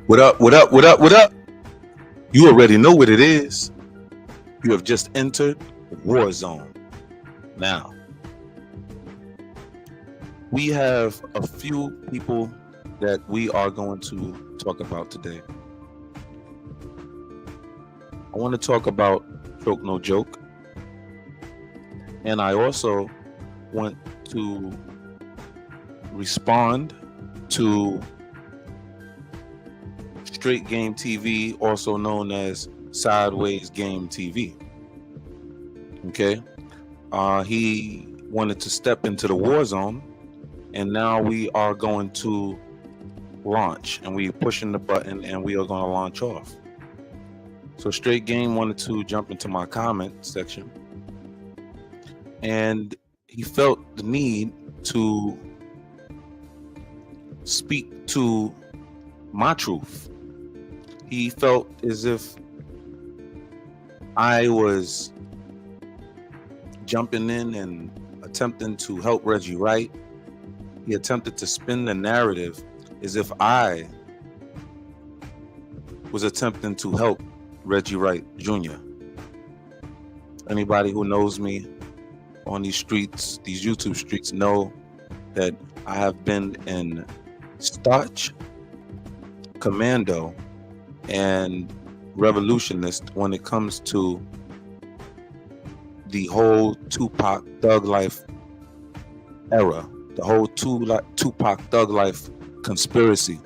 What up? What up? What up? What up? You already know what it is. You have just entered the war zone. Now, we have a few people that we are going to talk about today. I want to talk about Choke No Joke. And I also want to respond to Straight Game TV, also known as Sideways Game TV. Okay. He wanted to step into the war zone, and now we are going to launch, and we're pushing the button, and we are going to launch off. So Straight Game wanted to jump into my comment section, and he felt the need to speak to my truth. He felt as if I was jumping in and attempting to help REggiE Wright. He attempted to spin the narrative as if I was attempting to help REggiE Wright Jr. Anybody who knows me on these streets, these YouTube streets, know that I have been in starch, commando, and revolutionist when it comes to the whole Tupac Thug Life era, the whole Tupac Thug Life conspiracy.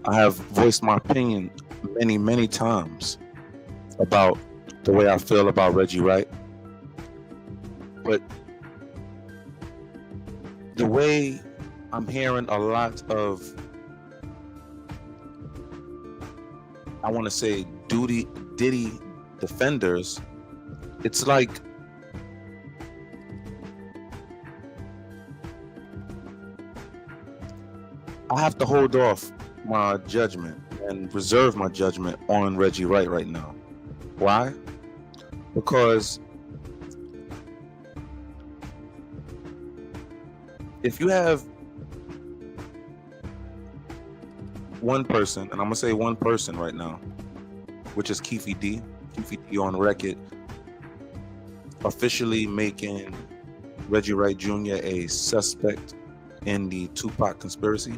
I have voiced my opinion many, many times about the way I feel about REggiE Wright. But the way I'm hearing a lot of, I want to say, Diddy defenders, it's like I have to hold off my judgment and reserve my judgment on REggiE Wright right now. Why? Because if you have one person, and I'm gonna say one person right now, which is Keefe D on record, officially making REggiE Wright Jr. a suspect in the Tupac conspiracy.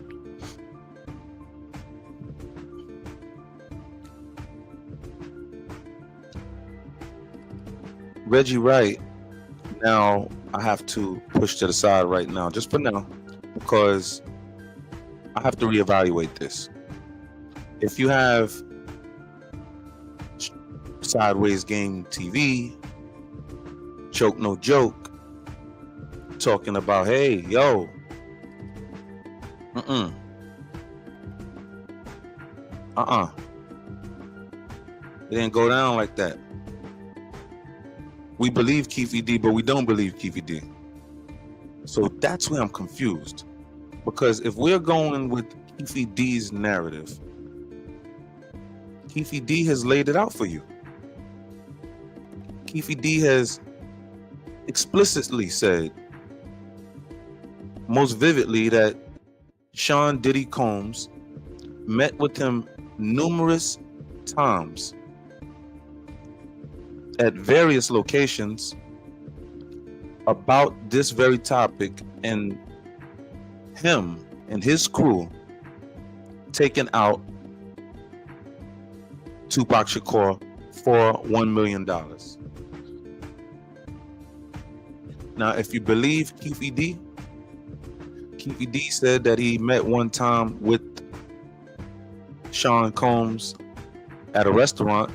REggiE Wright, now I have to push to the side right now, just for now, because I have to reevaluate this. If you have Sideways Game TV, Choke No Joke, talking about, hey, yo, it didn't go down like that. We believe Keefe D, but we don't believe Keefe D. So that's where I'm confused. Because if we're going with Keefe D's narrative, Keefe D has laid it out for you. Keefe D has explicitly said, most vividly, that Sean Diddy Combs met with him numerous times at various locations about this very topic, and him and his crew taking out Tupac Shakur for $1 million. Now, if you believe Keefe D said that he met one time with Sean Combs at a restaurant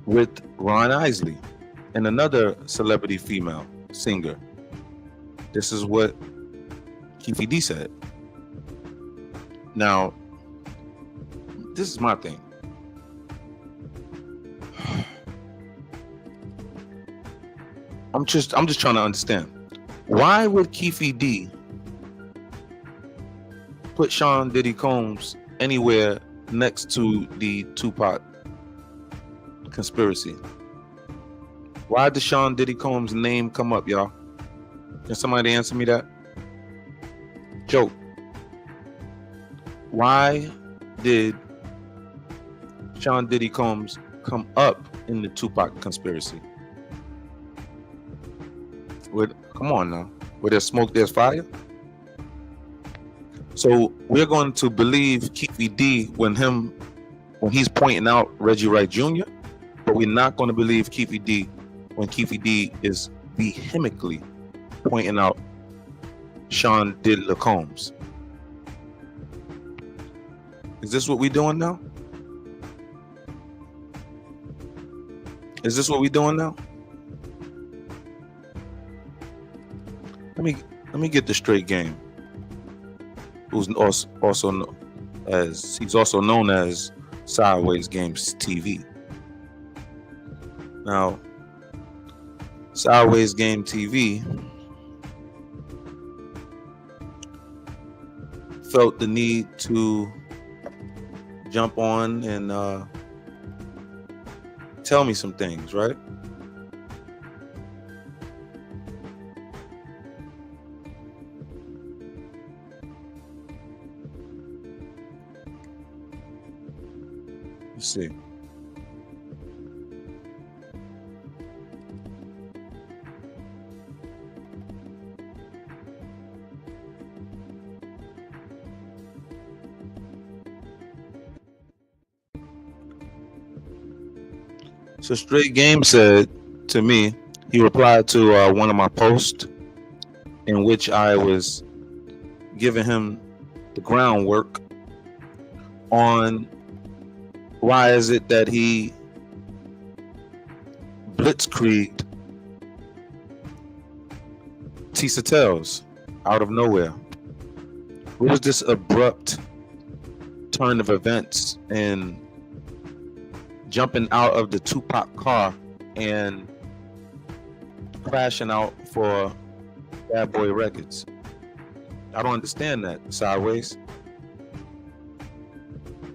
with Ron Isley and another celebrity female singer. This is what Keefe D said. Now, this is my thing. I'm just trying to understand. Why would Keefe D put Sean Diddy Combs anywhere next to the Tupac conspiracy? Why did Sean Diddy Combs' name come up, y'all? Can somebody answer me that? Joke. Why did Sean Diddy Combs come up in the Tupac conspiracy? Come on now. Where there's smoke, there's fire. So we're going to believe Keefy D when he's pointing out Reggie Wright Jr., but we're not going to believe Keefy D when Keefy D is vehemently pointing out Sean Diddler Combs. Is this what we're doing now? Is this what we're doing now? Let me get the straight game. Who's also known as Sideways Games TV. Now, Sideways Game TV felt the need to jump on and tell me some things, right? Let's see. So Straight Game said to me, he replied to one of my posts in which I was giving him the groundwork on why is it that he blitzkrieged Tisa Tells out of nowhere. What was this abrupt turn of events and jumping out of the Tupac car and crashing out for Bad Boy Records? I don't understand that, Sideways.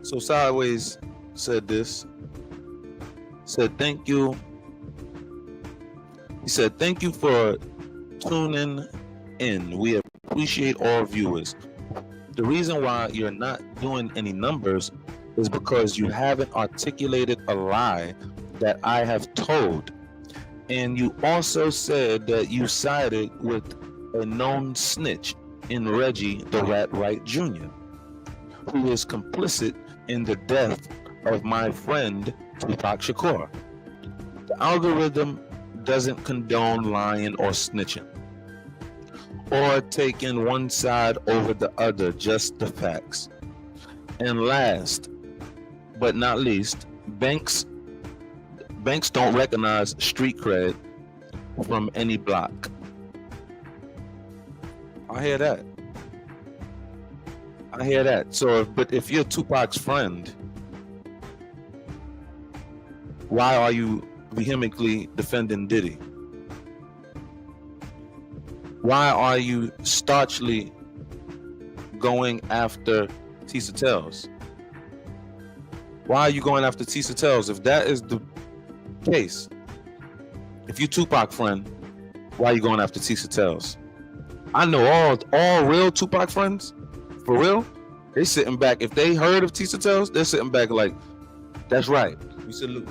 So Sideways said this. Said thank you. He said thank you for tuning in. We appreciate all viewers. The reason why you're not doing any numbers is because you haven't articulated a lie that I have told. And you also said that you sided with a known snitch in REggiE the Rat Wright Jr., who is complicit in the death of my friend Tupac Shakur. The algorithm doesn't condone lying or snitching, or taking one side over the other, just the facts. And last but not least, banks don't recognize street cred from any block. I hear that. So, but if you're Tupac's friend, why are you vehemently defending Diddy? Why are you staunchly going after Tisa Tells? Why are you going after Tisa Tells? If that is the case, if you Tupac friend, why are you going after Tisa Tells? I know all real Tupac friends, for real, they sitting back. If they heard of Tisa Tells, they're sitting back like, that's right, we salute.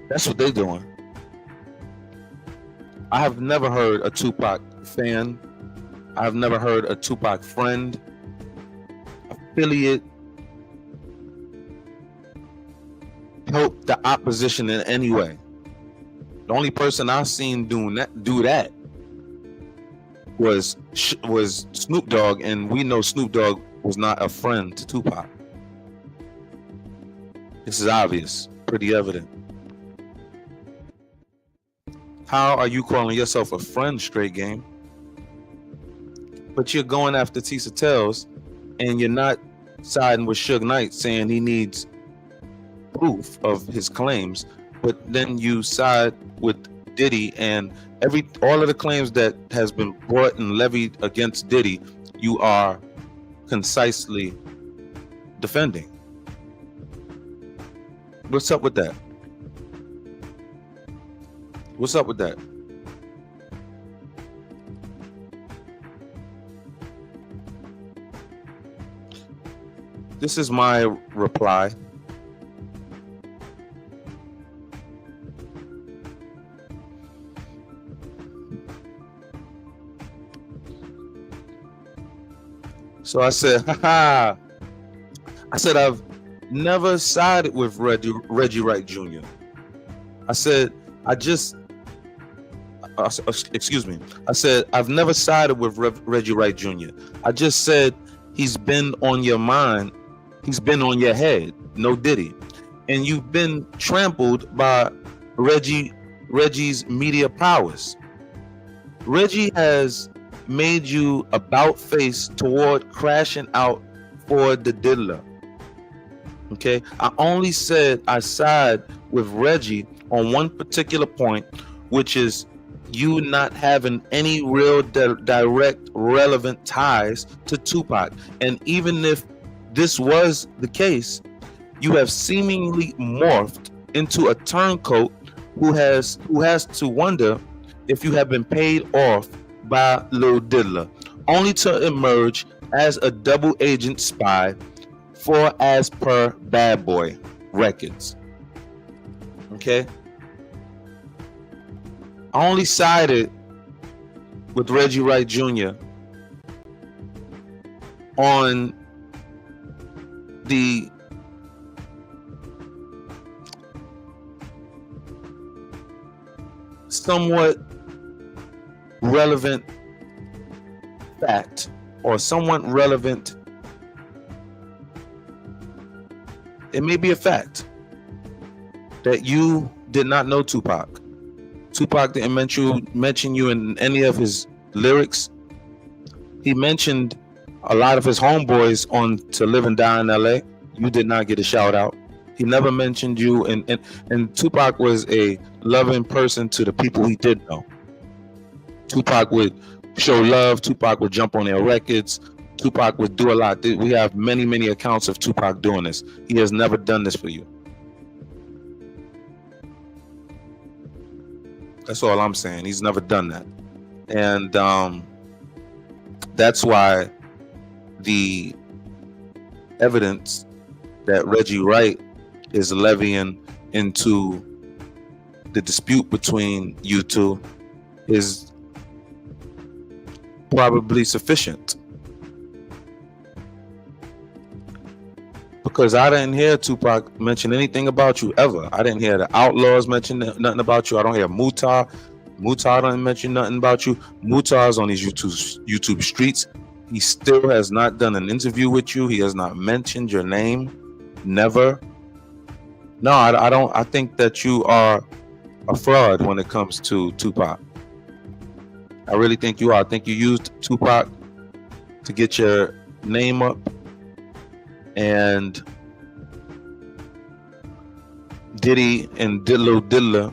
That's what they're doing. I have never heard a Tupac fan. I've never heard a Tupac friend, affiliate, help the opposition in any way. The only person I've seen do that was Snoop Dogg, and we know Snoop Dogg was not a friend to Tupac. This is obvious, pretty evident. How are you calling yourself a friend, Straight Game, but you're going after Tisa Tells, and you're not siding with Suge Knight saying he needs proof of his claims, but then you side with Diddy and all of the claims that has been brought and levied against Diddy, you are concisely defending. What's up with that? What's up with that? This is my reply. So I said, haha. I said, I've never sided with REggiE Wright Jr. I said, excuse me. I said, I've never sided with REggiE Wright Jr. I just said he's been on your mind. He's been on your head. No Diddy. And you've been trampled by REggiE's media prowess. REggiE has made you about face toward crashing out for the Diddler. Okay, I only said I side with REggiE on one particular point, which is you not having any real direct relevant ties to Tupac. And even if this was the case, you have seemingly morphed into a turncoat who has to wonder if you have been paid off by Lil Diddler, only to emerge as a double agent spy for as per Bad Boy Records. Okay, I only sided with REggiE Wright Jr. on the somewhat relevant fact, or somewhat relevant, it may be a fact that you did not know Tupac. Tupac didn't mention you in any of his lyrics. He mentioned a lot of his homeboys on To Live and Die in LA. You did not get a shout out. He never mentioned you, and Tupac was a loving person to the people he did know. Tupac would show love. Tupac would jump on their records. Tupac would do a lot. We have many accounts of Tupac doing this. He has never done this for you. That's all I'm saying. He's never done that. And that's why the evidence that REggiE Wright is levying into the dispute between you two is probably sufficient. Because I didn't hear Tupac mention anything about you ever. I didn't hear the Outlaws mention nothing about you. I don't hear Mutar. Mutar don't mention nothing about you. Mutar's on these YouTube streets. He still has not done an interview with you. He has not mentioned your name. Never. No, I don't. I think that you are a fraud when it comes to Tupac. I really think you are. I think you used Tupac to get your name up, and Diddy and Diddler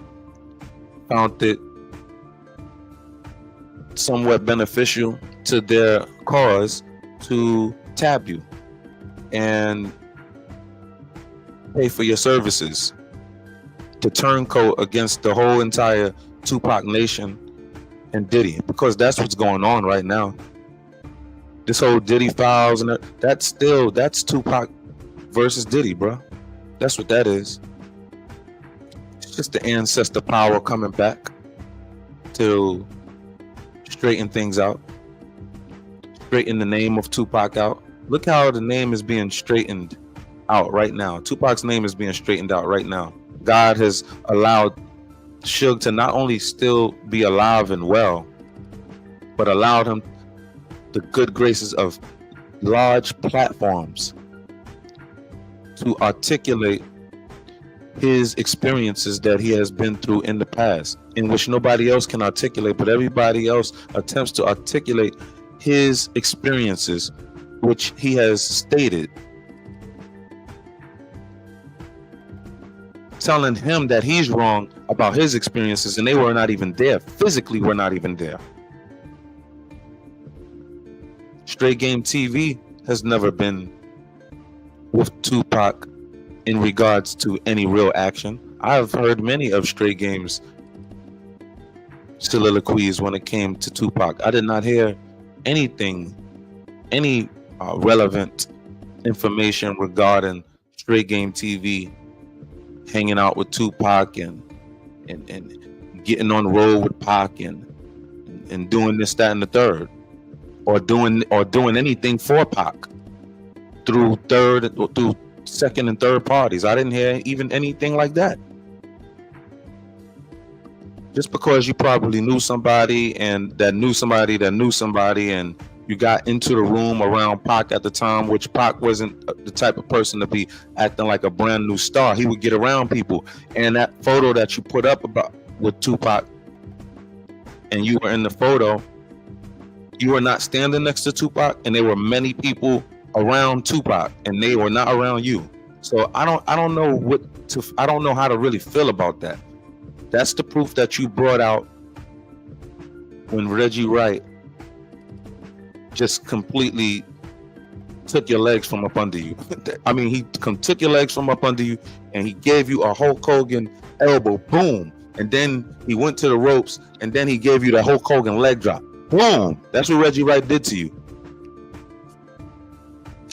found it somewhat beneficial to their cause to tab you and pay for your services, to turncoat against the whole entire Tupac nation and Diddy, because that's what's going on right now. This whole Diddy files and that's Tupac versus Diddy, bro. That's what that is. It's just the ancestor power coming back to straighten things out, straighten the name of Tupac out. Look how the name is being straightened out right now. Tupac's name is being straightened out right now. God has allowed Suge to not only still be alive and well, but allowed him the good graces of large platforms to articulate his experiences that he has been through in the past, in which nobody else can articulate, but everybody else attempts to articulate his experiences, which he has stated, telling him that he's wrong about his experiences, and they were not even there. Physically, were not even there. Straight Game TV has never been with Tupac in regards to any real action. I've heard many of Straight Game's soliloquies when it came to Tupac. I did not hear anything, any relevant information regarding Straight Game TV, hanging out with Tupac and getting on the road with Pac and doing this, that, and the third, or doing anything for Pac through second and third parties. I didn't hear even anything like that. Just because you probably knew somebody and that knew somebody that knew somebody, and you got into the room around Pac at the time, which Pac wasn't the type of person to be acting like a brand new star. He would get around people. And that photo that you put up with Tupac, and you were in the photo, you were not standing next to Tupac, and there were many people around Tupac, and they were not around you. So I don't know how to really feel about that. That's the proof that you brought out when REggiE Wright just completely took your legs from up under you. I mean, he took your legs from up under you, and he gave you a Hulk Hogan elbow, boom. And then he went to the ropes, and then he gave you the Hulk Hogan leg drop, boom. That's what REggiE Wright did to you.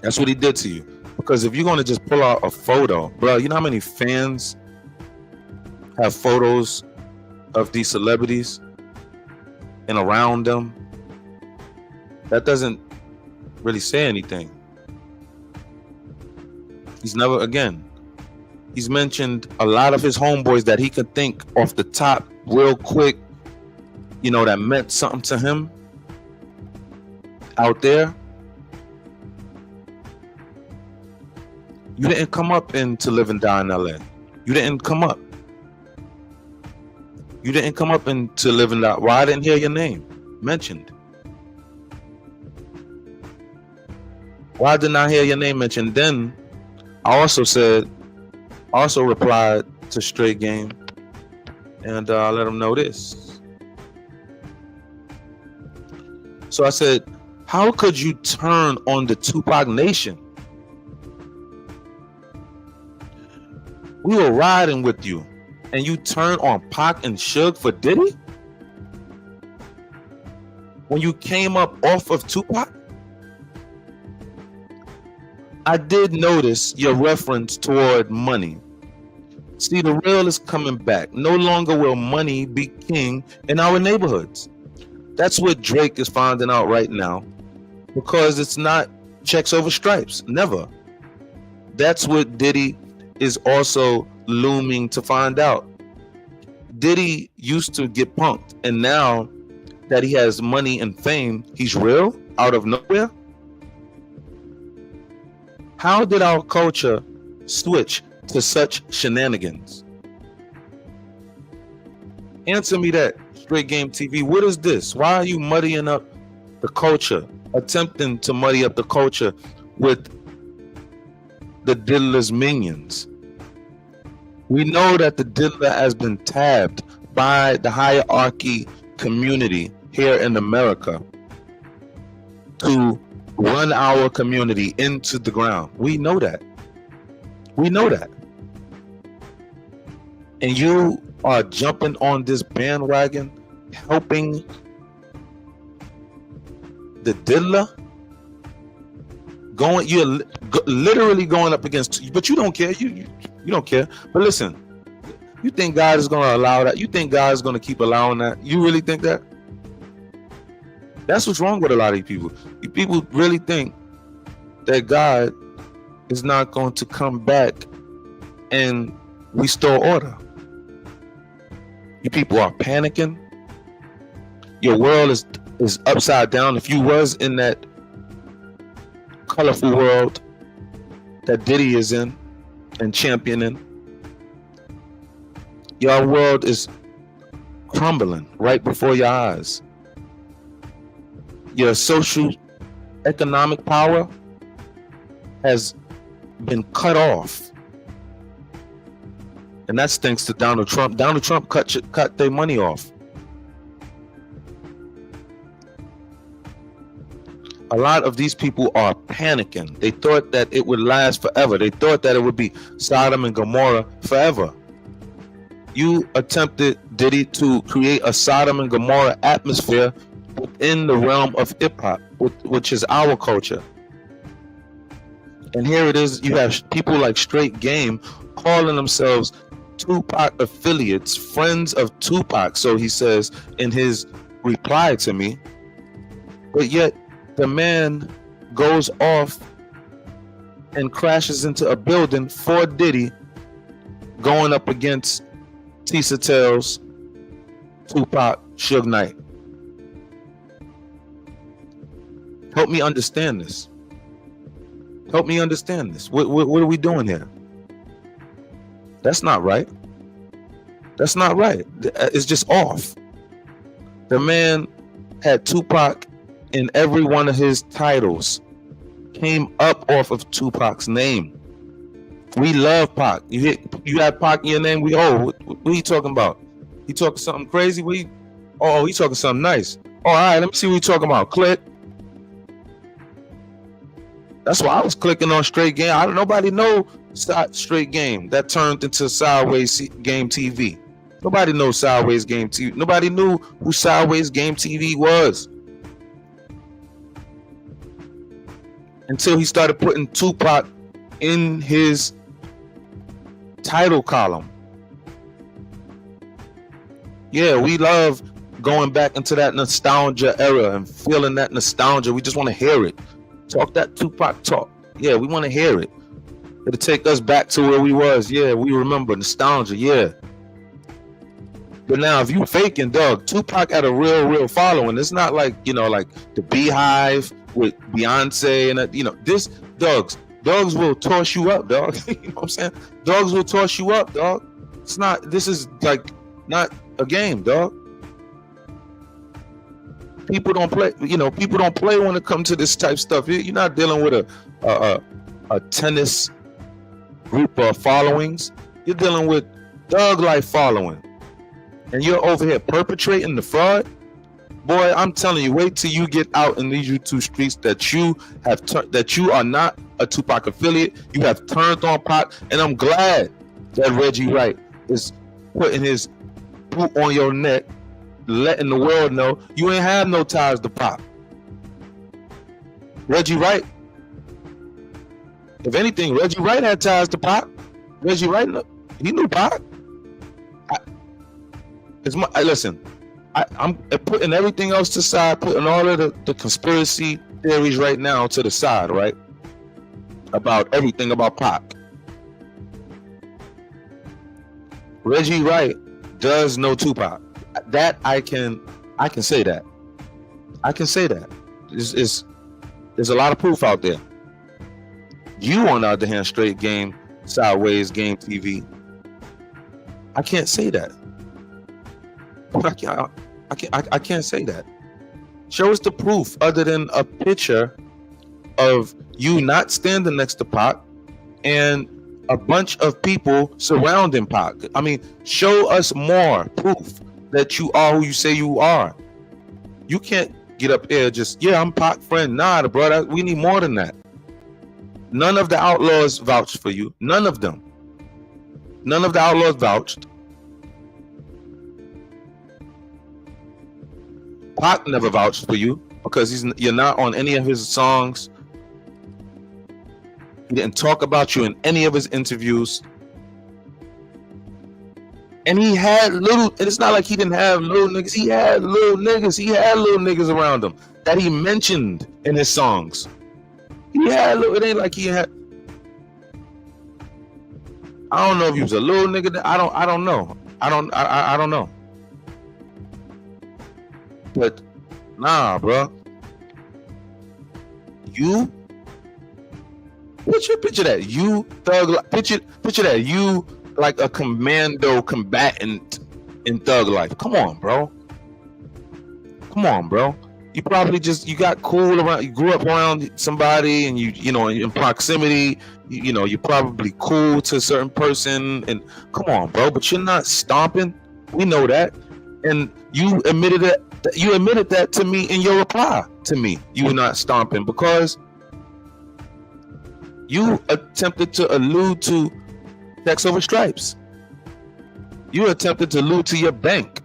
That's what he did to you. Because if you're going to just pull out a photo, bro, you know how many fans have photos of these celebrities and around them? That doesn't really say anything. He's mentioned a lot of his homeboys that he could think off the top real quick, that meant something to him out there. You didn't come up into Live and Die in LA. You didn't come up. You didn't come up into Live and Die. Why I didn't hear your name mentioned? Why didn't I hear your name mentioned? Then I also replied to Straight Game, and I let him know this. So I said, how could you turn on the Tupac Nation? We were riding with you, and you turn on Pac and Suge for Diddy? When you came up off of Tupac? I did notice your reference toward money. See, the real is coming back. No longer will money be king in our neighborhoods. That's what Drake is finding out right now, because it's not checks over stripes. Never. That's what Diddy is also looming to find out. Diddy used to get punked, and now that he has money and fame, he's real out of nowhere. How did our culture switch to such shenanigans? Answer me that, Straight Game TV. What is this? Why are you muddying up the culture, attempting to muddy up the culture with the Diddler's minions? We know that the Diddler has been tabbed by the hierarchy community here in America to run our community into the ground. We know that. We know that. And you are jumping on this bandwagon, helping the Diddler. You're literally going up against, but you don't care. You don't care. But listen, you think God is going to allow that? You think God is going to keep allowing that? You really think that? That's what's wrong with a lot of people. People really think that God is not going to come back and restore order. You people are panicking. Your world is upside down. If you was in that colorful world that Diddy is in and championing, your world is crumbling right before your eyes. Your social economic power has been cut off. And that's thanks to Donald Trump. Donald Trump cut their money off. A lot of these people are panicking. They thought that it would last forever. They thought that it would be Sodom and Gomorrah forever. You attempted, Diddy, to create a Sodom and Gomorrah atmosphere within the realm of hip-hop, which is our culture. And here it is, you have people like Straight Game calling themselves Tupac affiliates, friends of Tupac. So he says in his reply to me, but yet the man goes off and crashes into a building for Diddy, going up against Tisa Tell's Tupac, Suge Knight. Help me understand this. Help me understand this. What are we doing here? That's not right. That's not right. It's just off. The man had Tupac in every one of his titles. Came up off of Tupac's name. We love Pac. You have Pac in your name. What are you talking about? He talking something crazy? He talking something nice. Oh, all right, let me see what you talking about. Click. That's why I was clicking on Straight Game. Nobody know Straight Game. That turned into Sideways Game TV. Nobody knows Sideways Game TV. Nobody knew who Sideways Game TV was until he started putting Tupac in his title column. Yeah, we love going back into that nostalgia era and feeling that nostalgia. We just want to hear it. Talk that Tupac talk. Yeah, we want to hear it. It'll take us back to where we was. Yeah, we remember nostalgia. Yeah. But now, if you faking, dog, Tupac had a real following. It's not like, like the Beehive with Beyonce and this dogs will toss you up, dog. You know what I'm saying? Dogs will toss you up, dog. It's not. This is like not a game, dog. People don't play. People don't play when it comes to this type of stuff. You're not dealing with a tennis group of followings. You're dealing with thug life following, and you're over here perpetrating the fraud. Boy, I'm telling you, wait till you get out in these YouTube streets that you are not a Tupac affiliate. You have turned on Pac, and I'm glad that REggiE Wright is putting his boot on your neck, letting the world know you ain't have no ties to Pac. REggiE Wright. If anything, REggiE Wright had ties to Pac. REggiE Wright, he knew Pac. Listen, I'm putting everything else to the side, putting all of the conspiracy theories right now to the side, right? About everything about Pac. REggiE Wright does know Tupac. That I can say that. I can say that. There's a lot of proof out there. You, on the other hand, Straight Game, Sideways Game TV, I can't say that. I can't say that. Show us the proof other than a picture of you not standing next to Pac and a bunch of people surrounding Pac. I mean, show us more proof that you are who you say you are. You can't get up there just, I'm Pac friend. Nah, brother, we need more than that. None of the outlaws vouched for you. None of them. None of the outlaws vouched. Pac never vouched for you because you're not on any of his songs. He didn't talk about you in any of his interviews. And he had it's not like he didn't have little niggas. He had little niggas. He had little niggas around him that he mentioned in his songs. He had it ain't like he had. I don't know if he was a little nigga. I don't know. I don't know. But nah, bro. You picture that. You thug. Picture that. You like a commando combatant in thug life. Come on, bro. Come on, bro. You probably you got cool around. You grew up around somebody, and you know in proximity. You're probably cool to a certain person. And come on, bro. But you're not stomping. We know that. And you admitted that. You admitted that to me in your reply to me. You were not stomping because you attempted to allude to checks over stripes. You attempted to allude to your bank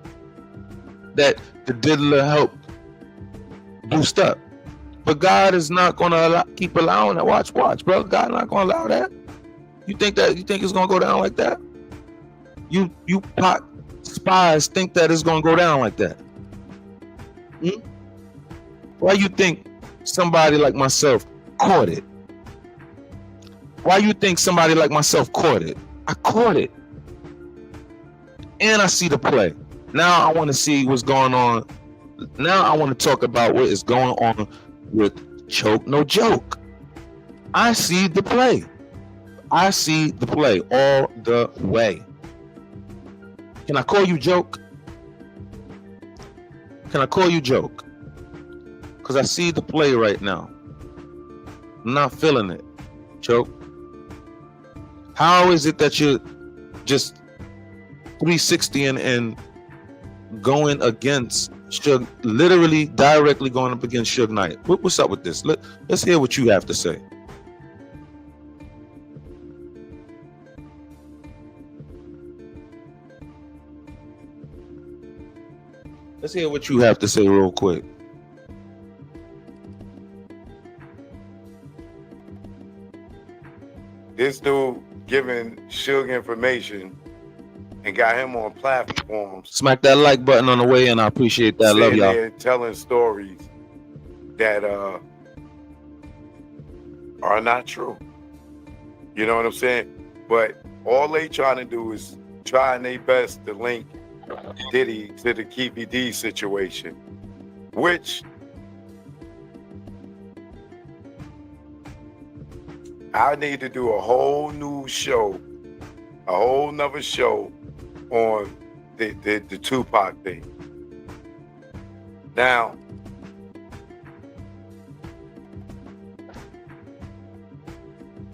that the Diddler helped boost up. But God is not gonna keep allowing that. Watch, bro. God not gonna allow that. You think it's gonna go down like that? You pot spies think that it's gonna go down like that? Why you think somebody like myself caught it? Why you think somebody like myself caught it? I caught it. And I see the play. Now I want to see what's going on. Now I want to talk about what is going on with Choke No Joke. I see the play. I see the play all the way. Can I call you Joke? Can I call you Joke? Because I see the play right now. I'm not feeling it, Choke. How is it that you're just 360 and going against Suge, literally directly going up against Suge Knight? What's up with this? Let's hear what you have to say. Let's hear what you have to say real quick. This dude giving Suge information and got him on platforms. Smack that like button on the way, and I appreciate that. Love y'all. There telling stories that are not true. You know what I'm saying? But all they trying to do is trying their best to link Diddy to the Keefy D situation, which I need to do a whole new show, a whole nother show on the Tupac thing. Now,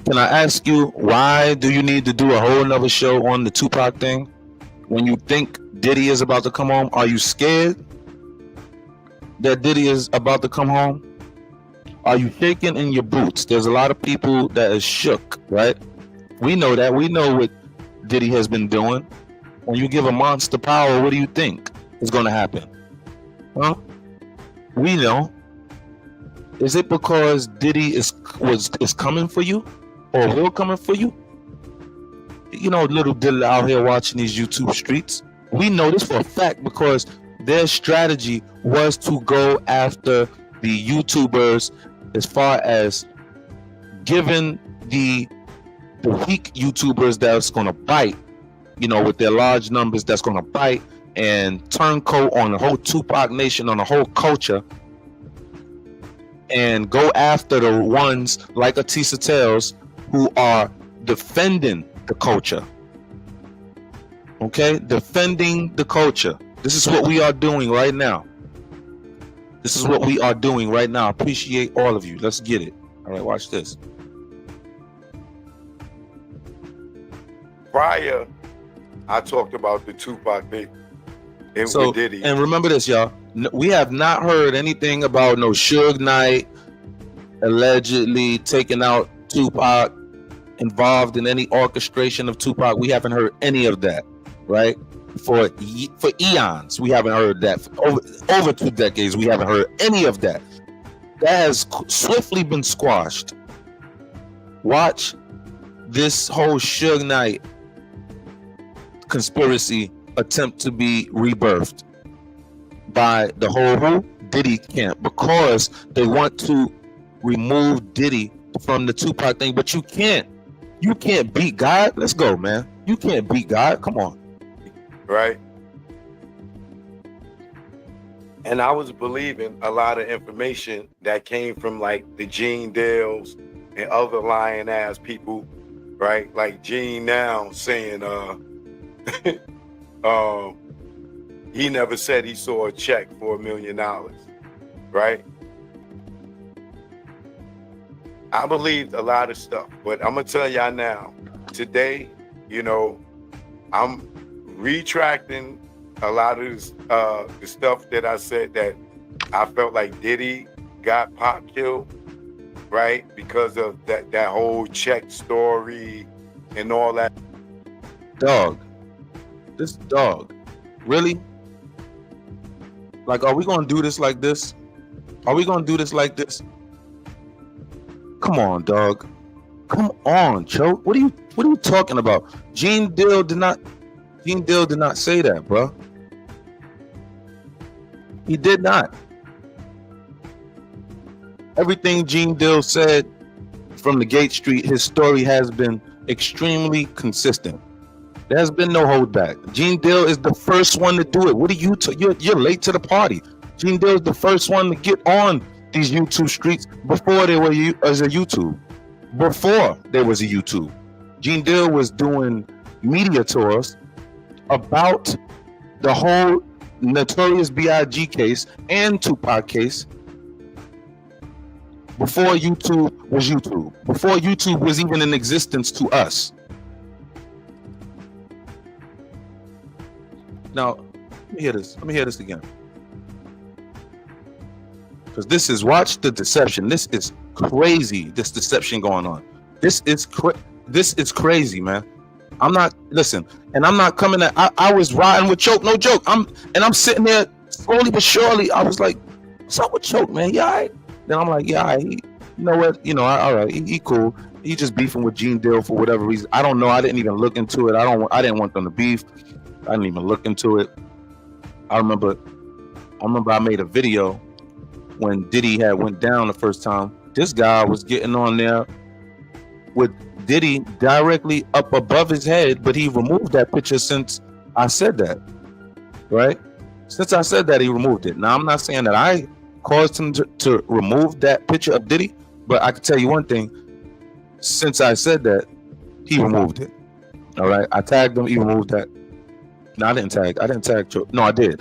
can I ask you, why do you need to do a whole nother show on the Tupac thing when you think Diddy is about to come home? Are you scared that Diddy is about to come home? Are you shaking in your boots? There's a lot of people that is shook, right? We know that. We know what Diddy has been doing. When you give a monster power, what do you think is going to happen? Huh? We know. Is it because Diddy is coming for you, or will coming for you? You know, little Diddler out here watching these YouTube streets. We know this for a fact because their strategy was to go after the YouTubers, as far as giving the weak YouTubers that's going to bite, you know, with their large numbers, that's going to bite and turncoat on the whole Tupac nation, on the whole culture, and go after the ones like Atisa Tales who are defending the culture. Okay? Defending the culture. This is what we are doing right now. This is what we are doing right now. Appreciate all of you. Let's get it. All right, watch this. Prior, I talked about the Tupac thing with Diddy. And remember this, y'all. We have not heard anything about no Suge Knight allegedly taking out Tupac, involved in any orchestration of Tupac. We haven't heard any of that, right? For eons, we haven't heard that. For over 2 decades, we haven't heard any of that. That has swiftly been squashed. Watch this whole Suge Knight conspiracy attempt to be rebirthed by the whole Diddy camp, because they want to remove Diddy from the Tupac thing. But you can't beat God. Let's go, man. You can't beat God. Come on. Right? And I was believing a lot of information that came from like the Gene Dales and other lying ass people, right? Like Gene now saying he never said he saw a check for $1 million, right? I believed a lot of stuff, but I'm gonna tell y'all now, today, you know, I'm retracting a lot of the stuff that I said, that I felt like Diddy got Pop killed, right? Because of that whole check story and all that. Dog. This dog. Really? Like, are we gonna do this like this? Are we gonna do this like this? Come on, dog. Come on, Choke. What are you talking about? Gene Dill did not say that, bro. He did not. Everything Gene Dill said from the Gate Street, his story has been extremely consistent. There has been no holdback. Gene Dill is the first one to do it. What are you? You're late to the party. Gene Dill is the first one to get on these YouTube streets before there was a YouTube. Before there was a YouTube, Gene Dill was doing media tours about the whole Notorious B.I.G. case and Tupac case before YouTube was YouTube. Before YouTube was even in existence to us. Now, let me hear this again. Because this is, watch the deception. This is crazy. This deception going on. This is crazy, man. I'm not coming at, I was riding with Choke, no joke. I'm sitting there slowly but surely. I was like, what's up with Choke, man? Yeah, all right. Then I'm like, yeah, all right. You know what? All right. He cool. He just beefing with Gene Dill for whatever reason. I don't know. I didn't even look into it. I didn't want them to beef. I didn't even look into it. I remember I made a video when Diddy had went down the first time. This guy was getting on there with Diddy directly up above his head, but he removed that picture since I said that, right? Since I said that, he removed it. Now, I'm not saying that I caused him to remove that picture of Diddy, but I can tell you one thing. Since I said that, he removed it. All right? I tagged him, he removed that. No, I didn't tag Choke. No, I did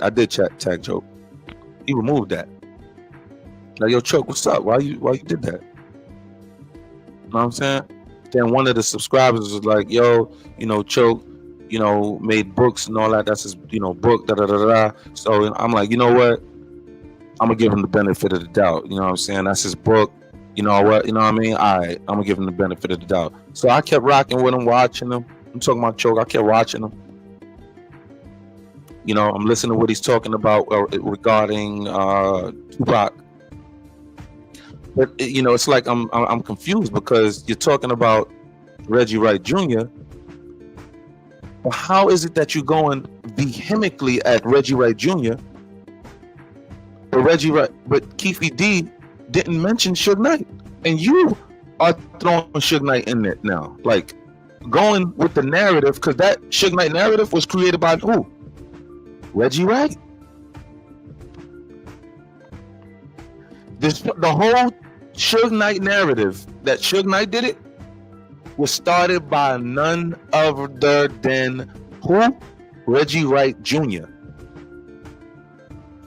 tag Choke. He removed that. Like, yo, Choke, what's up? Why you did that? You know what I'm saying? Then one of the subscribers was like, yo, Choke, made books and all that. That's his, book, da-da-da-da. So I'm like, you know what? I'm gonna give him the benefit of the doubt. You know what I'm saying? That's his book. You know what? You know what I mean? All right, I'm gonna give him the benefit of the doubt. So I kept rocking with him, watching him. I'm talking about Choke. I kept watching him. I'm listening to what he's talking about regarding Tupac. But it's like I'm confused because you're talking about REggiE Wright Jr. But how is it that you're going vehemently at REggiE Wright Jr. But Keefe D didn't mention Suge Knight, and you are throwing Suge Knight in it now, like going with the narrative, because that Suge Knight narrative was created by who? REggiE Wright. The whole Suge Knight narrative that Suge Knight did it was started by none other than who? REggiE Wright Jr.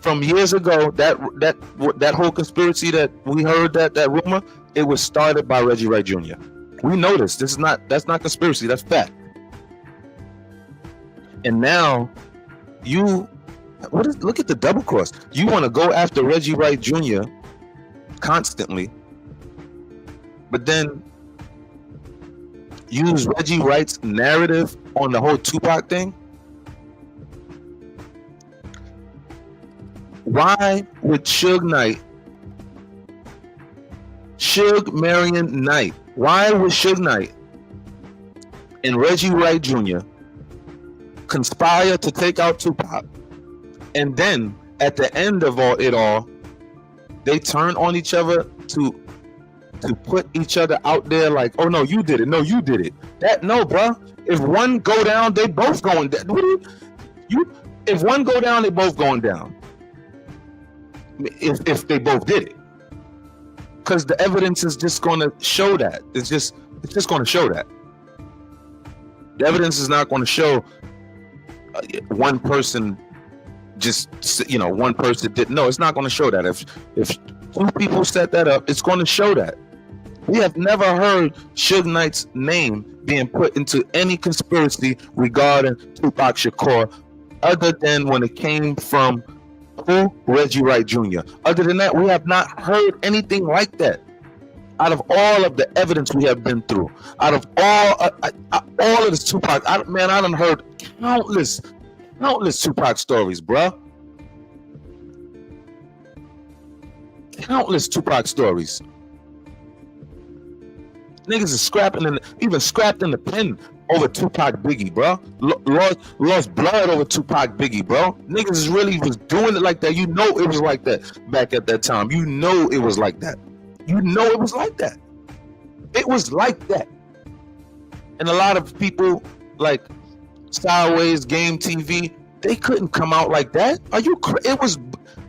From years ago, that whole conspiracy that we heard, that rumor, it was started by REggiE Wright Jr. We know this. That's not conspiracy. That's fact. And now look at the double cross. You want to go after REggiE Wright Jr. constantly, but then use REggiE Wright's narrative on the whole Tupac thing. Why would Suge Marion Knight, why would Suge Knight and REggiE Wright Jr. conspire to take out Tupac, and then at the end of it all, they turn on each other to put each other out there like, oh no, you did it. No, you did it. No, bro. If one go down, they both going down. If one go down, they both going down. If they both did it, because the evidence is just going to show that. It's just going to show that. The evidence is not going to show one person one person did. No, it's not going to show that. If two people set that up, it's going to show that. We have never heard Suge Knight's name being put into any conspiracy regarding Tupac Shakur, other than when it came from who? REggiE Wright Jr. Other than that, we have not heard anything like that. Out of all of the evidence we have been through, out of all of this Tupac, I done heard countless Tupac stories, bruh. Countless Tupac stories. Niggas is even scrapped in the pen over Tupac Biggie, bro. Lost blood over Tupac Biggie, bro. Niggas really was doing it like that. You know it was like that back at that time. You know it was like that. You know it was like that. It was like that. And a lot of people like Sideways Game TV, they couldn't come out like that. Are you it was,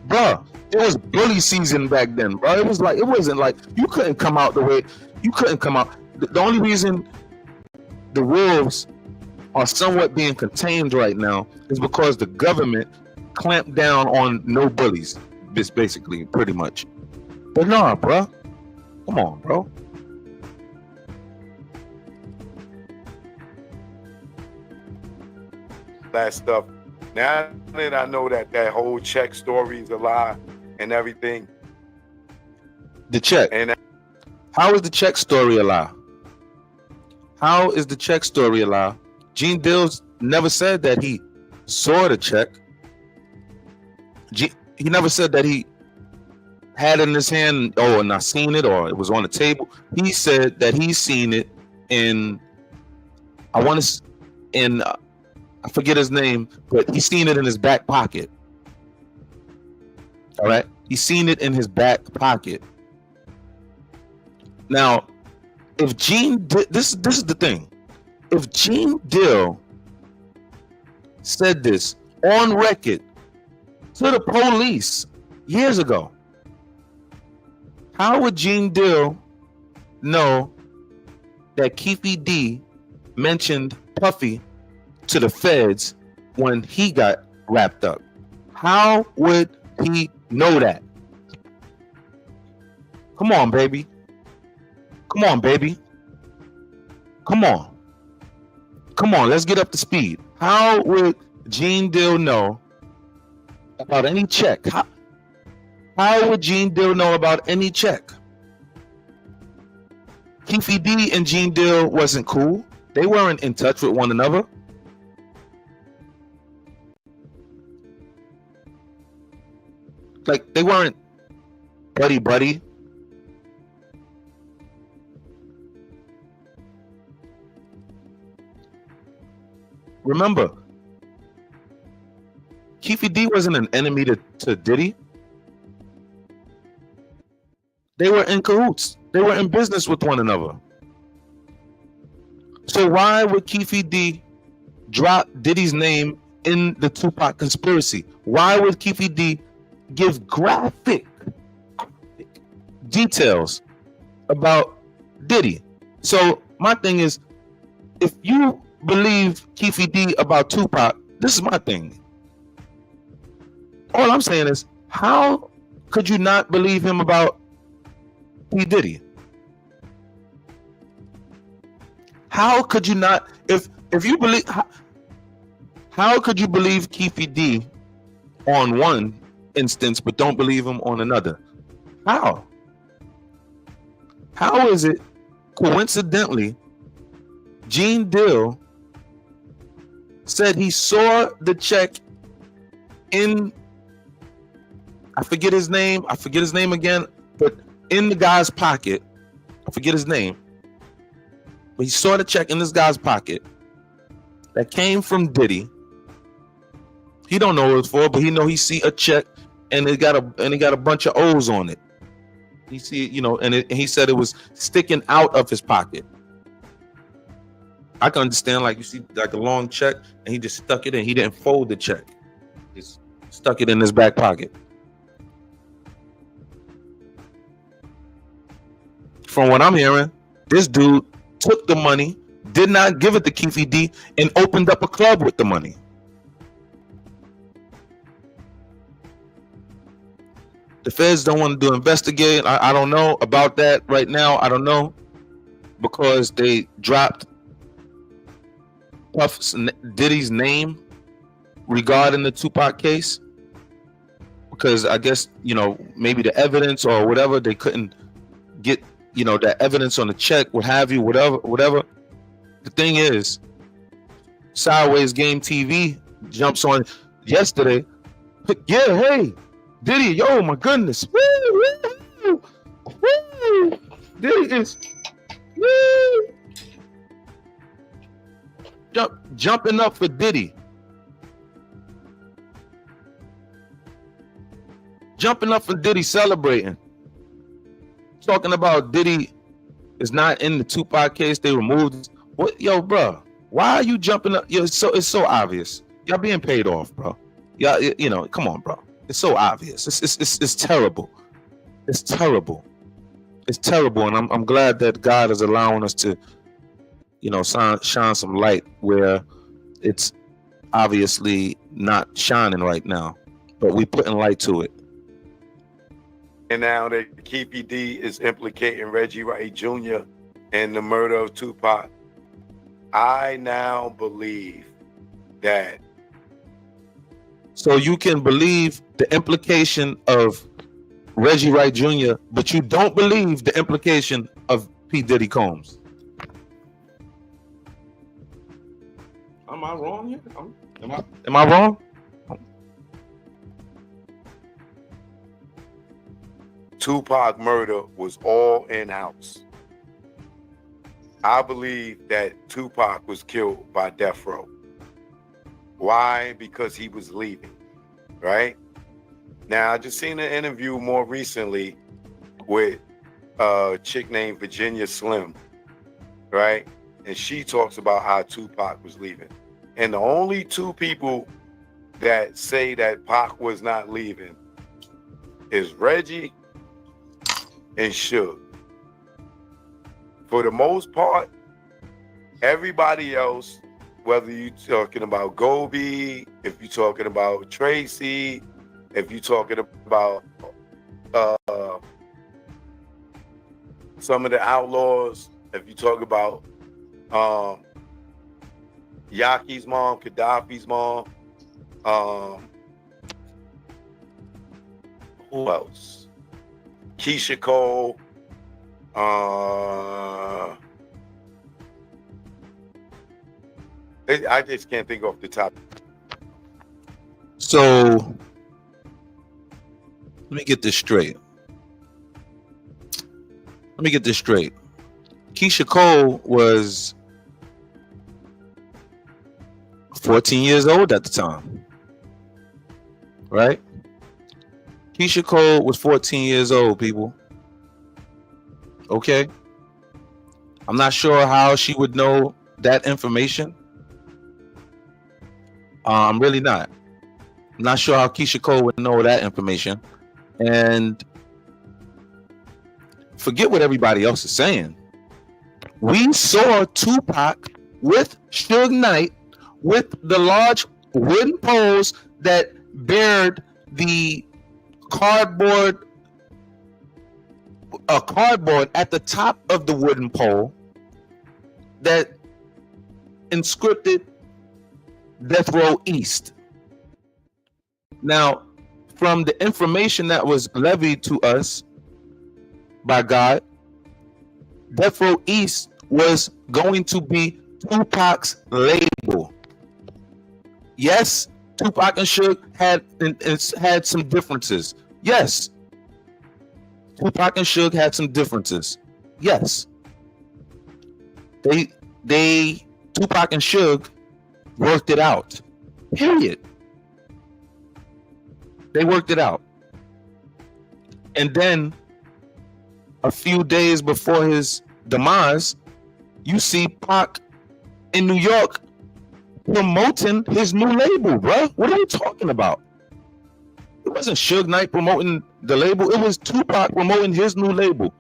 bro, it was bully season back then, bro. It wasn't like you couldn't come out the way you couldn't come out. The only reason the wolves are somewhat being contained right now is because the government clamped down on no bullies, basically, pretty much. But nah, bro. Come on, bro. That stuff. Now that I know that whole check story is a lie and everything. The check. And how is the check story a lie? How is the check story a lie? Gene Dills never said that he saw the check. He never said that he had it in his hand, and I seen it, or it was on the table. He said that he seen it in, I forget his name, but he seen it in his back pocket. All right, he seen it in his back pocket. Now, if Gene, this is the thing. If Gene Dill said this on record to the police years ago, how would Gene Dill know that Keefe D mentioned Puffy to the feds when he got wrapped up? How would he know that? Come on, baby. Come on, baby. Come on. Come on, let's get up to speed. How would Gene Dill know about any check? How would Gene Dill know about any check? Keefe D and Gene Dill wasn't cool. They weren't in touch with one another. Like, they weren't buddy. Remember, Keefe D wasn't an enemy to Diddy. They were in cahoots. They were in business with one another. So why would Keefe D drop Diddy's name in the Tupac conspiracy? Why would Keefe D give graphic details about Diddy? So my thing is, if you believe Keefe D about Tupac, this is my thing. All I'm saying is, how could you not believe him about P. Diddy? How could you not, if you believe, how could you believe Keefe D on one instance but don't believe him on another? How is it coincidentally Gene Dill said he saw the check in, I forget his name again, but in the guy's pocket. I forget his name, but he saw the check in this guy's pocket that came from Diddy. He don't know what it's for, but he see a check and it got a bunch of O's on it. He see it, and he said it was sticking out of his pocket. I can understand, like, you see like a long check and he just stuck it in. He didn't fold the check. Just stuck it in his back pocket. From what I'm hearing, this dude took the money, did not give it to Keefe D, and opened up a club with the money. The feds don't want to investigate. I don't know about that right now. I don't know, because they dropped Diddy's name regarding the Tupac case, because I guess maybe the evidence or whatever, they couldn't get that evidence on the check, what have you, whatever. The thing is, Sideways Game TV jumps on yesterday. Yeah, hey, Diddy, yo, my goodness, woo, woo, woo. Diddy is, Woo! Jumping up for Diddy. Jumping up for Diddy, celebrating. Talking about Diddy is not in the Tupac case. They removed. What, yo, bro? Why are you jumping up? Yo, it's so obvious. Y'all being paid off, bro. Y'all, you know, come on, bro. It's so obvious. It's terrible. It's terrible. It's terrible, and I'm glad that God is allowing us to, you know, shine some light where it's obviously not shining right now, but we putting light to it. And now that Keefe D is implicating REggiE Wright Jr. in the murder of Tupac, I now believe that. So you can believe the implication of REggiE Wright Jr., but you don't believe the implication of P. Diddy Combs. Am I wrong here? Am I wrong? Tupac murder was all in-house. I believe that Tupac was killed by death row. Why? Because he was leaving, right? Now, I just seen an interview more recently with a chick named Virginia Slim, right? And she talks about how Tupac was leaving. And the only two people that say that Pac was not leaving is REggiE and Suge. For the most part, everybody else, whether you're talking about Gobi, if you're talking about Tracy, if you're talking about some of the outlaws, if you talk about Yaki's mom, Gaddafi's mom, who else? Keisha Cole, I just can't think off the top. So let me get this straight. Keisha Cole was 14 years old at the time, right? Keisha Cole was 14 years old, people. Okay. I'm not sure how she would know that information. I'm really not. I'm not sure how Keisha Cole would know that information. And forget what everybody else is saying. We saw Tupac with Suge Knight with the large wooden poles that bared the cardboard at the top of the wooden pole that inscripted Death Row East. Now, from the information that was levied to us by God, Death Row East was going to be Tupac's label. Yes, Tupac and Suge had some differences. Yes. Tupac and Suge had some differences. Yes. Tupac and Suge worked it out. Period. They worked it out. And then a few days before his demise, you see Pac in New York promoting his new label, bro. What are you talking about? It wasn't Suge Knight promoting the label. It was Tupac promoting his new label.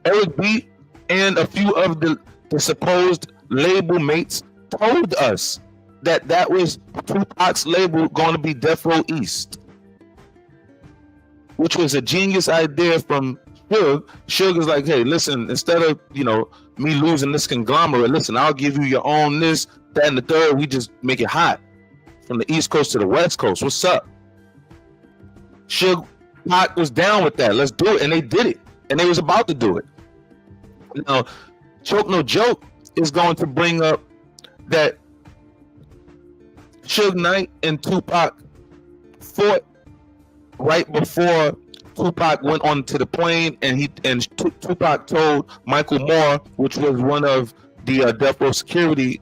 Eric B and a few of the supposed label mates told us that was Tupac's label going to be Death Row East, which was a genius idea from Suge. Suge is like, hey, listen, instead of, me losing this conglomerate, listen, I'll give you your own this, that, and the third. We just make it hot from the East Coast to the West Coast. What's up? Suge Pac was down with that. Let's do it. And they did it. And they was about to do it. Now, Choke No Joke is going to bring up that Suge Knight and Tupac fought right before Tupac went onto the plane, and Tupac told Michael Moore, which was one of the Death Row security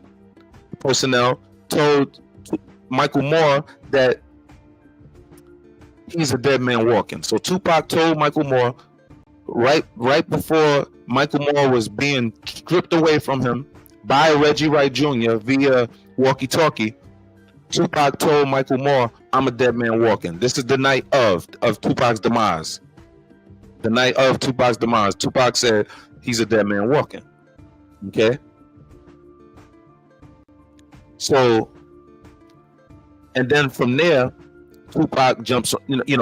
personnel, told Michael Moore that he's a dead man walking. So Tupac told Michael Moore right before Michael Moore was being stripped away from him by REggiE Wright Jr. via walkie-talkie. Tupac told Michael Moore, "I'm a dead man walking." This is the night of Tupac's demise. The night of Tupac's demise. Tupac said he's a dead man walking. Okay. So, and then from there, Tupac jumps.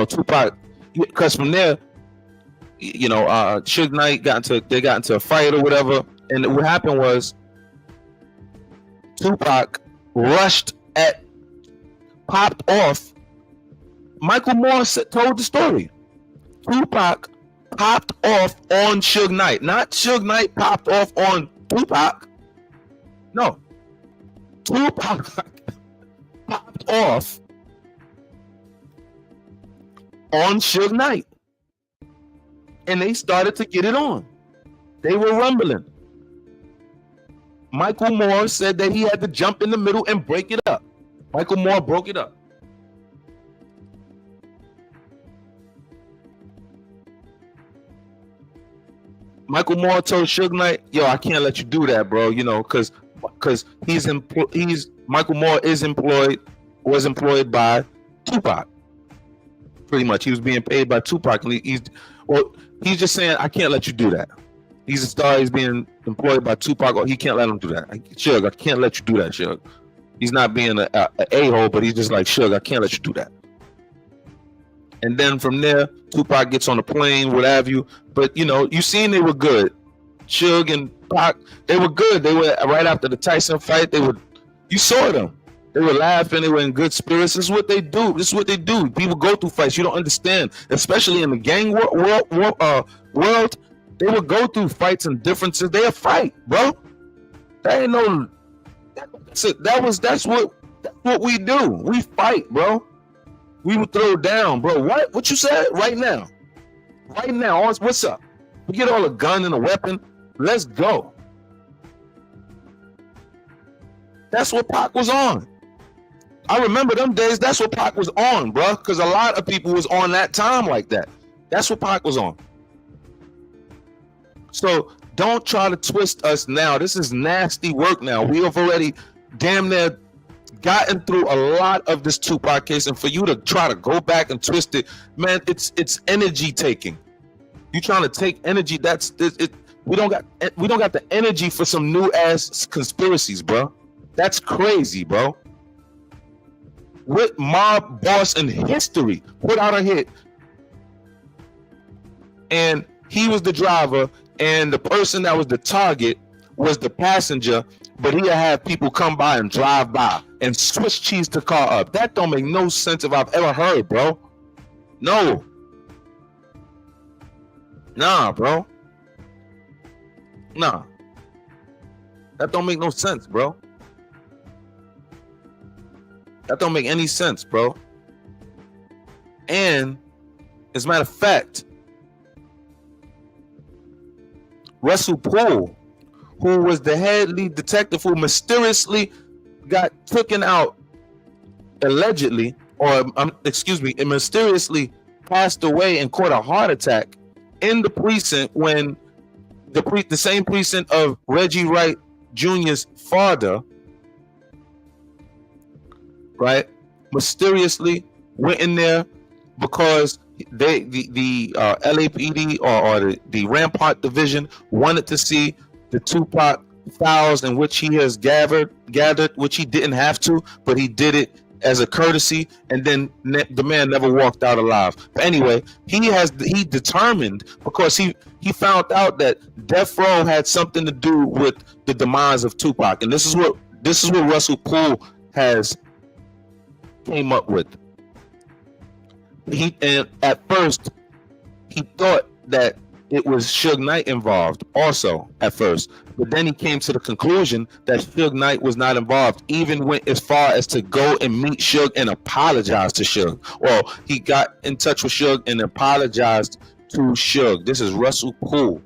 Tupac, because from there, Suge Knight got into a fight or whatever, and what happened was Tupac popped off. Michael Moore told the story. Tupac popped off on Suge Knight, not Suge Knight popped off on Tupac. No, Tupac popped off on Suge Knight, and they started to get it on. They were rumbling. Michael Moore said that he had to jump in the middle and break it up. Michael Moore broke it up. Michael Moore told Suge Knight, "Yo, I can't let you do that, bro. Because Michael Moore was employed by Tupac. Pretty much, he was being paid by Tupac, and he's just saying, I can't let you do that. He's a star. He's being employed by Tupac. Or he can't let him do that. Suge, I can't let you do that, Suge. He's not being an a-hole, but he's just like, Suge, I can't let you do that." And then from there, Tupac gets on the plane, what have you. But you seen they were good. Suge and Pac, they were good. They were right after the Tyson fight. You saw them. They were laughing. They were in good spirits. This is what they do. People go through fights. You don't understand, especially in the gang world. They would go through fights and differences. They a fight, bro. That ain't no. That's what we do. We fight, bro. We would throw down, bro. What you said? Right now. What's up? Forget all the gun and the weapon. Let's go. That's what Pac was on. I remember them days. That's what Pac was on, bro. Because a lot of people was on that time like that. That's what Pac was on. So don't try to twist us now. This is nasty work now. We have already damn near gotten through a lot of this Tupac case, and for you to try to go back and twist it, man, it's energy taking. You trying to take energy? We don't got the energy for some new ass conspiracies, bro. That's crazy, bro. What mob boss in history put out a hit, and he was the driver, and the person that was the target was the passenger, but he'll have people come by and drive by and Swiss cheese the car up. That don't make no sense if I've ever heard, bro. No. Nah, bro. Nah. That don't make no sense, bro. That don't make any sense, bro. And as a matter of fact, Russell Poole, who was the head lead detective who mysteriously got taken out, allegedly, and mysteriously passed away and caught a heart attack in the precinct when the same precinct of REggiE Wright Jr.'s father, right, mysteriously went in there because the LAPD or the Rampart Division wanted to see the Tupac files in which he has gathered, which he didn't have to, but he did it as a courtesy, and then the man never walked out alive. But anyway, he determined, because he found out that Death Row had something to do with the demise of Tupac, and this is what Russell Poole has came up with. And at first he thought that it was Suge Knight involved also at first. But then he came to the conclusion that Suge Knight was not involved, even went as far as to go and meet Suge and apologize to Suge. Well, he got in touch with Suge and apologized to Suge. This is Russell Poole.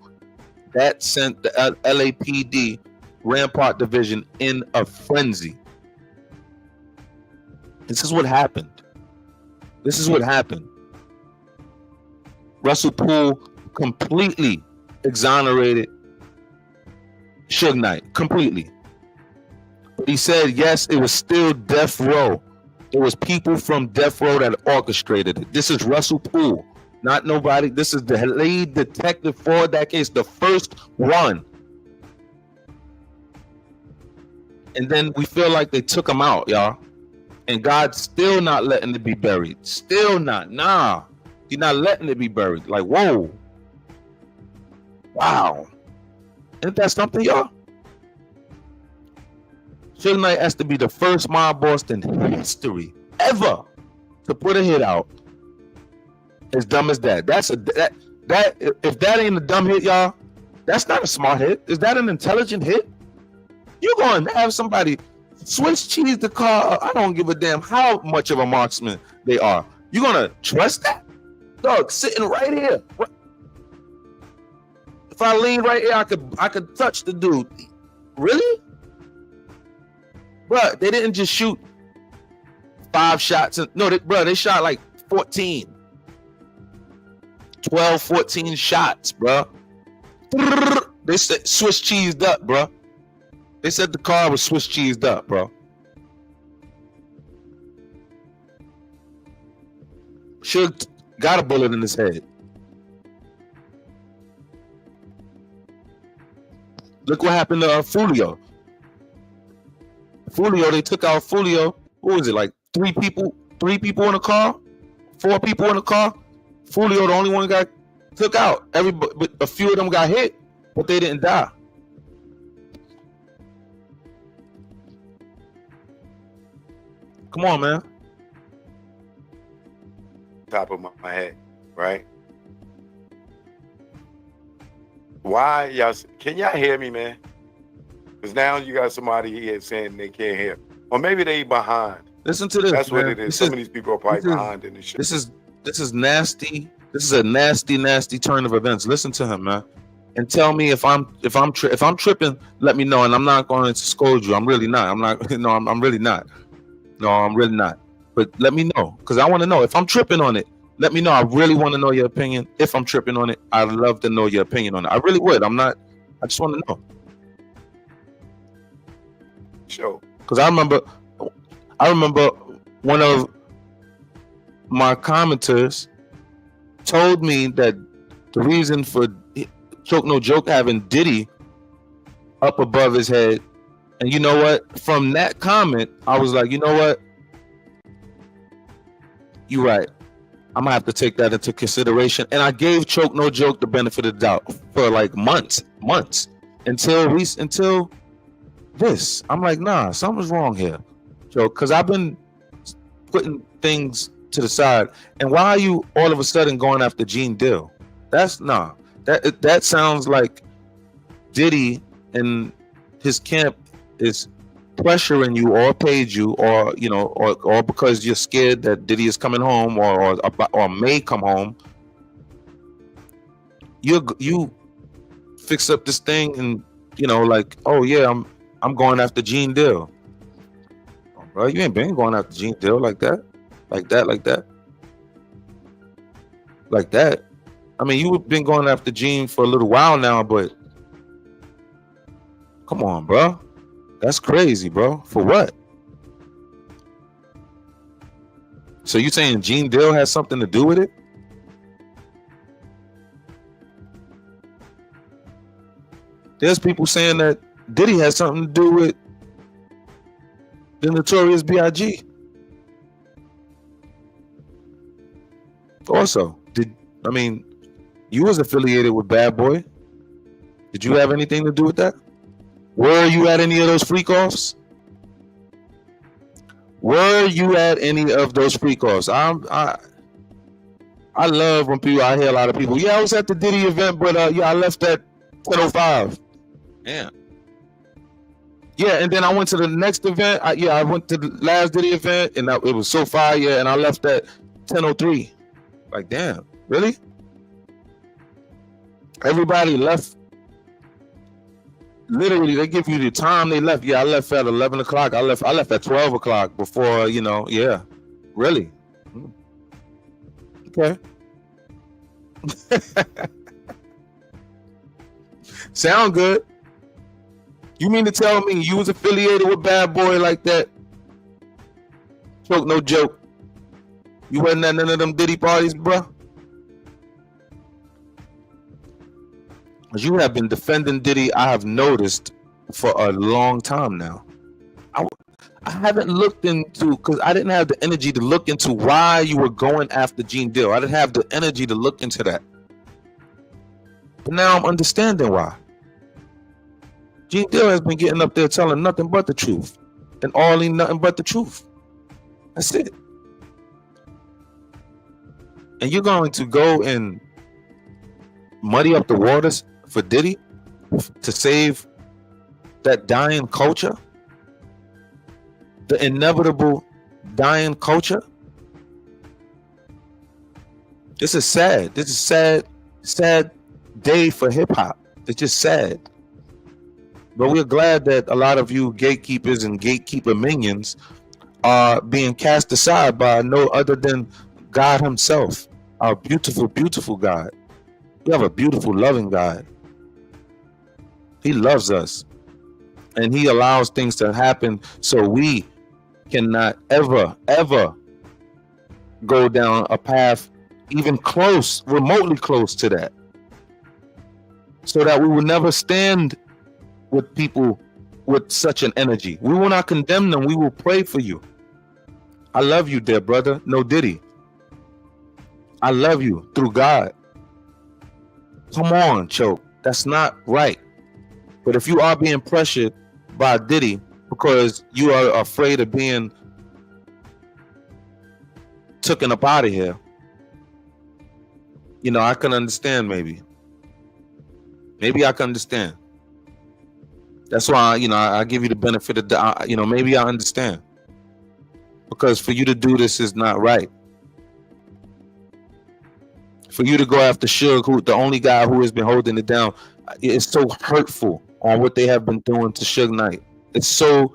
That sent the LAPD Rampart Division in a frenzy. This is what happened. This is what happened. Russell Poole completely exonerated Suge Knight. Completely. But he said, yes, it was still Death Row. It was people from Death Row that orchestrated it. This is Russell Poole. Not nobody. This is the lead detective for that case. The first one. And then we feel like they took him out, y'all. And God's still not letting it be buried. Still not. Nah. He's not letting it be buried. Like, whoa. Wow. Ain't that something, y'all? Suge Knight has to be the first mob boss in history ever to put a hit out as dumb as that. If that ain't a dumb hit, y'all, that's not a smart hit. Is that an intelligent hit? You're going to have somebody Swiss cheese the car. I don't give a damn how much of a marksman they are. You're going to trust that? Dog, sitting right here. If I lean right here, I could touch the dude. Really? Bruh, they didn't just shoot 5 shots. They shot like 14. 12, 14 shots, bruh. They said Swiss cheesed up, bruh. They said the car was Swiss cheesed up, bro. Suge got a bullet in his head. Look what happened to Fulio. They took out Fulio. What was it, like 3 people in the car? 4 people in the car? Fulio, the only one got took out. But a few of them got hit, but they didn't die. Come on, man. Top of my head, right? Why y'all? Can y'all hear me, man? Because now you got somebody here saying they can't hear, or maybe they behind. Listen to this. That's man. what it is. Some of these people are probably behind in this shit. This is nasty. This is a nasty turn of events. Listen to him, man, and tell me if I'm tripping. Let me know, and I'm not going to scold you. I'm really not. I'm not. No, I'm really not. No, I'm really not. But let me know, because I want to know if I'm tripping on it. Let me know. I really want to know your opinion. If I'm tripping on it, I'd love to know your opinion on it. I really would. I'm not. I just want to know. Sure. Because I remember one of my commenters told me that the reason for Choke No Joke having Diddy up above his head, and you know what? From that comment, I was like, you know what? You're right. I'm gonna have to take that into consideration. And I gave Choke No Joke the benefit of the doubt for like months until this. I'm like, nah, something's wrong here, Choke, because I've been putting things to the side. And why are you all of a sudden going after Gene Dill? That sounds like Diddy and his camp is pressuring you or paid you, or you know, or because you're scared that Diddy is coming home or may come home. You fix up this thing and you know, like, oh yeah, I'm going after Gene Dill. Oh, bro, you ain't been going after Gene Dill like that. I mean, you've been going after Gene for a little while now, but come on, bro. That's crazy, bro. For what? So you saying Gene Dill has something to do with it? There's people saying that Diddy has something to do with the Notorious B.I.G. Also, you was affiliated with Bad Boy. Did you have anything to do with that? Were you at any of those freak offs? I love when people. I hear a lot of people. Yeah, I was at the Diddy event, but yeah, I left at 10:05. Yeah. Yeah, and then I went to the next event. I went to the last Diddy event, and it was so fire. Yeah, and I left at 10:03. Like, damn, really? Everybody left. Literally, they give you the time they left. Yeah, I left at 11 o'clock. I left at 12 o'clock before, yeah. Really? Okay. Sound good. You mean to tell me you was affiliated with Bad Boy like that? Choke, no joke. You wasn't at none of them Diddy parties, bro? As you have been defending Diddy, I have noticed for a long time now. I haven't looked into, because I didn't have the energy to look into why you were going after Gene Deal. I didn't have the energy to look into that. But now I'm understanding why. Gene Deal has been getting up there telling nothing but the truth. And all ain't nothing but the truth. That's it. And you're going to go and muddy up the waters for Diddy to save that dying culture? The inevitable dying culture? This is sad. This is sad day for hip hop. It's just sad. But we're glad that a lot of you gatekeepers and gatekeeper minions are being cast aside by no other than God himself, our beautiful, beautiful God. We have a beautiful, loving God. He loves us. And he allows things to happen so we cannot ever, ever go down a path even close, remotely close to that. So that we will never stand with people with such an energy. We will not condemn them. We will pray for you. I love you, dear brother. No Diddy. I love you through God. Come on, Choke. That's not right. But if you are being pressured by Diddy because you are afraid of being taken up out of here, I can understand maybe. Maybe I can understand. That's why, I give you the benefit of the, maybe I understand. Because for you to do this is not right. For you to go after Suge, who the only guy who has been holding it down, it's so hurtful on what they have been doing to Suge Knight. It's so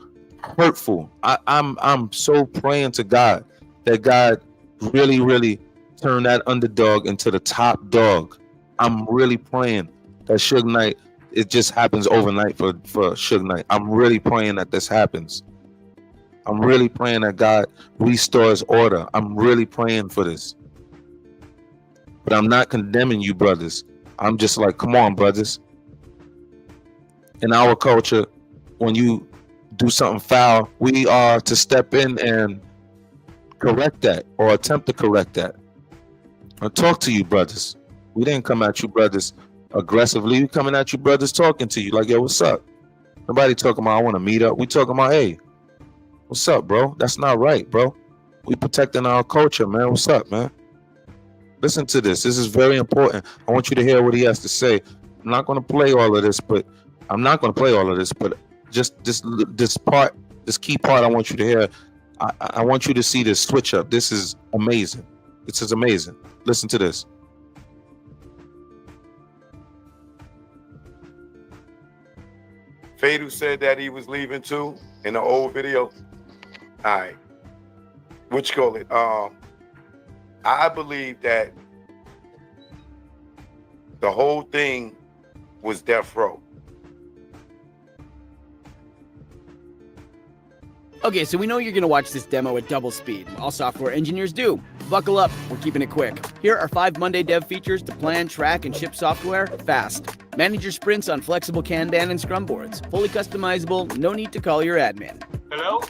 hurtful. I'm so praying to God that God really, really turn that underdog into the top dog. I'm really praying that Suge Knight, it just happens overnight for Suge Knight. I'm really praying that this happens. I'm really praying that God restores order. I'm really praying for this. But I'm not condemning you, brothers. I'm just like, come on, brothers. In our culture, when you do something foul, we are to step in and correct that or attempt to correct that. Or talk to you, brothers. We didn't come at you, brothers, aggressively. We coming at you, brothers, talking to you like, yo, what's up? Nobody talking about I want to meet up. We talking about, hey, what's up, bro? That's not right, bro. We protecting our culture, man. What's up, man? Listen to this. This is very important. I want you to hear what he has to say. I'm not going to play all of this, but just this part, this key part I want you to hear. I want you to see this switch up. This is amazing. This is amazing. Listen to this. Fadu said that he was leaving too in the old video. All right. What you call it? I believe that the whole thing was death row. Okay, so we know you're going to watch this demo at double speed. All software engineers do. Buckle up, we're keeping it quick. Here are 5 Monday dev features to plan, track, and ship software fast. Manage your sprints on flexible Kanban and Scrum boards. Fully customizable, no need to call your admin. Hello?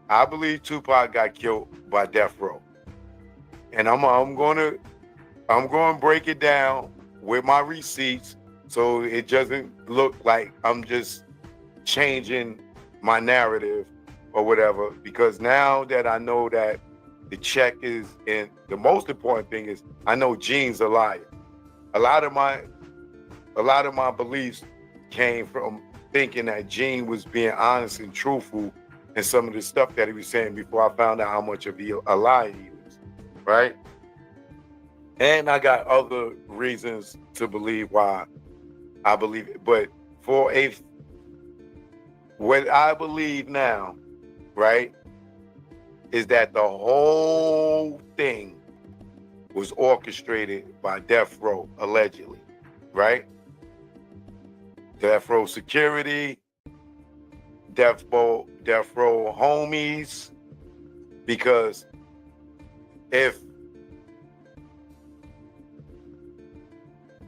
I believe Tupac got killed by death row. And I'm going to break it down with my receipts so it doesn't look like I'm just changing my narrative or whatever, because now that I know that the check is in, the most important thing is I know Gene's a liar. A lot of my beliefs came from thinking that Gene was being honest and truthful in some of the stuff that he was saying before I found out how much of a liar he was, right? And I got other reasons to believe why I believe it. But what I believe now, right, is that the whole thing was orchestrated by Death Row, allegedly, right? Death Row security, Death Row homies, because if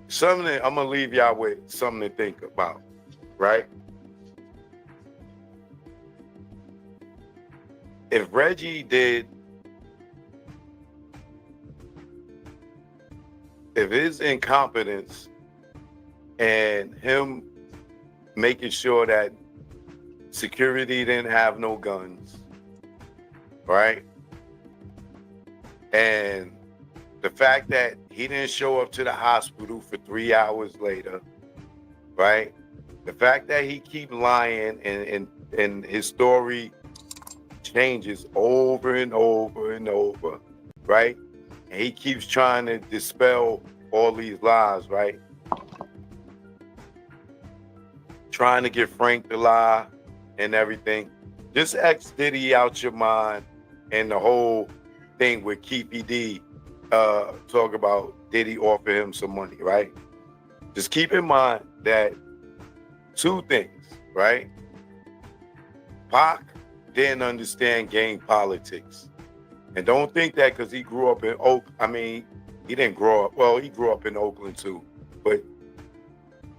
something, I'm gonna leave y'all with something to think about, right? If REggiE did, if his incompetence and him making sure that security didn't have no guns, right? And the fact that he didn't show up to the hospital for 3 hours later, right? The fact that he keep lying and his story changes over and over and over, right? And he keeps trying to dispel all these lies, right? Trying to get Frank to lie and everything. Just X Diddy out your mind, and the whole thing with Keefy D talk about Diddy offer him some money, right? Just keep in mind that two things, right? Pac didn't understand gang politics. And don't think that because he grew up in he didn't grow up, well, he grew up in Oakland too. But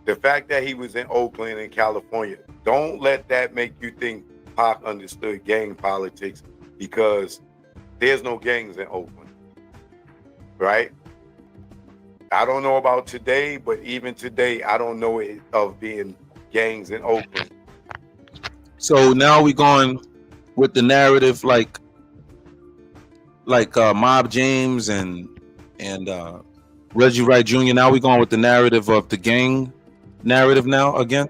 the fact that he was in Oakland and California, don't let that make you think Pac understood gang politics, because there's no gangs in Oakland, right? I don't know about today, but even today, I don't know of being gangs in Oakland. So now we're going with the narrative like Mob James and Reggie Wright Jr. Now we're going with the narrative of the gang narrative now again.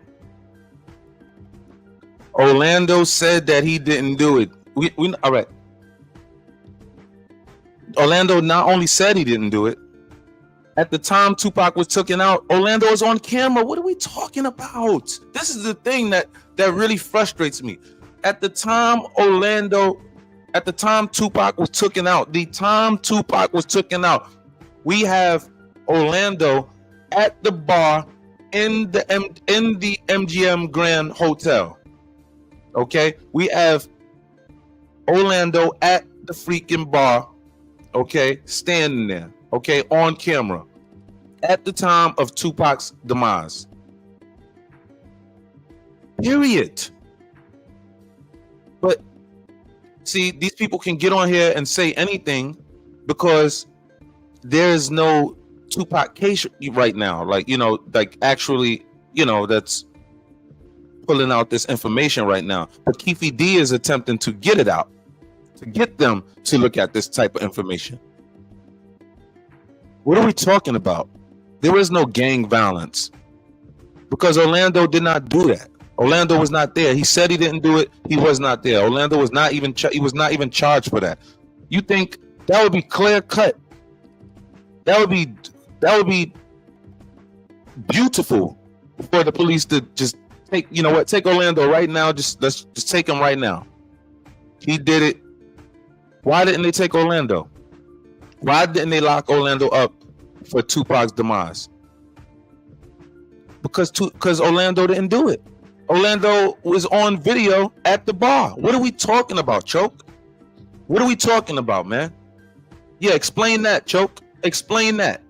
Orlando said that he didn't do it. We all right. Orlando not only said he didn't do it. At the time Tupac was taken out, Orlando was on camera. What are we talking about? This is the thing that really frustrates me. At the time Tupac was taken out, we have Orlando at the bar in the MGM Grand Hotel. Okay, we have Orlando at the freaking bar, okay, standing there, okay, on camera at the time of Tupac's demise. Period. But see, these people can get on here and say anything because there's no Tupac case right now. Like, actually, that's pulling out this information right now. But Keefy D is attempting to get it out, to get them to look at this type of information. What are we talking about? There is no gang violence because Orlando did not do that. Orlando was not there. He said he didn't do it. He was not there. Orlando was not even he was not even charged for that. You think that would be clear cut? That would be beautiful for the police to just take, take Orlando right now. Let's just take him right now. He did it. Why didn't they take Orlando? Why didn't they lock Orlando up for Tupac's demise? Because Orlando didn't do it. Orlando was on video at the bar. What are we talking about, Choke? What are we talking about, man? Yeah, explain that, Choke. Explain that.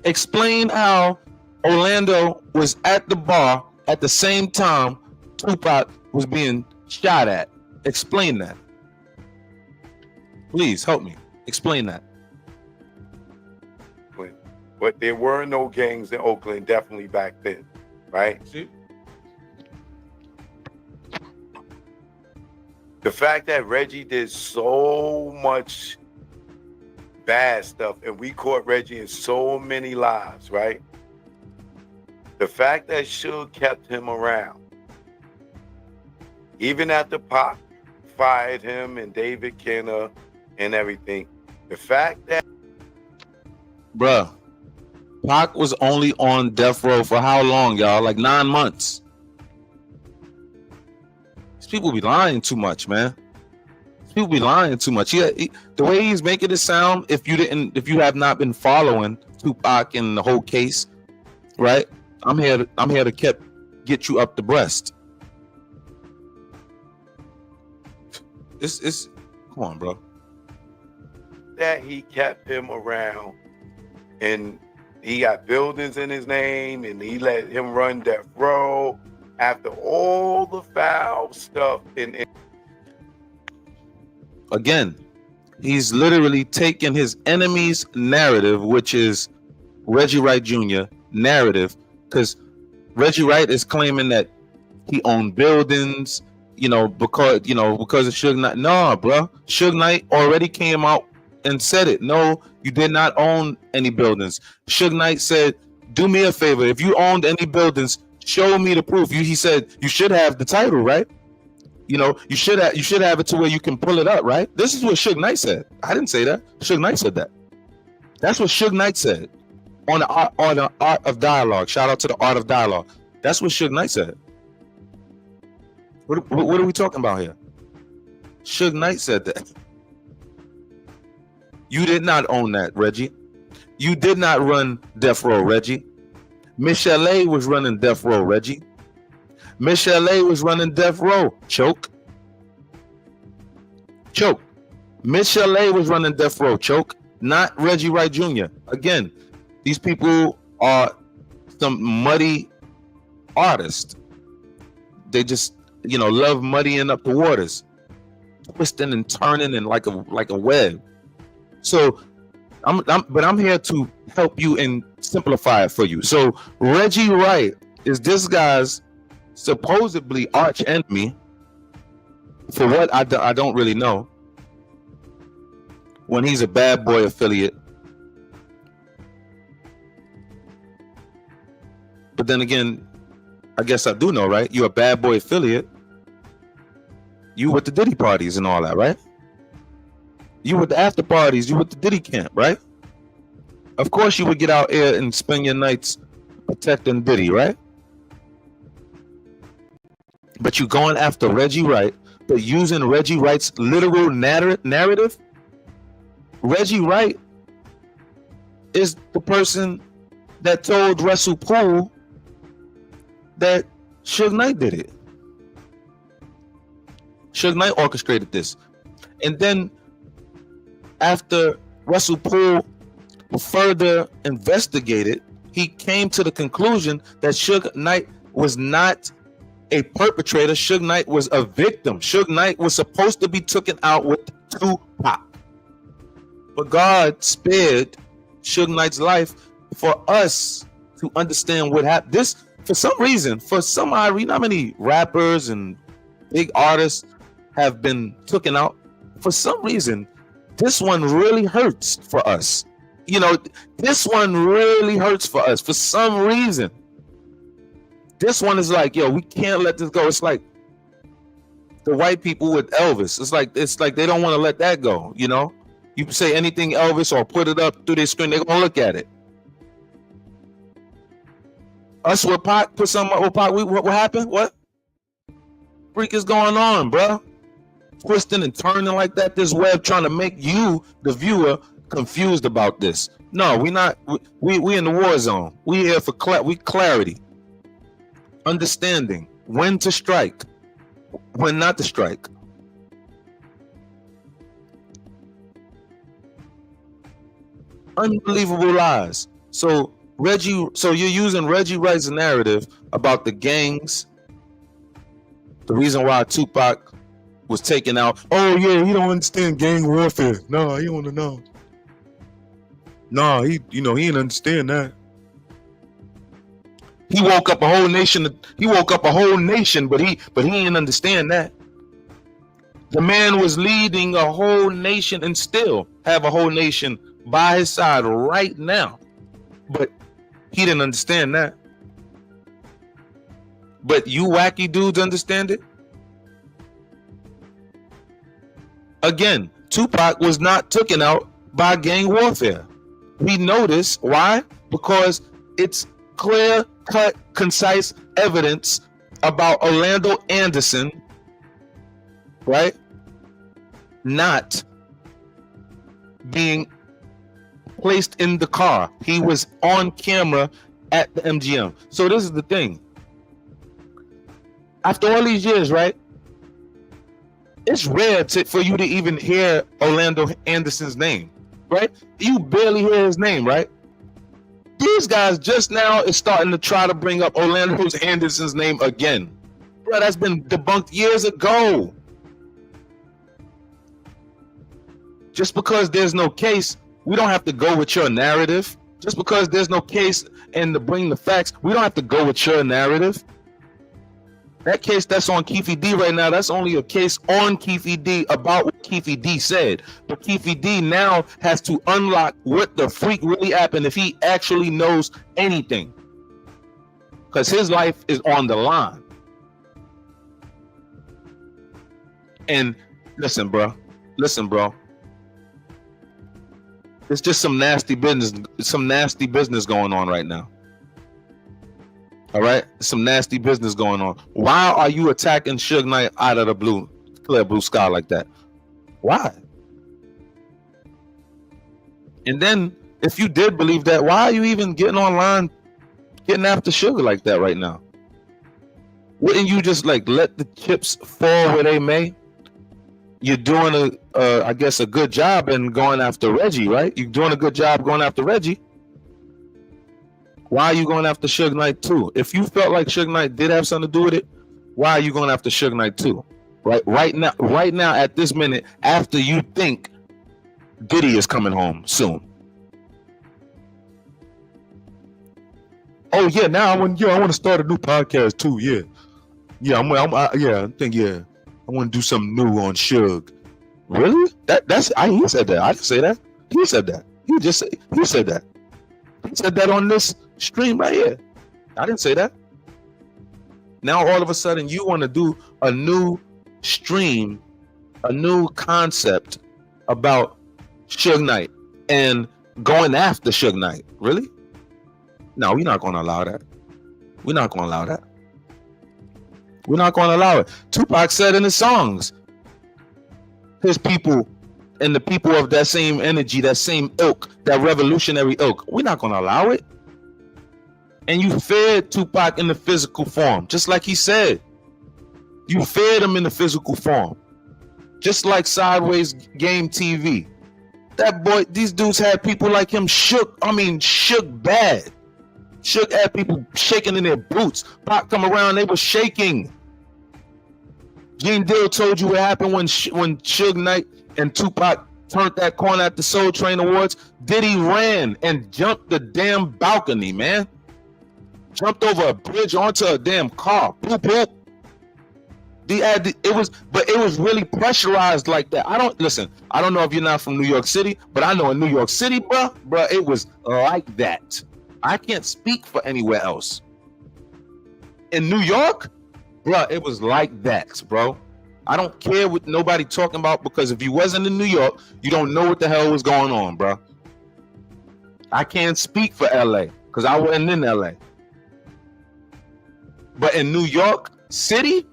Explain how Orlando was at the bar at the same time Tupac was being shot at. Explain that. Please help me. Explain that. But there were no gangs in Oakland, definitely back then, right? See? The fact that REggiE did so much bad stuff and we caught REggiE in so many lies, right? The fact that Suge kept him around, even after Pac fired him and David Kenner and everything, the fact that Bruh, Pac was only on death row for how long, y'all? Like 9 months. These people be lying too much, man. These people be lying too much. The way he's making it sound, if you have not been following Tupac and the whole case, right? I'm here to get you up the breast. It's come on, bro. that he kept him around and he got buildings in his name and he let him run death row after all the foul stuff. And again, he's literally taken his enemy's narrative, which is REggiE Wright Jr. narrative, because REggiE Wright is claiming that he owned buildings, because of Suge Knight. No, bro. Suge Knight already came out and said it. No, you did not own any buildings. Suge Knight said, do me a favor. If you owned any buildings, show me the proof. He said, you should have the title, right? You should have it to where you can pull it up, right? This is what Suge Knight said. I didn't say that. Suge Knight said that. That's what Suge Knight said on the Art of Dialogue. Shout out to the Art of Dialogue. That's what Suge Knight said. What are we talking about here? Suge Knight said that. You did not own that, REggiE. You did not run Death Row, REggiE. Michelle A was running Death Row, REggiE. Michelle A was running Death Row. Choke. Michelle A was running Death Row. Choke. Not REggiE Wright Jr. Again, these people are some muddy artists. They just, love muddying up the waters, twisting and turning and like a web. So I'm here to help you and simplify it for you. So REggiE Wright is this guy's supposedly arch enemy. For what I don't really know. When he's a Bad Boy affiliate. But then again, I guess I do know, right? You're a Bad Boy affiliate. You with the Diddy parties and all that, right? You with the after parties. You with the Diddy camp, right? Of course you would get out here and spend your nights protecting Diddy, right? But you going after REggiE Wright, but using REggiE Wright's literal narrative. REggiE Wright is the person that told Russell Poole that Suge Knight did it. Suge Knight orchestrated this. And then after Russell Poole further investigated, he came to the conclusion that Suge Knight was not a perpetrator. Suge Knight was a victim. Suge Knight was supposed to be taken out with Tupac. But God spared Suge Knight's life for us to understand what happened. This, for some reason, for some odd reason, how many rappers and big artists have been taken out? For some reason, this one really hurts for us. This one really hurts for us for some reason. This one is like, we can't let this go. It's like the white people with Elvis. It's like they don't want to let that go. You say anything Elvis or put it up through their screen, they're gonna look at it. Us with Pac, put something up with Pac. What happened? What freak is going on, bro? Twisting and turning like that, this web, trying to make you, the viewer, confused about this. No, we not. We in the war zone. We here for clarity, understanding when to strike, when not to strike. Unbelievable lies. So you're using REggiE Wright's narrative about the gangs. The reason why Tupac was taken out. Oh yeah, he don't understand gang warfare. No, he don't know. No, he didn't understand that. He woke up a whole nation. But he didn't understand that. The man was leading a whole nation and still have a whole nation by his side right now. But he didn't understand that. But you wacky dudes understand it? Again, Tupac was not taken out by gang warfare. We know this. Why? Because it's clear-cut, concise evidence about Orlando Anderson, right, not being placed in the car. He was on camera at the MGM. So this is the thing. After all these years, right, it's rare for you to even hear Orlando Anderson's name, right? You barely hear his name, right? These guys just now is starting to try to bring up Orlando Anderson's name again. Bro, that's been debunked years ago. Just because there's no case, we don't have to go with your narrative. Just because there's no case and to bring the facts, we don't have to go with your narrative. That case that's on Keefe D right now, that's only a case on Keefe D about what Keefe D said. But Keefe D now has to unlock what the freak really happened if he actually knows anything. Because his life is on the line. And listen, bro. It's just some nasty business going on right now. All right, some nasty business going on. Why are you attacking Suge Knight out of the clear blue sky like that? Why? And then, if you did believe that, why are you even getting online, getting after Suge like that right now? Wouldn't you just like let the chips fall where they may? You're doing I guess a good job in going after REggiE, right? You're doing a good job going after REggiE. Why are you going after Suge Knight too? If you felt like Suge Knight did have something to do with it, why are you going after Suge Knight too? Right now, at this minute, after you think Diddy is coming home soon. Oh yeah, now I want to start a new podcast too. I want to do something new on Suge. Really? He said that. I didn't say that. He said that. He said that. He said that on this stream right here. I didn't say that. Now all of a sudden you want to do a new stream, a new concept about Suge Knight and going after Suge Knight. Really? No, we're not going to allow that. We're not going to allow that. We're not going to allow it. Tupac said in his songs, his people and the people of that same energy, that same ilk, that revolutionary ilk, we're not going to allow it. And you fed Tupac in the physical form, just like he said. You fed him in the physical form, just like Sideways Game TV. That boy, these dudes had people like him shook bad. Shook had people shaking in their boots. Pac come around, they were shaking. Gene Dill told you what happened when Suge Knight and Tupac turned that corner at the Soul Train Awards. Diddy ran and jumped the damn balcony, man. Jumped over a bridge onto a damn car. Boop, boop. It was really pressurized like that. I don't know if you're not from New York City, but I know in New York City, bro, it was like that. I can't speak for anywhere else. In New York, bro, it was like that, bro. I don't care what nobody talking about, because if you wasn't in New York, you don't know what the hell was going on, bro. I can't speak for LA because I wasn't in LA. But in New York City,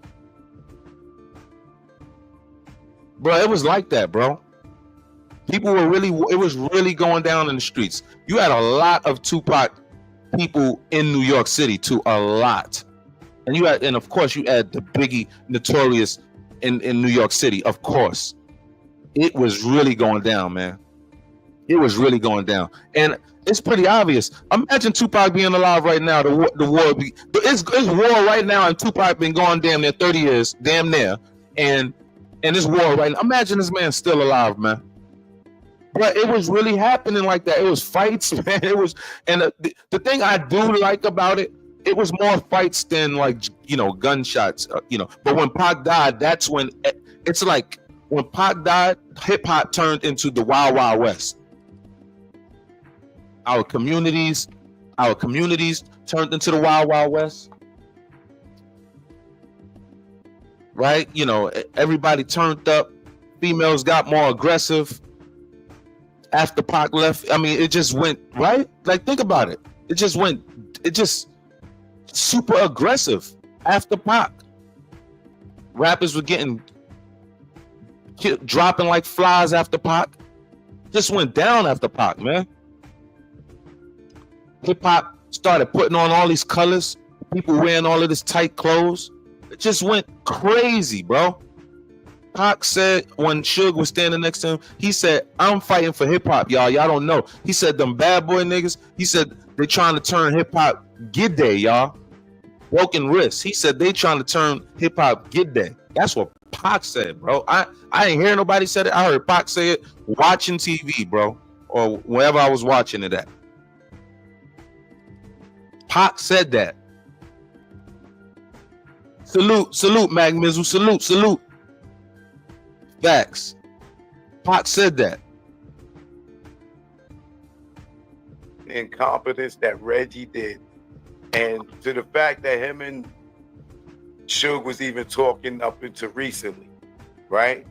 bro, it was like that, bro. It was really going down in the streets. You had a lot of Tupac people in New York City too, a lot. And of course you had the Biggie Notorious in New York City, of course. It was really going down, man. It was really going down. And it's pretty obvious. Imagine Tupac being alive right now. It's war right now, and Tupac been gone damn near 30 years, damn near. And this war right now. Imagine this man still alive, man. But it was really happening like that. It was fights, man. It was, and the thing I do like about it, it was more fights than like, gunshots, But when Pac died, that's when it's like when Pac died, hip hop turned into the Wild Wild West. Our communities turned into the Wild Wild West. Right? You know, everybody turned up. Females got more aggressive after Pac left. I mean, it just went, right? Like, think about it. It just super aggressive after Pac. Rappers were getting dropping like flies after Pac. Just went down after Pac, man. Hip hop started putting on all these colors. People wearing all of this tight clothes. It just went crazy, bro. Pac said when Suge was standing next to him, he said, "I'm fighting for hip hop, y'all. Y'all don't know." He said, "Them bad boy niggas." He said, "They trying to turn hip hop Gidday, y'all. Broken wrists." He said, "They trying to turn hip hop Gidday." That's what Pac said, bro. I ain't hear nobody said it. I heard Pac say it watching TV, bro, or wherever I was watching it at. Pac said that. Salute, Mag Mizzle. Salute. Facts. Pac said that. Incompetence that REggiE did, and to the fact that him and Suge was even talking up until recently, right?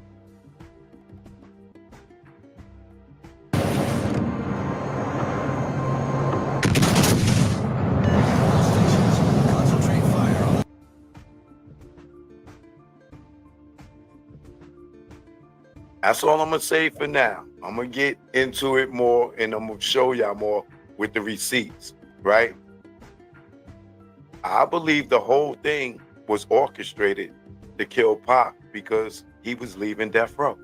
That's all I'm gonna say for now. I'm gonna get into it more, and I'm gonna show y'all more with the receipts, right? I believe the whole thing was orchestrated to kill Pac because he was leaving death row.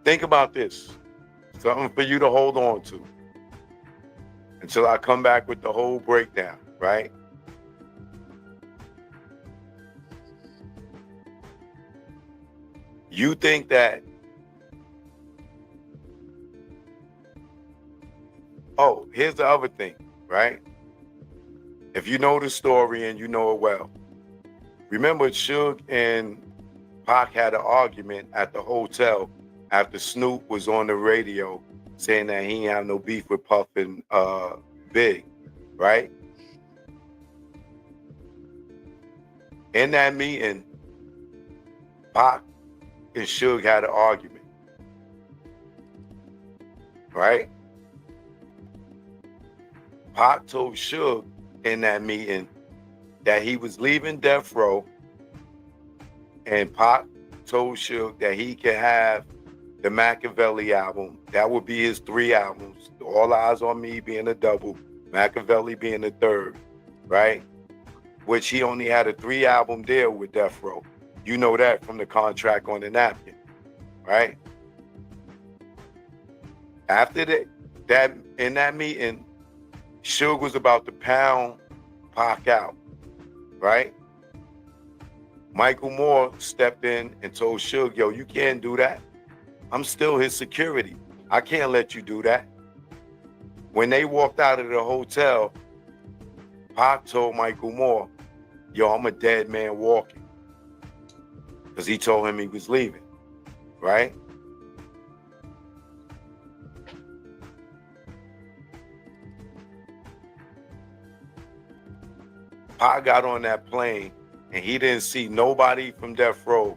Think about this. Something for you to hold on to until I come back with the whole breakdown, right? You think that, oh, here's the other thing, right? If you know the story and you know it well, remember Suge and Pac had an argument at the hotel after Snoop was on the radio saying that he ain't have no beef with Puff and Big, right? In that meeting, Pac and Suge had an argument, right? Pac told Suge in that meeting that he was leaving death row, and Pac told Suge that he could have the Machiavelli album. That would be his 3 albums. All Eyes on Me being a double, Machiavelli being the third, right? Which he only had a 3-album deal with Death Row. You know that from the contract on the napkin, right? After that in that meeting, Suge was about to pound Pac out, right? Michael Moore stepped in and told Suge, yo, you can't do that. I'm still his security. I can't let you do that. When they walked out of the hotel, Pac told Michael Moore, yo, I'm a dead man walking. Because he told him he was leaving, right? Pac got on that plane and he didn't see nobody from Death Row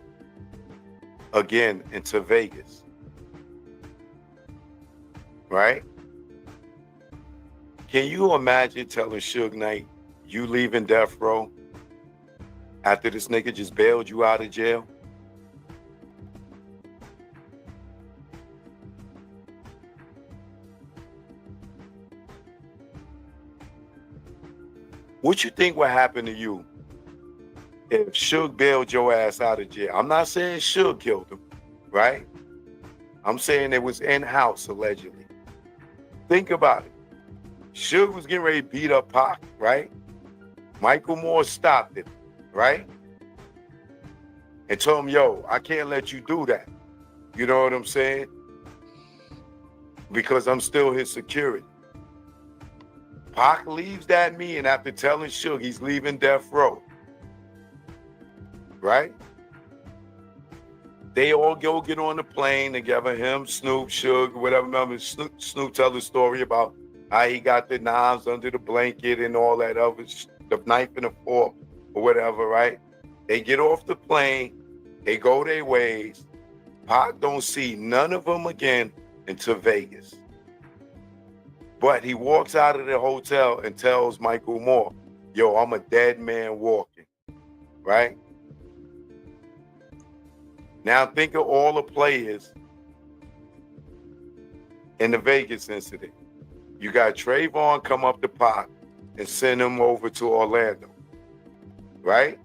again into Vegas, right? Can you imagine telling Suge Knight you leaving Death Row after this nigga just bailed you out of jail? What you think would happen to you if Suge bailed your ass out of jail? I'm not saying Suge killed him, right? I'm saying it was in-house, allegedly. Think about it. Suge was getting ready to beat up Pac, right? Michael Moore stopped it, right? And told him, yo, I can't let you do that. You know what I'm saying? Because I'm still his security. Pac leaves that meeting after telling Suge he's leaving Death Row. Right? They all go get on the plane together, him, Snoop, Suge, whatever. Remember, Snoop tell the story about how he got the knives under the blanket and all that other, the knife and the fork or whatever, right? They get off the plane, they go their ways. Pac don't see none of them again until Vegas. But he walks out of the hotel and tells Michael Moore, yo, I'm a dead man walking, right? Now think of all the players in the Vegas incident. You got Trayvon come up to Pac and send him over to Orlando, right?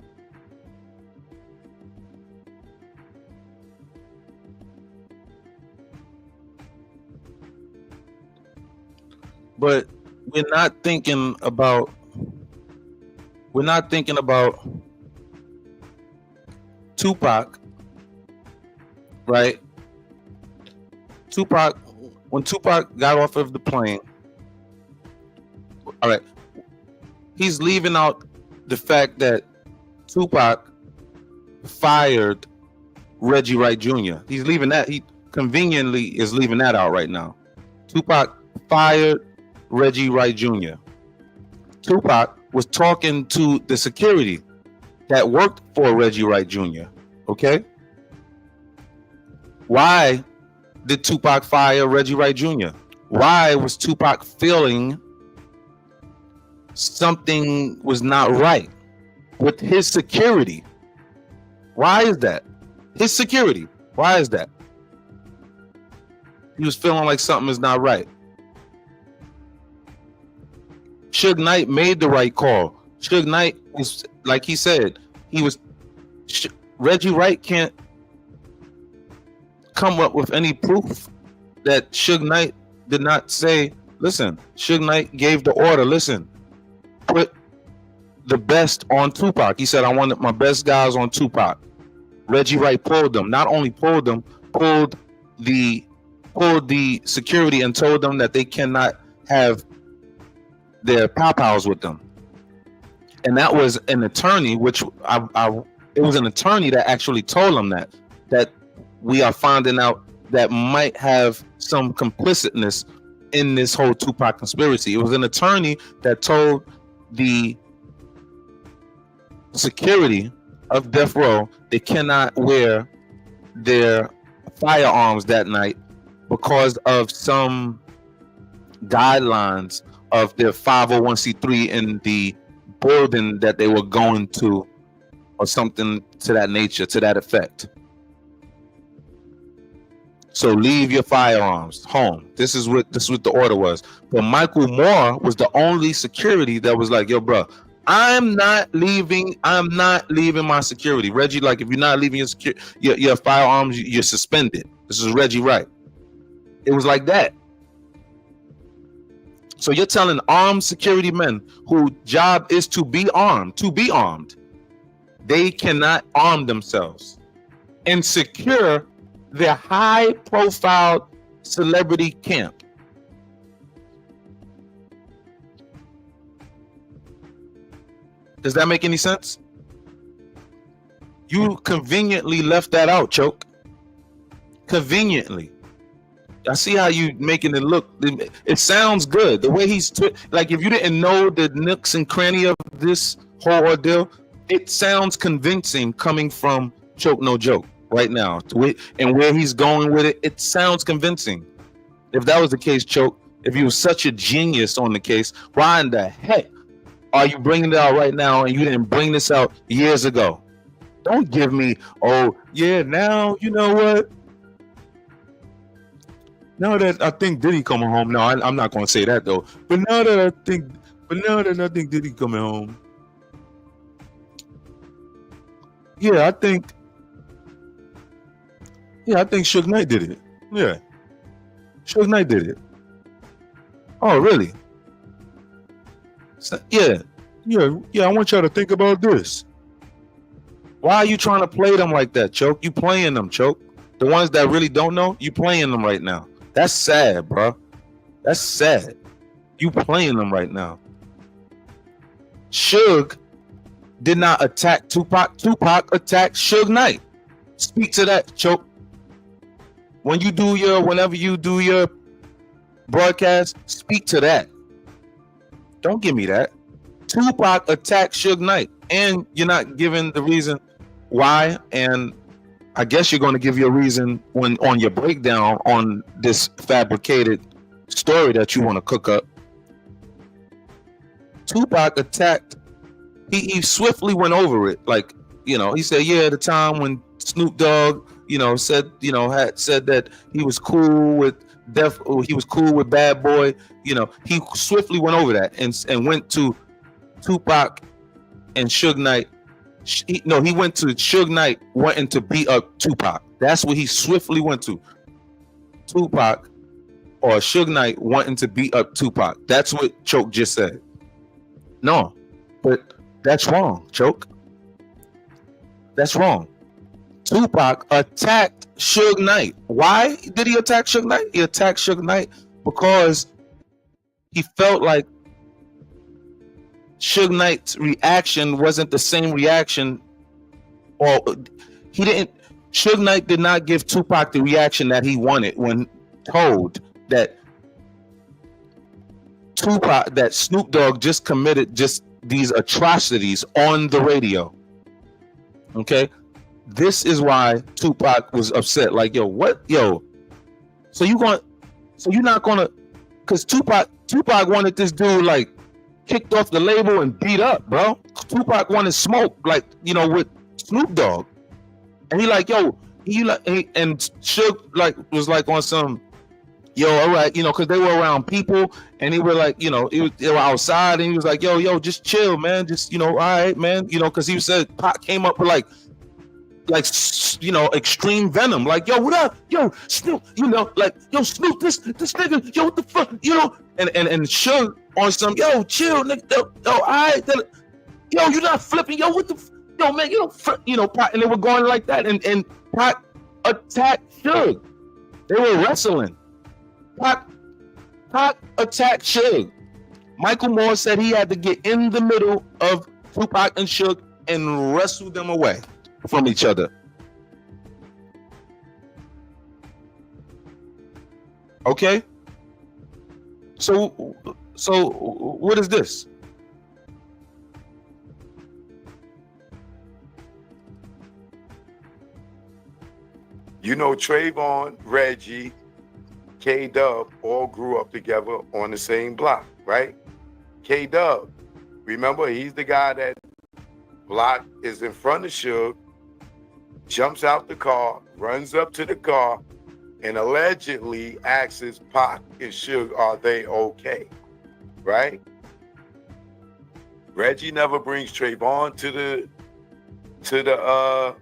But we're not thinking about Tupac, right? When Tupac got off of the plane, all right, he's leaving out the fact that Tupac fired Reggie Wright Jr. He's leaving that. He conveniently is leaving that out right now. Tupac fired Reggie Wright Jr. Tupac was talking to the security that worked for Reggie Wright Jr. Okay? Why did Tupac fire Reggie Wright Jr.? Why was Tupac feeling something was not right with his security? Why is that? His security. Why is that? He was feeling like something is not right. Suge Knight made the right call. Suge Knight was, like he said, Reggie Wright can't come up with any proof that Suge Knight did not say, listen, Suge Knight gave the order, listen, put the best on Tupac. He said, I wanted my best guys on Tupac. Reggie Wright pulled them. Not only pulled them, pulled the security and told them that they cannot have their pow-pows with them. And that was an attorney, which it was an attorney that actually told them that we are finding out that might have some complicitness in this whole Tupac conspiracy. It was an attorney that told the security of Death Row they cannot wear their firearms that night because of some guidelines of their 501c3 in the building that they were going to, or something to that nature, to that effect. So leave your firearms home. This is what the order was. But Michael Moore was the only security that was like, yo, bro, I'm not leaving my security. Reggie, like, if you're not leaving your firearms, you're suspended. This is Reggie Wright. It was like that. So you're telling armed security men whose job is to be armed, they cannot arm themselves and secure their high-profile celebrity camp. Does that make any sense? You conveniently left that out, Choke. Conveniently. I see how you making it look. It sounds good. The way he's like, if you didn't know the nooks and cranny of this whole ordeal, it sounds convincing coming from Choke No Joke right now. And where he's going with it, it sounds convincing. If that was the case, Choke, if you were such a genius on the case, why in the heck are you bringing it out right now and you didn't bring this out years ago? Don't give me, oh, yeah, now, you know what? Now that I think Diddy coming home, no, I'm not going to say that though. But now that I think Diddy coming home, I think Suge Knight did it. Yeah, Suge Knight did it. Oh, really? So, yeah. I want y'all to think about this. Why are you trying to play them like that, Choke? You playing them, Choke. The ones that really don't know, you playing them right now. That's sad, bro. That's sad. You playing them right now. Suge did not attack Tupac. Tupac attacked Suge Knight. Speak to that, Choke. Whenever you do your broadcast, speak to that. Don't give me that. Tupac attacked Suge Knight, and you're not giving the reason why. And I guess you're going to give your reason on your breakdown on this fabricated story that you want to cook up. Tupac attacked. He swiftly went over it. Like, he said, yeah, the time when Snoop Dogg, said that he was cool with he was cool with Bad Boy. He swiftly went over that and went to Tupac and Suge Knight. He went to Suge Knight wanting to beat up Tupac. That's what he swiftly went to. Tupac or Suge Knight wanting to beat up Tupac. That's what Choke just said. No, but that's wrong, Choke. That's wrong. Tupac attacked Suge Knight. Why did he attack Suge Knight? He attacked Suge Knight because he felt like Suge Knight's reaction wasn't the same reaction, or Suge Knight did not give Tupac the reaction that he wanted when told that Snoop Dogg just committed just these atrocities on the radio. Okay? This is why Tupac was upset. Like, yo, what? Yo, so you're not gonna, because Tupac wanted this dude like kicked off the label and beat up, bro. Tupac wanted smoke, like, with Snoop Dogg. And he like, yo, and Suge was like on some, yo, all right, because they were around people, and he were like, they were outside, and he was like, yo, just chill, man, just, all right, man, because he said Pac came up with like extreme venom, like, yo, what up, yo, Snoop, like, yo, Snoop, this nigga, yo, what the fuck, and Suge on some, yo, chill, nigga, yo, all right, yo, you're not flipping, yo, what the, yo, man, Pac, and they were going like that, and Pac attacked Suge. They were wrestling. Pac attacked Suge. Michael Moore said he had to get in the middle of Tupac and Suge and wrestle them away from each other. Okay? So what is this? Trayvon, REggiE, K-Dub all grew up together on the same block, right? K-Dub, remember, he's the guy that block is in front of Suge, jumps out the car, runs up to the car, and allegedly asks Pac and Suge, are they okay? Right? REggiE never brings Trayvon to the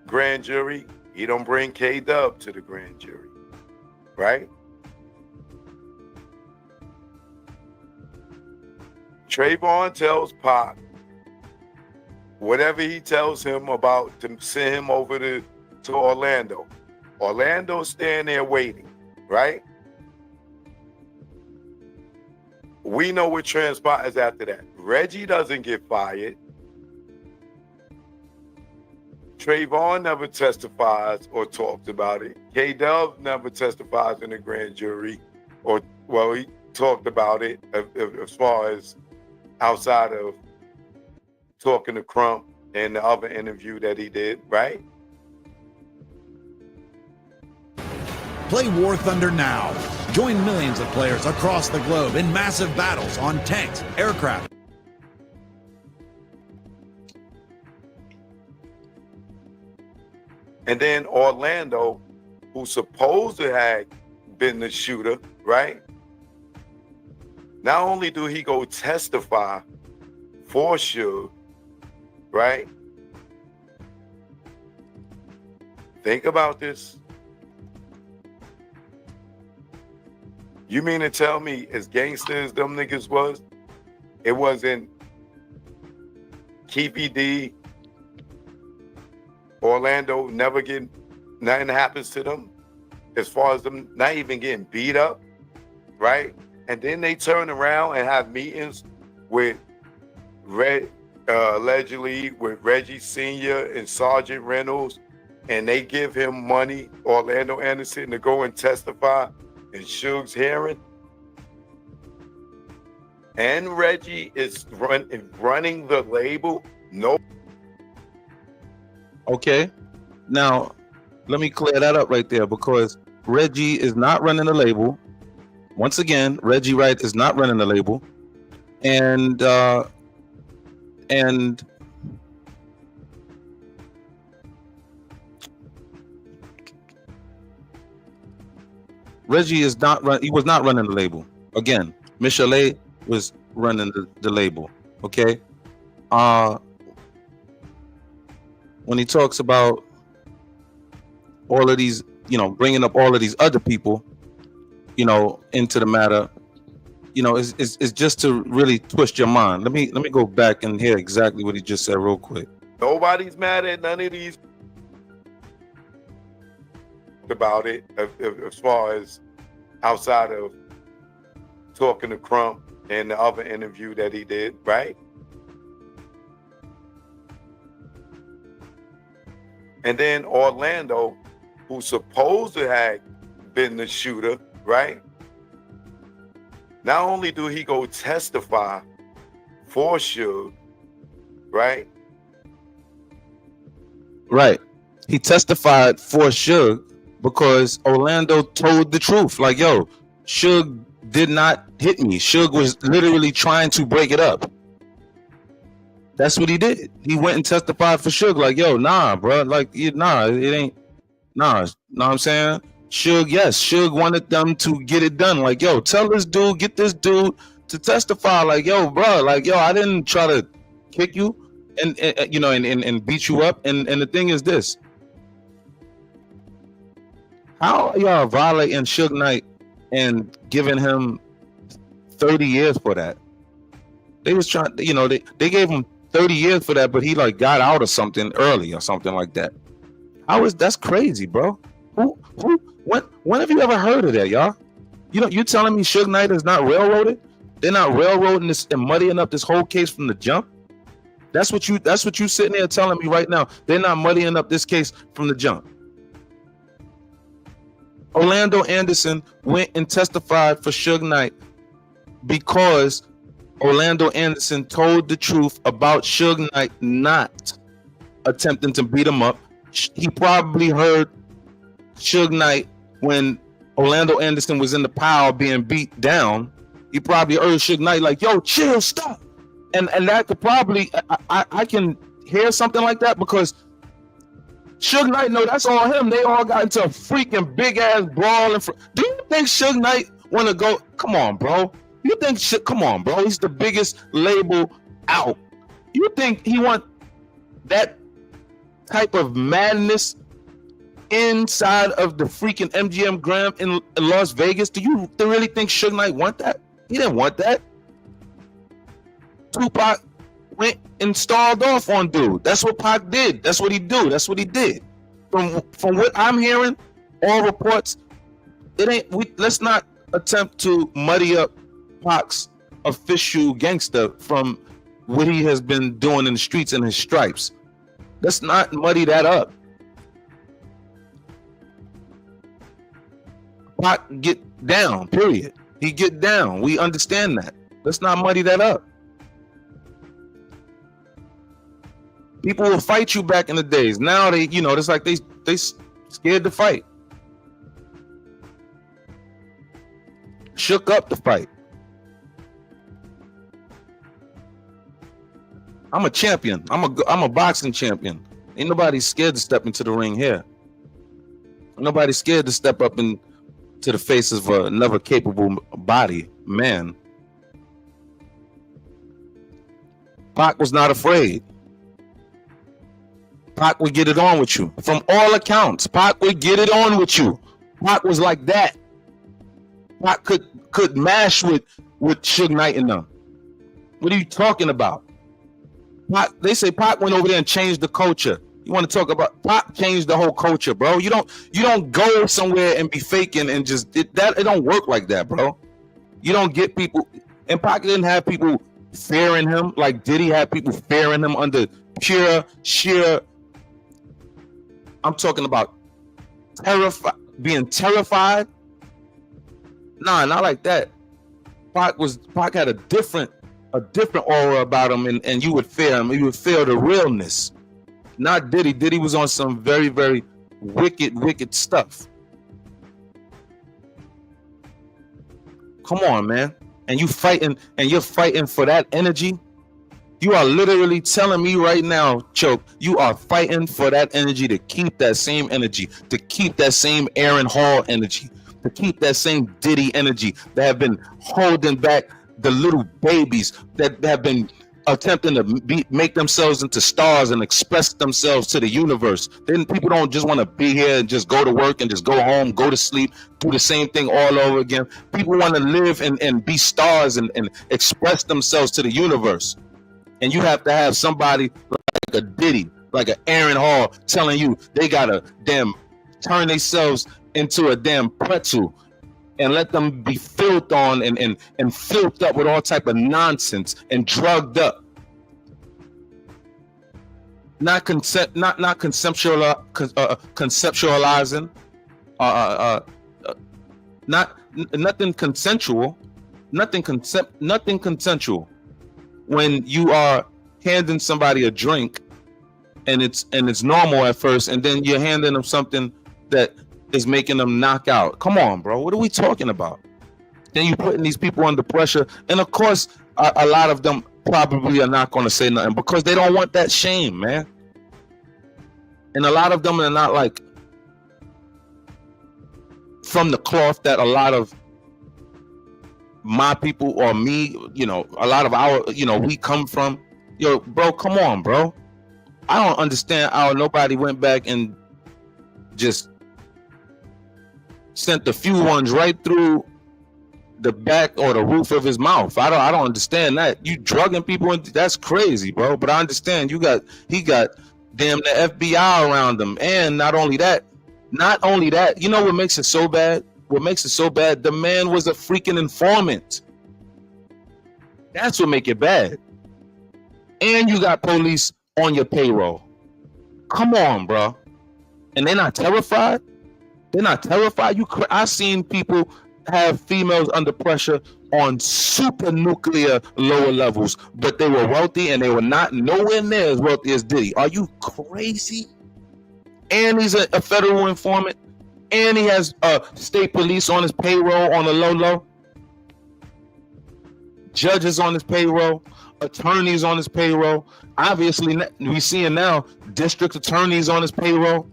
grand jury. He don't bring K-Dub to the grand jury. Right? Trayvon tells Pac whatever he tells him about to send him over to Orlando. Orlando's standing there waiting, right? We know what transpires after that. REggiE doesn't get fired. Trayvon never testifies or talks about it. K-Dub never testifies in the grand jury, he talked about it as far as outside of talking to Crump and the other interview that he did, right? Play War Thunder now. Join millions of players across the globe in massive battles on tanks, aircraft. And then Orlando, who's supposed to have been the shooter, right? Not only do he go testify for Suge, right? Think about this. You mean to tell me, as gangster as them niggas was, it wasn't Keefy D, Orlando, nothing happens to them as far as them not even getting beat up, right? and then they turn around and have meetings with allegedly with REggiE Sr. and Sergeant Reynolds, and they give him money, Orlando Anderson, to go and testify in Suge's hearing. And REggiE is running the label. No. Okay. Now, let me clear that up right there, because REggiE is not running the label. Once again, REggiE Wright is not running the label. And REggiE is not he was not running the label. Again, Michelet was running the label. Okay. When he talks about all of these, bringing up all of these other people, into the matter, it's just to really twist your mind. Let me go back and hear exactly what he just said real quick. Nobody's mad at none of these about it, as far as outside of talking to Crump and the other interview that he did, right? And then Orlando, who's supposed to have been the shooter, right? Not only do he go testify for Suge, right? Right. He testified for Suge because Orlando told the truth. Like, yo, Suge did not hit me. Suge was literally trying to break it up. That's what he did. He went and testified for Suge. Like, yo, nah, bro. Like, nah, it ain't. Nah, know what I'm saying? Suge, yes, Suge wanted them to get it done. Like, yo, tell this dude, get this dude to testify. Like, yo, bro, like, yo, I didn't try to kick you and beat you up. And the thing is this: how are y'all violating Suge Knight and giving him 30 years for that? They was trying, they gave him 30 years for that, but he like got out or something early or something like that. That's crazy, bro. When have you ever heard of that, y'all? You telling me Suge Knight is not railroaded? They're not railroading this and muddying up this whole case from the jump? That's what you sitting there telling me right now. They're not muddying up this case from the jump. Orlando Anderson went and testified for Suge Knight because Orlando Anderson told the truth about Suge Knight not attempting to beat him up. He probably heard Suge Knight when Orlando Anderson was in the pile being beat down. He probably heard Suge Knight like, yo, chill, stop. And that could probably, I can hear something like that because Suge Knight, no, that's all him. They all got into a freaking big ass brawl. Do you think Suge Knight want to go? Come on, bro. You think, come on, bro. He's the biggest label out. You think he want that type of madness inside of the freaking MGM Grand in Las Vegas? Do you really think Suge Knight want that? He didn't want that. Tupac went and stalled off on dude. That's what Pac did. That's what he do. That's what he did. From what I'm hearing, all reports, it ain't. Let's not attempt to muddy up Pac's official gangster from what he has been doing in the streets and his stripes. Let's not muddy that up. Pac get down, period. He get down. We understand that. Let's not muddy that up. People will fight you back in the days. Now they, it's like they scared to fight. Shook up to fight. I'm a champion. I'm a boxing champion. Ain't nobody scared to step into the ring here. Nobody's scared to step up into the face of another capable body man. Pac was not afraid. Pac would get it on with you. From all accounts, Pac would get it on with you. Pac was like that. Pac could mash with Suge Knight and them. What are you talking about? Pac, they say Pac went over there and changed the culture. You want to talk about Pac changed the whole culture, bro? You don't go somewhere and be faking and just it don't work like that, bro. You don't get people, and Pac didn't have people fearing him like Diddy had people fearing him under sheer. I'm talking about being terrified. Nah, not like that. Pac had a different aura about him, and you would fear him. You would feel the realness. Not Diddy. Diddy was on some very, very wicked stuff. Come on, man. And you're fighting for that energy. You are literally telling me right now, Choke, you are fighting for that energy, to keep that same energy, to keep that same Aaron Hall energy, to keep that same Diddy energy that have been holding back the little babies that have been attempting to make themselves into stars and express themselves to the universe. Then people don't just want to be here and just go to work and just go home, go to sleep, do the same thing all over again. People want to live and be stars and express themselves to the universe. And you have to have somebody like a Diddy, like an Aaron Hall, telling you they gotta turn themselves into a damn pretzel and let them be filled on and filled up with all type of nonsense and drugged up. Not conceptualizing, nothing consensual, nothing consensual. When you are handing somebody a drink and it's normal at first, and then you're handing them something that is making them knock out. Come on, bro. What are we talking about? Then you're putting these people under pressure. And of course, a lot of them probably are not going to say nothing because they don't want that shame, man. And a lot of them are not like from the cloth that a lot of my people or me, a lot of our, we come from. Yo, bro, come on, bro. I don't understand how nobody went back and just sent a few ones right through the back or the roof of his mouth. I don't understand that. You drugging people, that's crazy, bro. But I understand he got damn the FBI around him. And not only that, you know what makes it so bad? The man was a freaking informant. That's what make it bad. And you got police on your payroll. Come on, bro. And they're not terrified? I've seen people have females under pressure on super nuclear lower levels, but they were wealthy and they were not nowhere near as wealthy as Diddy. Are you crazy? And he's a federal informant, and he has state police on his payroll on the low, judges on his payroll, attorneys on his payroll. Obviously, we seeing now district attorneys on his payroll.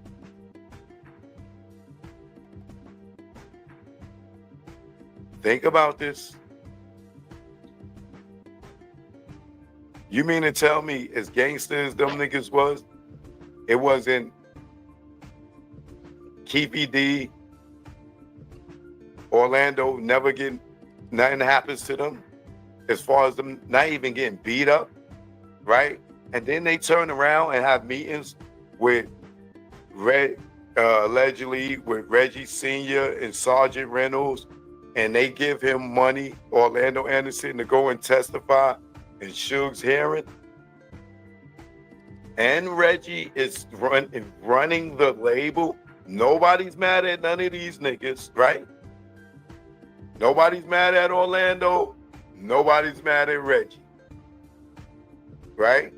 Think about this. You mean to tell me, as gangsters them niggas was, it wasn't Keefy D, Orlando nothing happens to them, as far as them not even getting beat up, right? And then they turn around and have meetings with allegedly with REggiE Sr. and Sergeant Reynolds, and they give him money, Orlando Anderson, to go and testify in Suge's hearing. And REggiE is running the label. Nobody's mad at none of these niggas, right? Nobody's mad at Orlando. Nobody's mad at REggiE, right?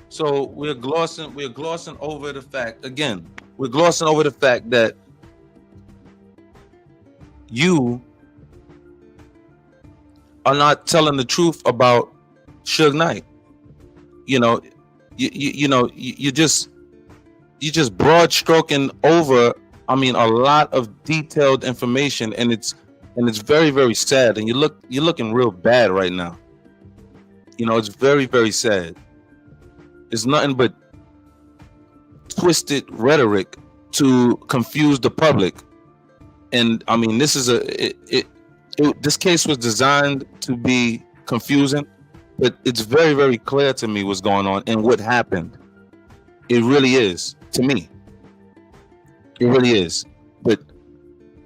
So we're glossing over the fact again. We're glossing over the fact that you are not telling the truth about Suge Knight. You just broad stroking over. I mean, a lot of detailed information, and it's very, very sad. And you're looking real bad right now. It's very, very sad. It's nothing but twisted rhetoric to confuse the public. And I mean, this is this case was designed to be confusing, but it's very, very clear to me what's going on and what happened. It really is, to me. It really is. But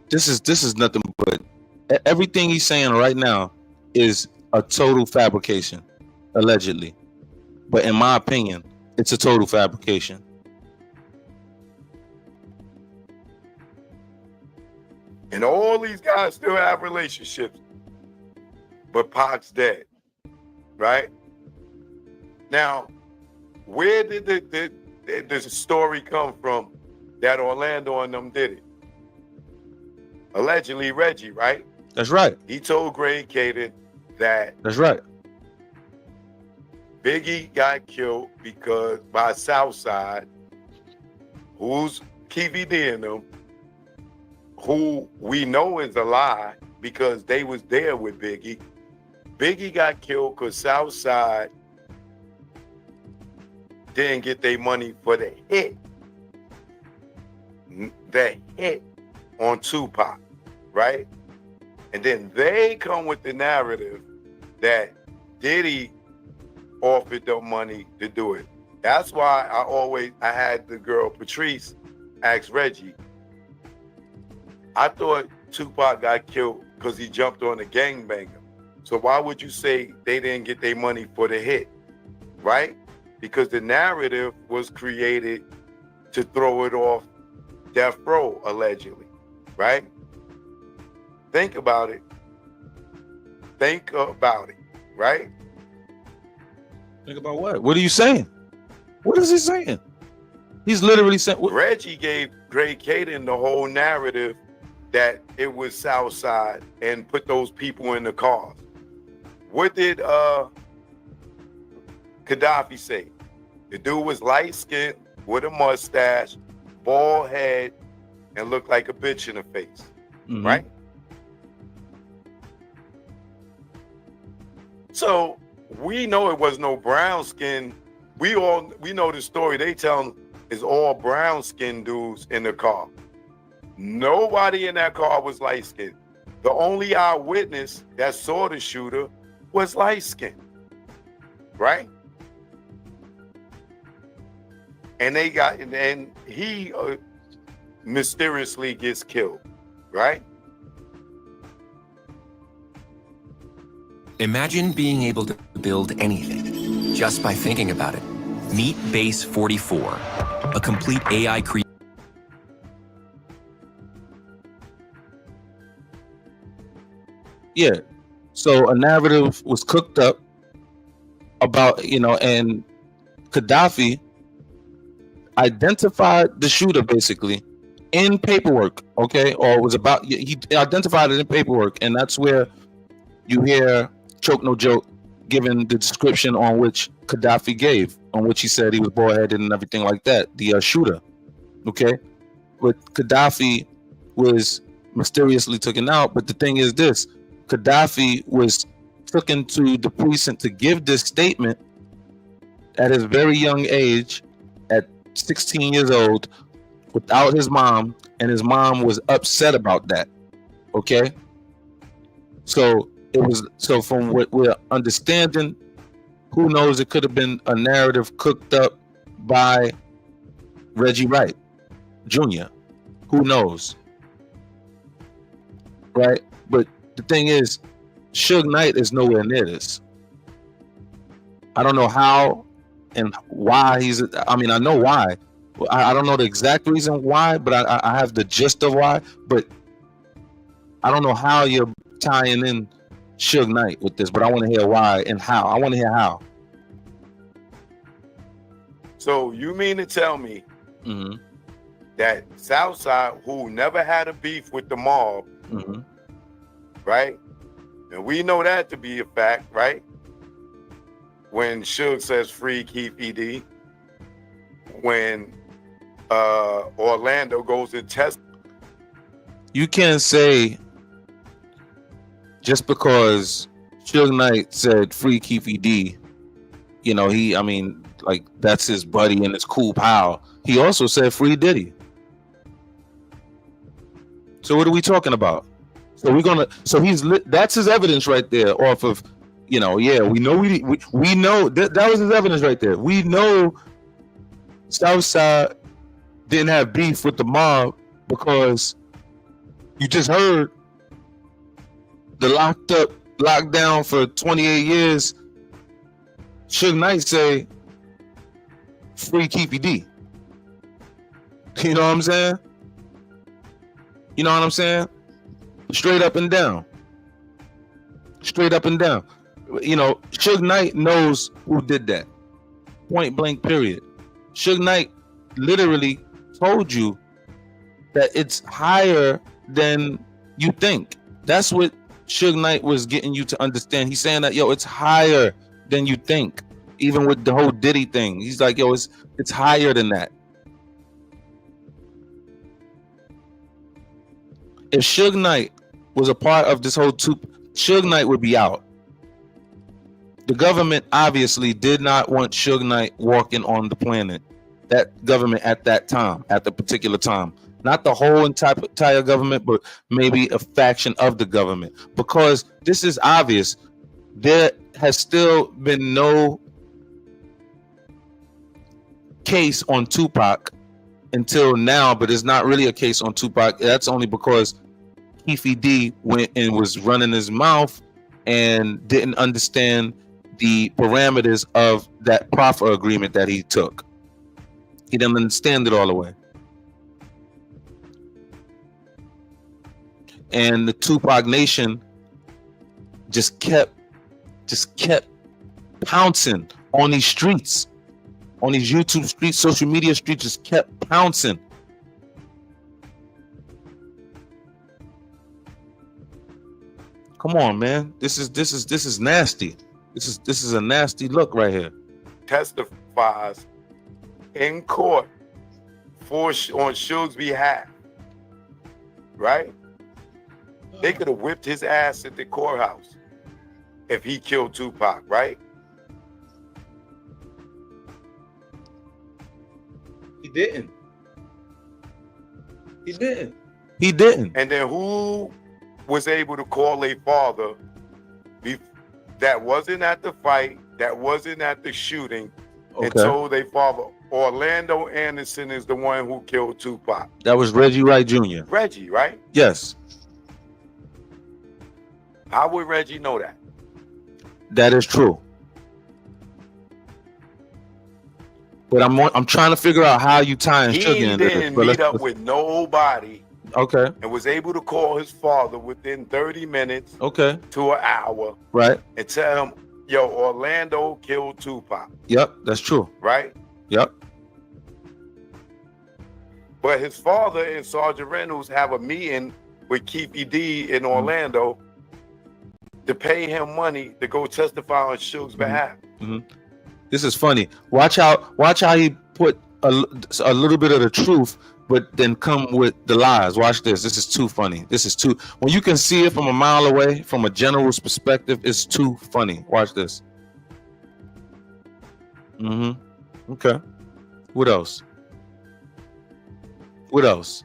this is nothing but everything he's saying right now is a total fabrication, allegedly. But in my opinion, it's a total fabrication. And all these guys still have relationships, but Pac's dead, right? Now, where did the story come from that Orlando and them did it? Allegedly REggiE, right? That's right. He told Greg Caden that That's right. Biggie got killed because by Southside, who's KVD in them, who we know is a lie because they was there with Biggie. Biggie got killed because Southside didn't get their money for the hit on Tupac, right? And then they come with the narrative that Diddy offered them money to do it. That's why I had the girl Patrice ask REggiE. I thought Tupac got killed because he jumped on a gangbanger. So why would you say they didn't get their money for the hit, right? Because the narrative was created to throw it off Death Row, allegedly, right? Think about it. Think about it, right? Think about what? What are you saying? What is he saying? He's literally saying... REggiE gave Greg Caden the whole narrative that it was Southside and put those people in the cars. What did Gaddafi say? The dude was light-skinned with a mustache, bald head, and looked like a bitch in the face, right? So we know it was no brown skin. We know the story they tell is all brown skinned dudes in the car. Nobody in that car was light skinned. The only eyewitness that saw the shooter was light skinned, right? And he mysteriously gets killed, right? Imagine being able to build anything just by thinking about it. Meet Base 44, a complete AI creation. Yeah. So a narrative was cooked up about, and Gaddafi identified the shooter basically in paperwork, okay? Or was about, he identified it in paperwork, and that's where you hear Choke No Joke giving the description on which Gaddafi gave, on which he said he was bald-headed and everything like that, the shooter, okay? But Gaddafi was mysteriously taken out. But the thing is this, Gaddafi was taken to the precinct to give this statement at his very young age, at 16 years old, without his mom, and his mom was upset about that, okay? So from what we're understanding, who knows, it could have been a narrative cooked up by REggiE Wright Jr. Who knows, right? But the thing is, Suge Knight is nowhere near this. I don't know how and why I know why. I don't know the exact reason why, but I have the gist of why. But I don't know how you're tying in Suge Knight with this, but I want to hear why and how. I want to hear how. So you mean to tell me that Southside, who never had a beef with the mob, right? And we know that to be a fact, right? When Suge says free Keith ED, when Orlando goes and tests. You can't say just because Suge Knight said free Keith ED, that's his buddy and his cool pal. He also said free Diddy. So what are we talking about? That's his evidence right there off of, we know that was his evidence right there. We know Southside didn't have beef with the mob because you just heard the locked down for 28 years. Suge Knight say, free Keefy D. You know what I'm saying? You know what I'm saying? Straight up and down. Straight up and down. You know, Suge Knight knows who did that. Point blank, period. Suge Knight literally told you that it's higher than you think. That's what Suge Knight was getting you to understand. He's saying that, yo, it's higher than you think. Even with the whole Diddy thing. He's like, yo, it's higher than that. If Suge Knight was a part of this whole Suge Knight would be out. The government obviously did not want Suge Knight walking on the planet. That government at that time, at the particular time. Not the whole entire government, but maybe a faction of the government. Because this is obvious. There has still been no case on Tupac until now, but it's not really a case on Tupac. That's only because Keefy D went and was running his mouth and didn't understand the parameters of that proffer agreement that he took. He didn't understand it all the way. And the Tupac Nation just kept pouncing on these streets, on these YouTube streets, social media streets, just kept pouncing. Come on, man. This is nasty. This is a nasty look right here. Testifies in court on Suge's behalf, right? They could have whipped his ass at the courthouse if he killed Tupac, right? He didn't. He didn't. He didn't. And then who was able to call a father that wasn't at the fight, that wasn't at the shooting, and told their father, Orlando Anderson is the one who killed Tupac? That was REggiE Wright Jr. REggiE, right? Yes. How would REggiE know that? That is true. But I'm trying to figure out how you tie in Suge into this. He didn't meet up with nobody. Okay. And was able to call his father within 30 minutes to an hour. Right. And tell him, yo, Orlando killed Tupac. Yep, that's true. Right? Yep. But his father and Sergeant Reynolds have a meeting with Keefy D in Orlando to pay him money to go testify on Suge's behalf. This is funny. Watch how he put a little bit of the truth, but then come with the lies. Watch this. This is too funny. This is too, when you can see it from a mile away, from a general's perspective, it's too funny. Watch this. Okay. What else? What else?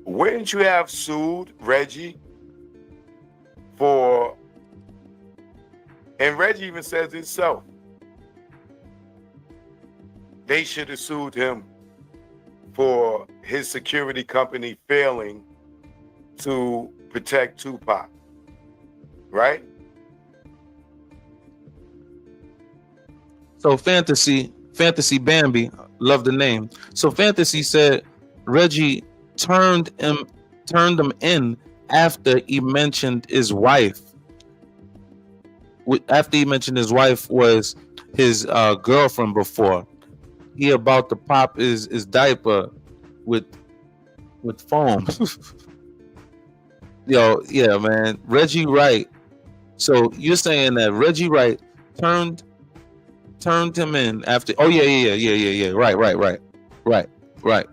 Wouldn't you have sued REggiE for, and REggiE even says himself, they should have sued him for his security company failing to protect Tupac, right? So Fantasy Bambi, love the name. So Fantasy said REggiE turned him in after he mentioned his wife. After he mentioned his wife was his girlfriend before. He about to pop his diaper with foam. Yo, yeah, man. REggiE Wright. So you're saying that REggiE Wright turned him in after? Oh yeah. Right.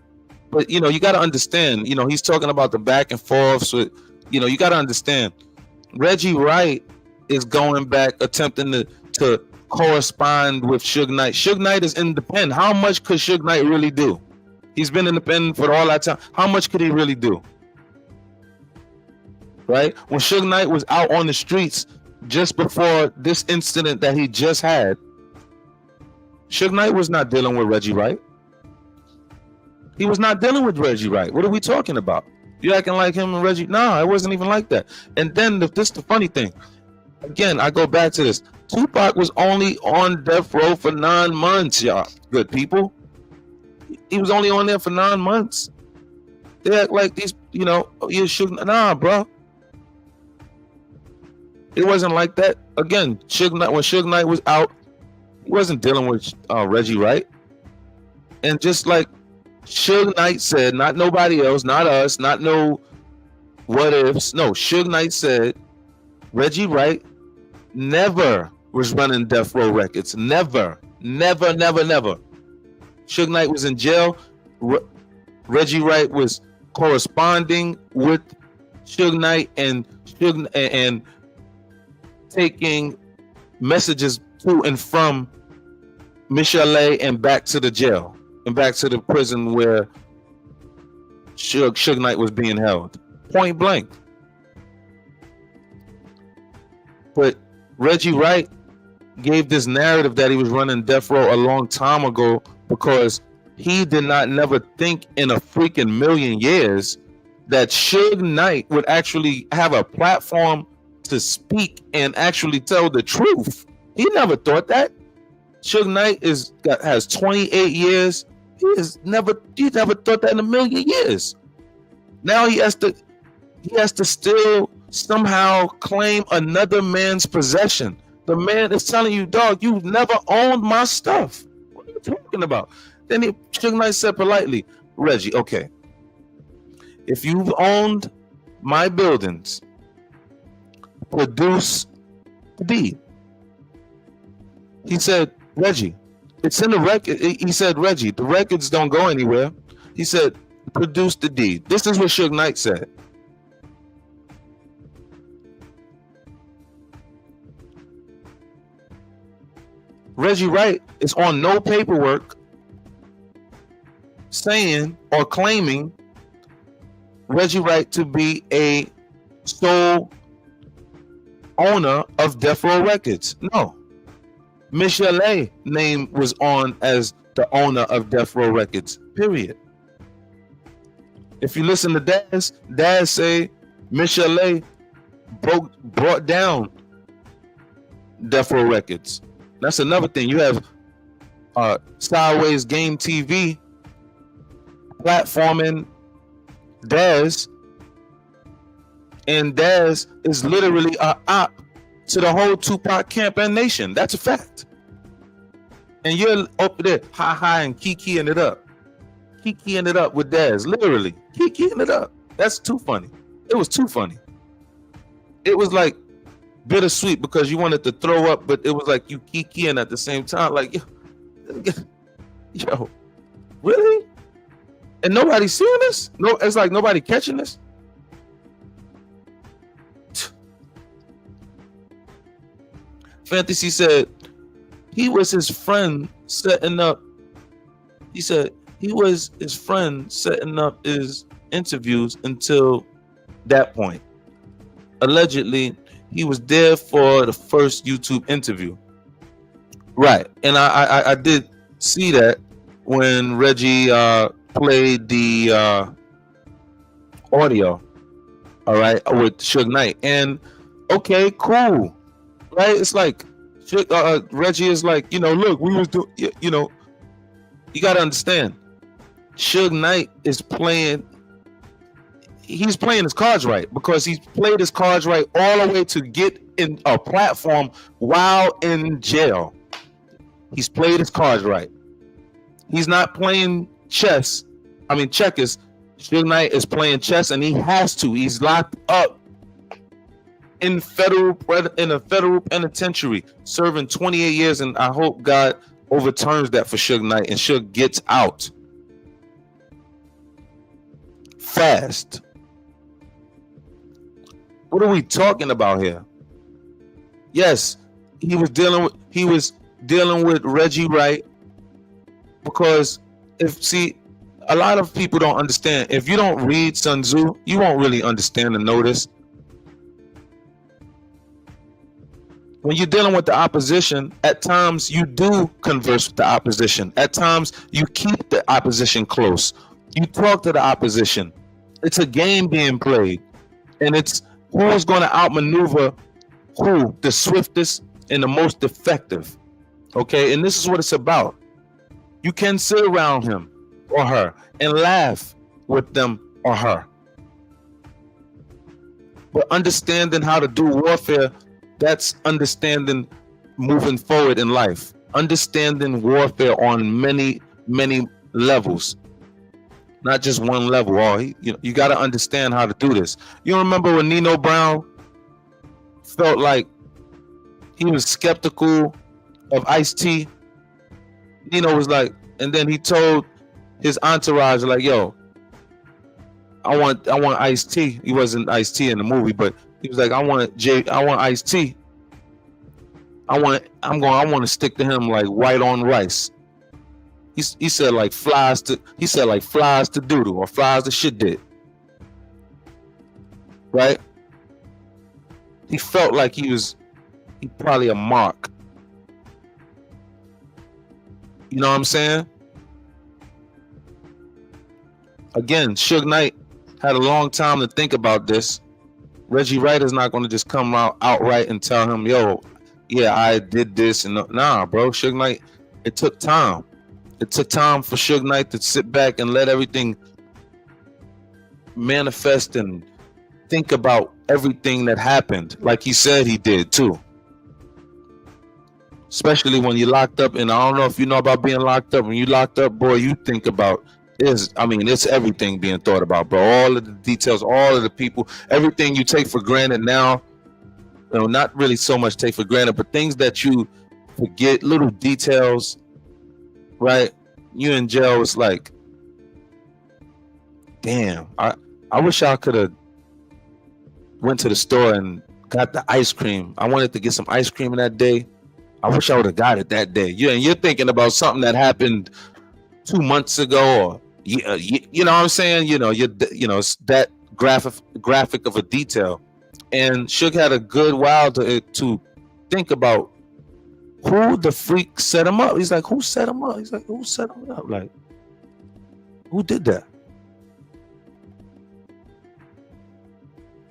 But you got to understand. He's talking about the back and forths with. You got to understand. REggiE Wright is going back, attempting to correspond with Suge Knight. Suge Knight is in the pen. How much could Suge Knight really do? He's been in the pen for all that time. How much could he really do? Right? When Suge Knight was out on the streets, just before this incident that he just had, Suge Knight was not dealing with REggiE Wright. He was not dealing with REggiE Wright. What are we talking about? You acting like him and REggiE? No, it wasn't even like that. And then this the funny thing. Again, I go back to this. Tupac was only on death row for 9 months, y'all. Good people. He was only on there for 9 months. They act like these, you Suge. Nah, bro. It wasn't like that. Again, Suge Knight, when Suge Knight was out, he wasn't dealing with REggiE Wright. And just like Suge Knight said, not nobody else, not us, not no what ifs. No, Suge Knight said REggiE Wright never was running Death Row Records. Never. Suge Knight was in jail. REggiE Wright was corresponding with Suge Knight and taking messages to and from Michelle and back to the jail and back to the prison where Suge Knight was being held. Point blank. But REggiE Wright gave this narrative that he was running Death Row a long time ago because he did not never think in a freaking million years that Suge Knight would actually have a platform to speak and actually tell the truth. He never thought that. Suge Knight has 28 years. He never thought that in a million years. Now he has to still somehow claim another man's possession. The man is telling you, dog, you've never owned my stuff. What are you talking about? Then Suge Knight said politely, REggiE, okay, if you've owned my buildings, produce the deed. He said, REggiE, it's in the record. He said, REggiE, the records don't go anywhere. He said, produce the deed. This is what Suge Knight said. REggiE Wright is on no paperwork saying or claiming REggiE Wright to be a sole owner of Death Row Records. No. Michelle name was on as the owner of Death Row Records, period. If you listen to Daz say Michelle brought down Death Row Records. That's another thing. You have Sideways Game TV platforming Daz, and Daz is literally a op to the whole Tupac camp and nation. That's a fact. And you're up there and kikiing it up. Kikiing it up with Daz. Literally. Kikiing it up. That's too funny. It was too funny. It was like bittersweet because you wanted to throw up, but it was like you kikiing at the same time. Like, yo, really? And nobody's seeing this? No, it's like nobody catching this. Fantasy said he was his friend setting up. He said he was his friend setting up his interviews until that point. Allegedly, he was there for the first YouTube interview. Right. And I did see that when REggiE played the audio, all right, with Suge Knight. And okay, cool. Right? It's like REggiE is like, look, we was doing, you got to understand, Suge Knight is playing, he's playing his cards right because he's played his cards right all the way to get in a platform while in jail. He's played his cards right. He's not playing checkers. Suge Knight is playing chess, and he has to. He's locked up in a federal penitentiary, serving 28 years, and I hope God overturns that for Suge Knight and Suge gets out fast. What are we talking about here? Yes, he was dealing with REggiE Wright because a lot of people don't understand. If you don't read Sun Tzu, you won't really understand and notice. when you're dealing with the opposition, at times you do converse with the opposition. At times you keep the opposition close. You talk to the opposition. It's a game being played, and it's who's going to outmaneuver who, the swiftest and the most effective. Okay, and this is what it's about. You can sit around him or her and laugh with them or her. But understanding how to do warfare, that's understanding moving forward in life. Understanding warfare on many, many levels. Not just one level. You got to understand how to do this. You remember when Nino Brown felt like he was skeptical of Ice-T? Nino was like, and then he told his entourage, like, yo, I want Ice-T. He wasn't Ice-T in the movie, but he was like, I want Ice-T. I want to stick to him like white on rice. He said like flies to doodle or flies to shit did. Right? He felt like he probably a mark. You know what I'm saying? Again, Suge Knight had a long time to think about this. REggiE Wright is not going to just come out outright and tell him, yo, yeah, I did this. And nah, bro, Suge Knight, it took time. It took time for Suge Knight to sit back and let everything manifest and think about everything that happened, like he said he did too. Especially when you're locked up, and I don't know if you know about being locked up. When you locked up, boy, you think about it's everything being thought about, bro. All of the details, all of the people, everything you take for granted now. You know, not really so much take for granted, but things that you forget, little details, right? You in jail, it's like, damn, I wish I could have went to the store and got the ice cream. I wanted to get some ice cream in that day. I wish I would have got it that day. Yeah, and you're thinking about something that happened 2 months ago, or you know what I'm saying? It's that graphic of a detail. And Suge had a good while to think about who the freak set him up. He's like, who set him up? He's like, who set him up? Like, who did that?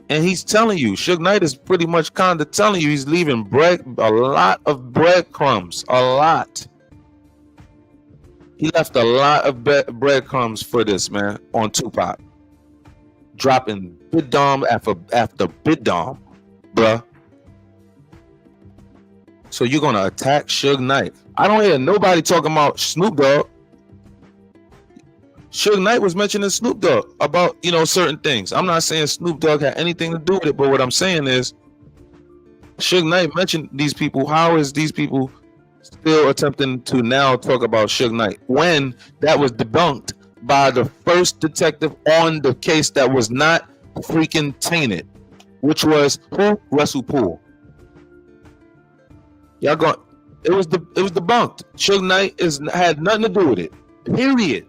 And he's telling you, Suge Knight is pretty much kind of telling you he's leaving a lot of breadcrumbs. A lot. He left a lot of breadcrumbs for this, man, on Tupac. Dropping bid dom after bid dom, bruh. So you're gonna attack Suge Knight. I don't hear nobody talking about Snoop Dogg. Suge Knight was mentioning Snoop Dogg about, certain things. I'm not saying Snoop Dogg had anything to do with it, but what I'm saying is Suge Knight mentioned these people. How is these people still attempting to now talk about Suge Knight when that was debunked by the first detective on the case that was not freaking tainted, which was who? Russell Poole. Y'all going? It was debunked. Suge Knight had nothing to do with it. Period.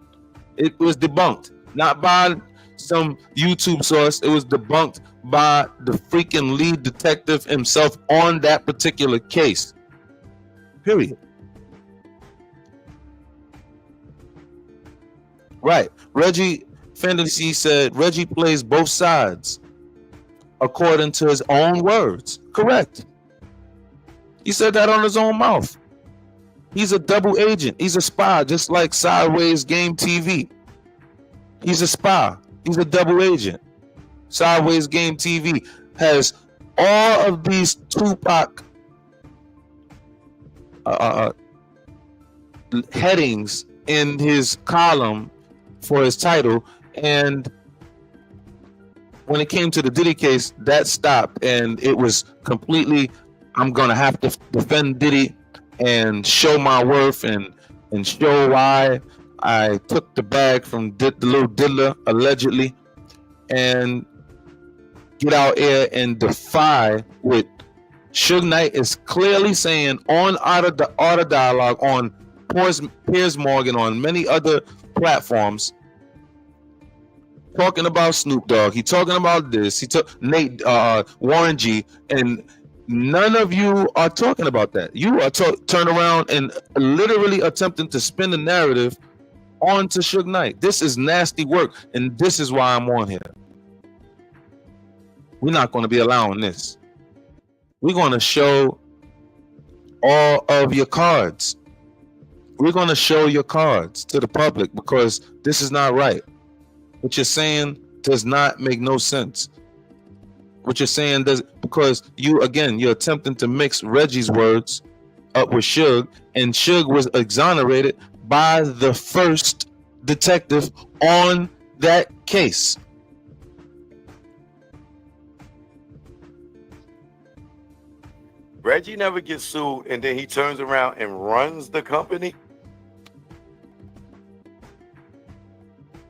It was debunked, not by some YouTube source. It was debunked by the freaking lead detective himself on that particular case. Period. Right. REggiE Fantasy said REggiE plays both sides according to his own words. Correct. He said that on his own mouth. He's a double agent. He's a spy, just like Sideways Game TV. He's a spy. He's a double agent. Sideways Game TV has all of these Tupac headings in his column for his title, and when it came to the Diddy case, that stopped, and it was completely, I'm gonna have to defend Diddy and show my worth and show why I took the bag from the little Diddler allegedly, and get out here and defy what Suge Knight is clearly saying on Art of Dialogue, on Piers Morgan, on many other platforms, talking about Snoop Dogg. He talking about this. He took Warren G, and None of you are talking about that. You are turn around and literally attempting to spin the narrative onto Suge Knight. This is nasty work, and this is why I'm on here. We're not going to be allowing this. We're going to show all of your cards. We're going to show your cards to the public because this is not right. What you're saying does not make no sense. What you're saying does, because you're attempting to mix Reggie's words up with Suge, and Suge was exonerated by the first detective on that case. Reggie never gets sued, and then he turns around and runs the company.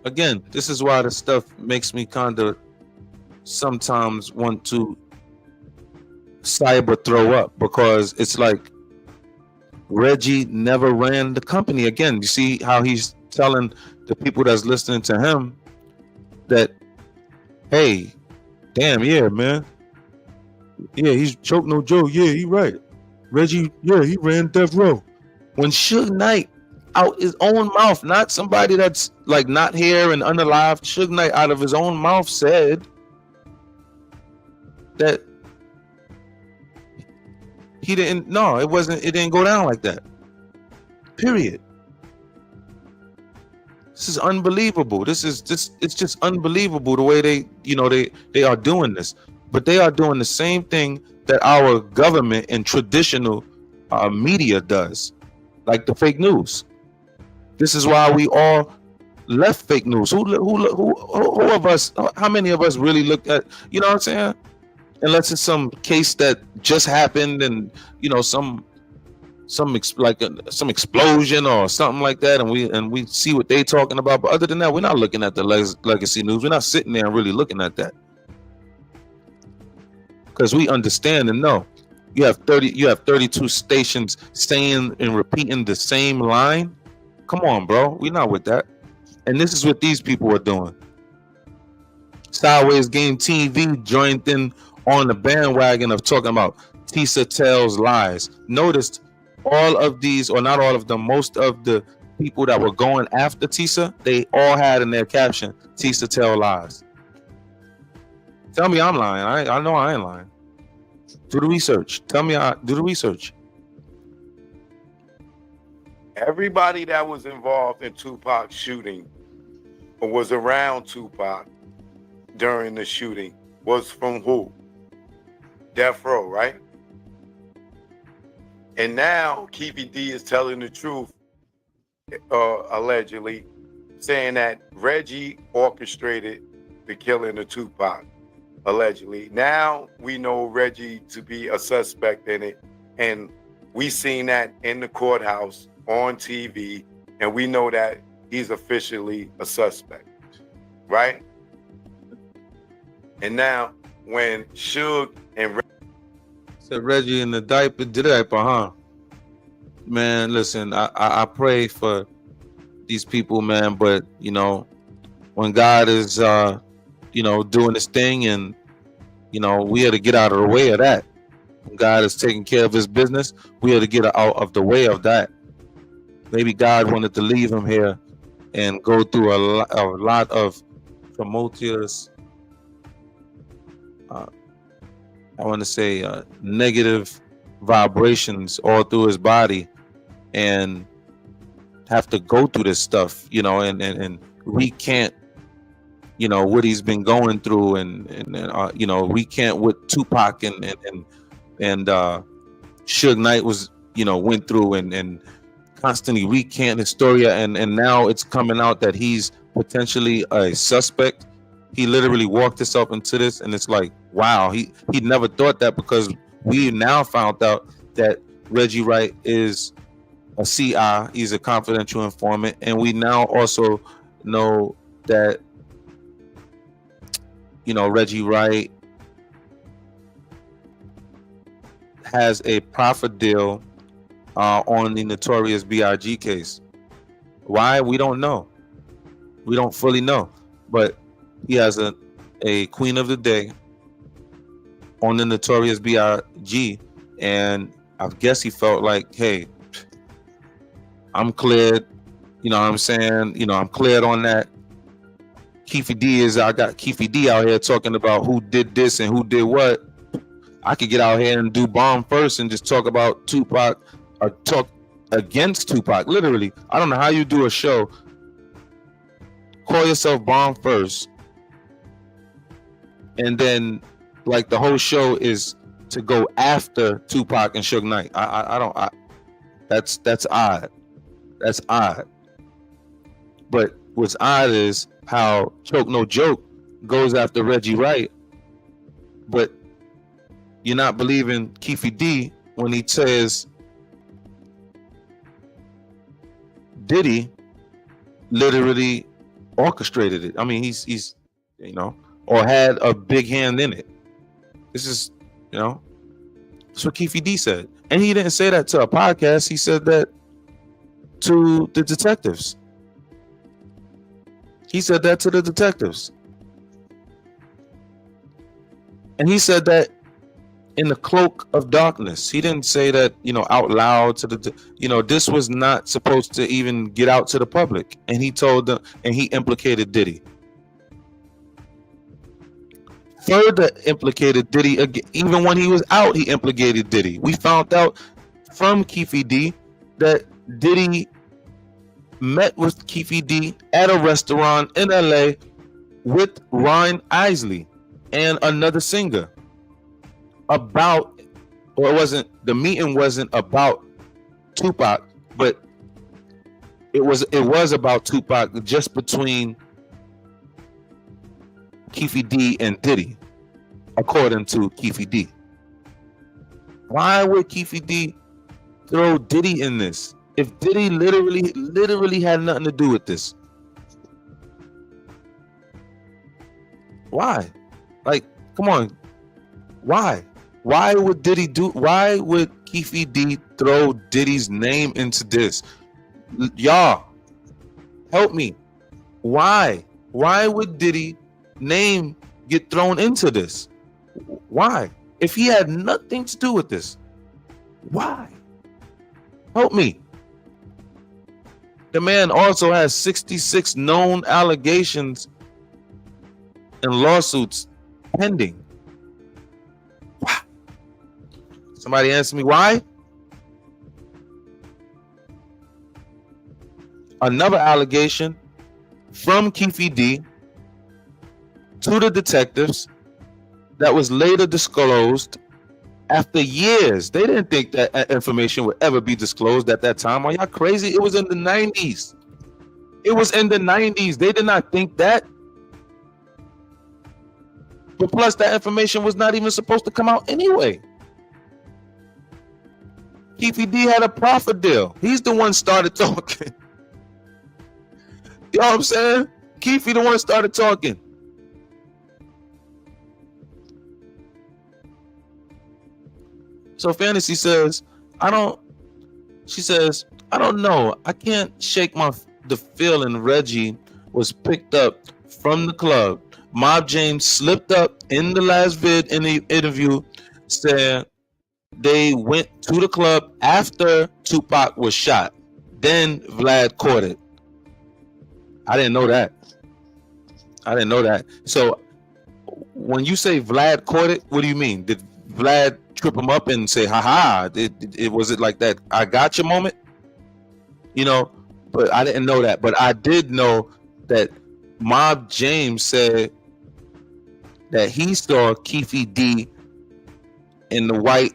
Again, this is why the stuff makes me kind of sometimes want to cyber throw up, because it's like Reggie never ran the company. Again, you see how he's telling the people that's listening to him that, hey, damn, yeah, man. Yeah, he's choke no joke. Yeah, he right. Reggie, yeah, he ran Death Row. When Suge Knight out his own mouth, not somebody that's like not here and unalive, Suge Knight out of his own mouth said that he didn't, no, it didn't go down like that. Period. This is unbelievable. It's just unbelievable the way they are doing this. But they are doing the same thing that our government and traditional media does, like the fake news. This is why we all left fake news. Who of us? How many of us really looked at? You know what I'm saying? Unless it's some case that just happened, and some explosion or something like that, and we see what they talking about. But other than that, we're not looking at the legacy news. We're not sitting there and really looking at that. Because we understand and know you have 32 stations saying and repeating the same line. Come on, bro. We're not with that. And this is what these people are doing. Sideways Game TV joined in on the bandwagon of talking about Tisa tells lies. Noticed all of these, or not all of them, most of the people that were going after Tisa, they all had in their caption, Tisa tell lies. Tell me I'm lying. I know I ain't lying. Do the research. Tell me do the research. Everybody that was involved in Tupac's shooting or was around Tupac during the shooting was from who? Death Row, right? And now Keefy D is telling the truth, allegedly, saying that Reggie orchestrated the killing of Tupac. Allegedly. Now we know Reggie to be a suspect in it, and we seen that in the courthouse on TV, and we know that he's officially a suspect, right? And now when Suge and Reggie in the diaper, huh? Man, listen, I pray for these people, man, but when God is doing this thing, and we had to get out of the way of that. When God is taking care of his business, we had to get out of the way of that. Maybe God wanted to leave him here and go through a lot of tumultuous, I want to say negative vibrations all through his body, and have to go through this stuff, and recant what he's been going through, and recant what Tupac and Suge Knight was went through, and constantly recant his story, and now it's coming out that he's potentially a suspect. He literally walked himself into this, and it's like, wow, he never thought that, because we now found out that Reggie Wright is a CI, he's a confidential informant, and we now also know that Reggie Wright has a profit deal on the Notorious B.I.G. case. Why? We don't know. We don't fully know. But he has a Queen of the Day on the Notorious B.I.G. and I guess he felt like, hey, I'm cleared. You know what I'm saying? You know, I'm cleared on that. I got Keefy D out here talking about who did this and who did what. I could get out here and do Bomb First and just talk about Tupac or talk against Tupac. Literally, I don't know how you do a show. Call yourself Bomb First, and then like the whole show is to go after Tupac and Suge Knight. That's odd. That's odd. But what's odd is how Choke No Joke goes after REggiE Wright, but you're not believing Keefy D when he says Diddy literally orchestrated it. I mean, he's you know, or had a big hand in it. This is, you know, that's what Keefy D said. And he didn't say that to a podcast. He said that to the detectives. He said that to the detectives. And he said that in the cloak of darkness. He didn't say that, you know, out loud to the, you know, this was not supposed to even get out to the public. And he told them, and he implicated Diddy. Further implicated Diddy, even when he was out, he implicated Diddy. We found out from Keefy D that Diddy met with Keefy D at a restaurant in LA with Ryan Isley and another singer about, or it wasn't, the meeting wasn't about Tupac, but it was about Tupac, just between Keefy D and Diddy, according to Keefy D. Why would Keefy D throw Diddy in this if Diddy literally had nothing to do with this? Why? Like, come on. Why? Why would Keefy D throw Diddy's name into this? Y'all, help me. Why? Why would Diddy name get thrown into this? Why? If he had nothing to do with this, why? Help me. The man also has 66 known allegations and lawsuits pending. Why? Somebody answer me why? Another allegation from Keefy D to the detectives that was later disclosed after years. They didn't think that information would ever be disclosed at that time. Are y'all crazy? It was in the 90s. It was in the 90s. They did not think that. But plus, that information was not even supposed to come out anyway. Keefy D had a profit deal. He's the one started talking. You know what I'm saying? Keefy the one started talking. So Fantasy says, I don't know. I can't shake the feeling REggiE was picked up from the club. Mob James slipped up in the last vid in the interview, said they went to the club after Tupac was shot. Then Vlad caught it. I didn't know that. So when you say Vlad caught it, what do you mean? Did Vlad trip him up and say, haha, it was it like that I got you moment? You know, but I didn't know that. But I did know that Mob James said that he saw Keefy D in the white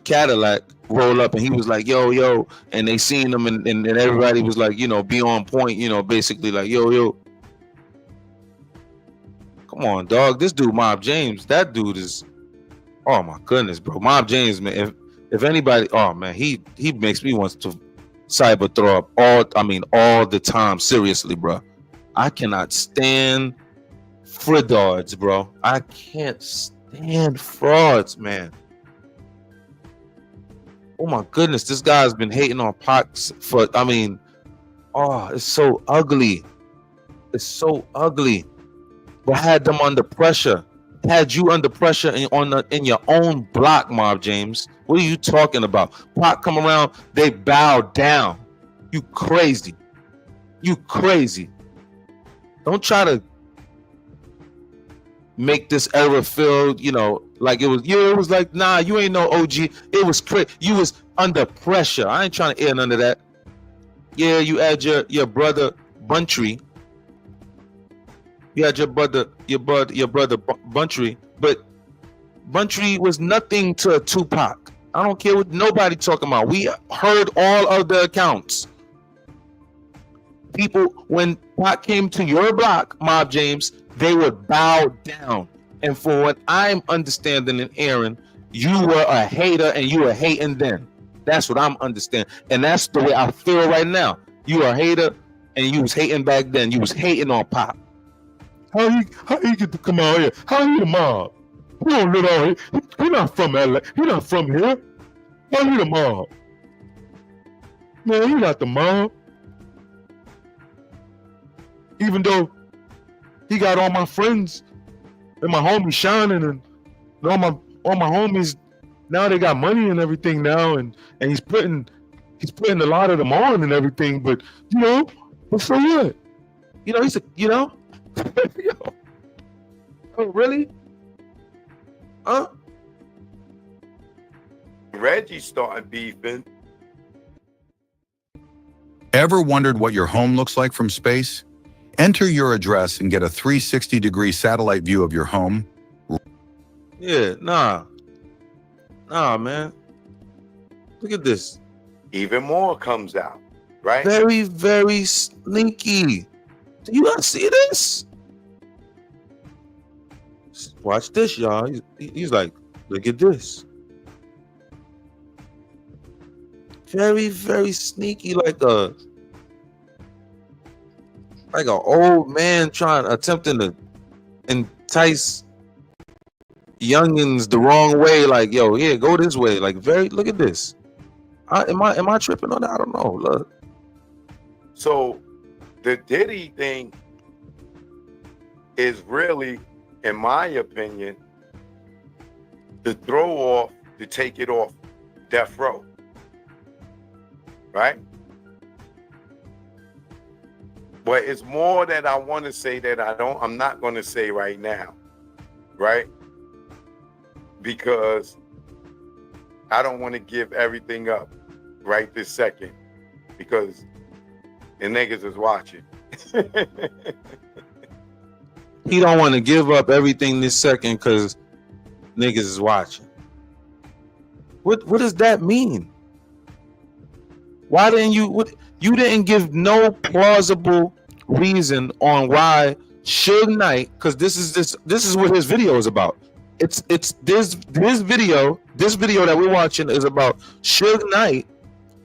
Cadillac roll up, and he was like, yo, and they seen him, and everybody was like, you know, be on point, you know, basically like, yo. Come on, dog. This dude, Mob James, that dude is, oh my goodness, bro. Mob James, man. If anybody, oh man, he makes me want to cyber throw up all the time. Seriously, bro. I cannot stand frauds, bro. I can't stand frauds, man. Oh my goodness, this guy's been hating on Pac for, it's so ugly. It's so ugly. But had them under pressure. had you under pressure in your own block, Mob James. What are you talking about? Pac come around, they bow down. You crazy. You crazy. Don't try to make this era feel, like it was. Yeah, it was like, nah, you ain't no OG. It was crazy. You was under pressure. I ain't trying to air none of that. Yeah, you had your brother Buntry. You had your brother Buntry, but Buntry was nothing to Tupac. I don't care what nobody talking about. We heard all of the accounts. People, when Pac came to your block, Mob James, they would bow down. And for what I'm understanding and Aaron, you were a hater and you were hating then. That's what I'm understanding. And that's the way I feel right now. You are a hater and you was hating back then. You was hating on Pac. How he get to come out here? How he the mob? He don't live out here. He not from LA. He not from here. How he the mob? Man, he not the mob. Even though he got all my friends and my homies shining and all my homies now they got money and everything now and he's putting a lot of them on and everything, but but so what? He's oh really? Huh? REggiE started beefing. Ever wondered what your home looks like from space? Enter your address and get a 360-degree satellite view of your home. Yeah, nah, man. Look at this. Even more comes out, right? Very, very sneaky. Do you guys see this? Watch this, y'all. He's like, look at this. Very, very sneaky, like an old man attempting to entice youngins the wrong way. Like, yo, here, go this way. Like, look at this. Am I tripping on that? I don't know. Look. So the Diddy thing is really, in my opinion, the throw off to take it off death row. Right? But it's more that I want to say that I'm not going to say right now. Right? Because I don't want to give everything up right this second because the niggas is watching. He don't want to give up everything this second because niggas is watching. What does that mean? Why didn't you didn't give no plausible reason on why Suge Knight, because this is what his video is about. It's this video that we're watching is about Suge Knight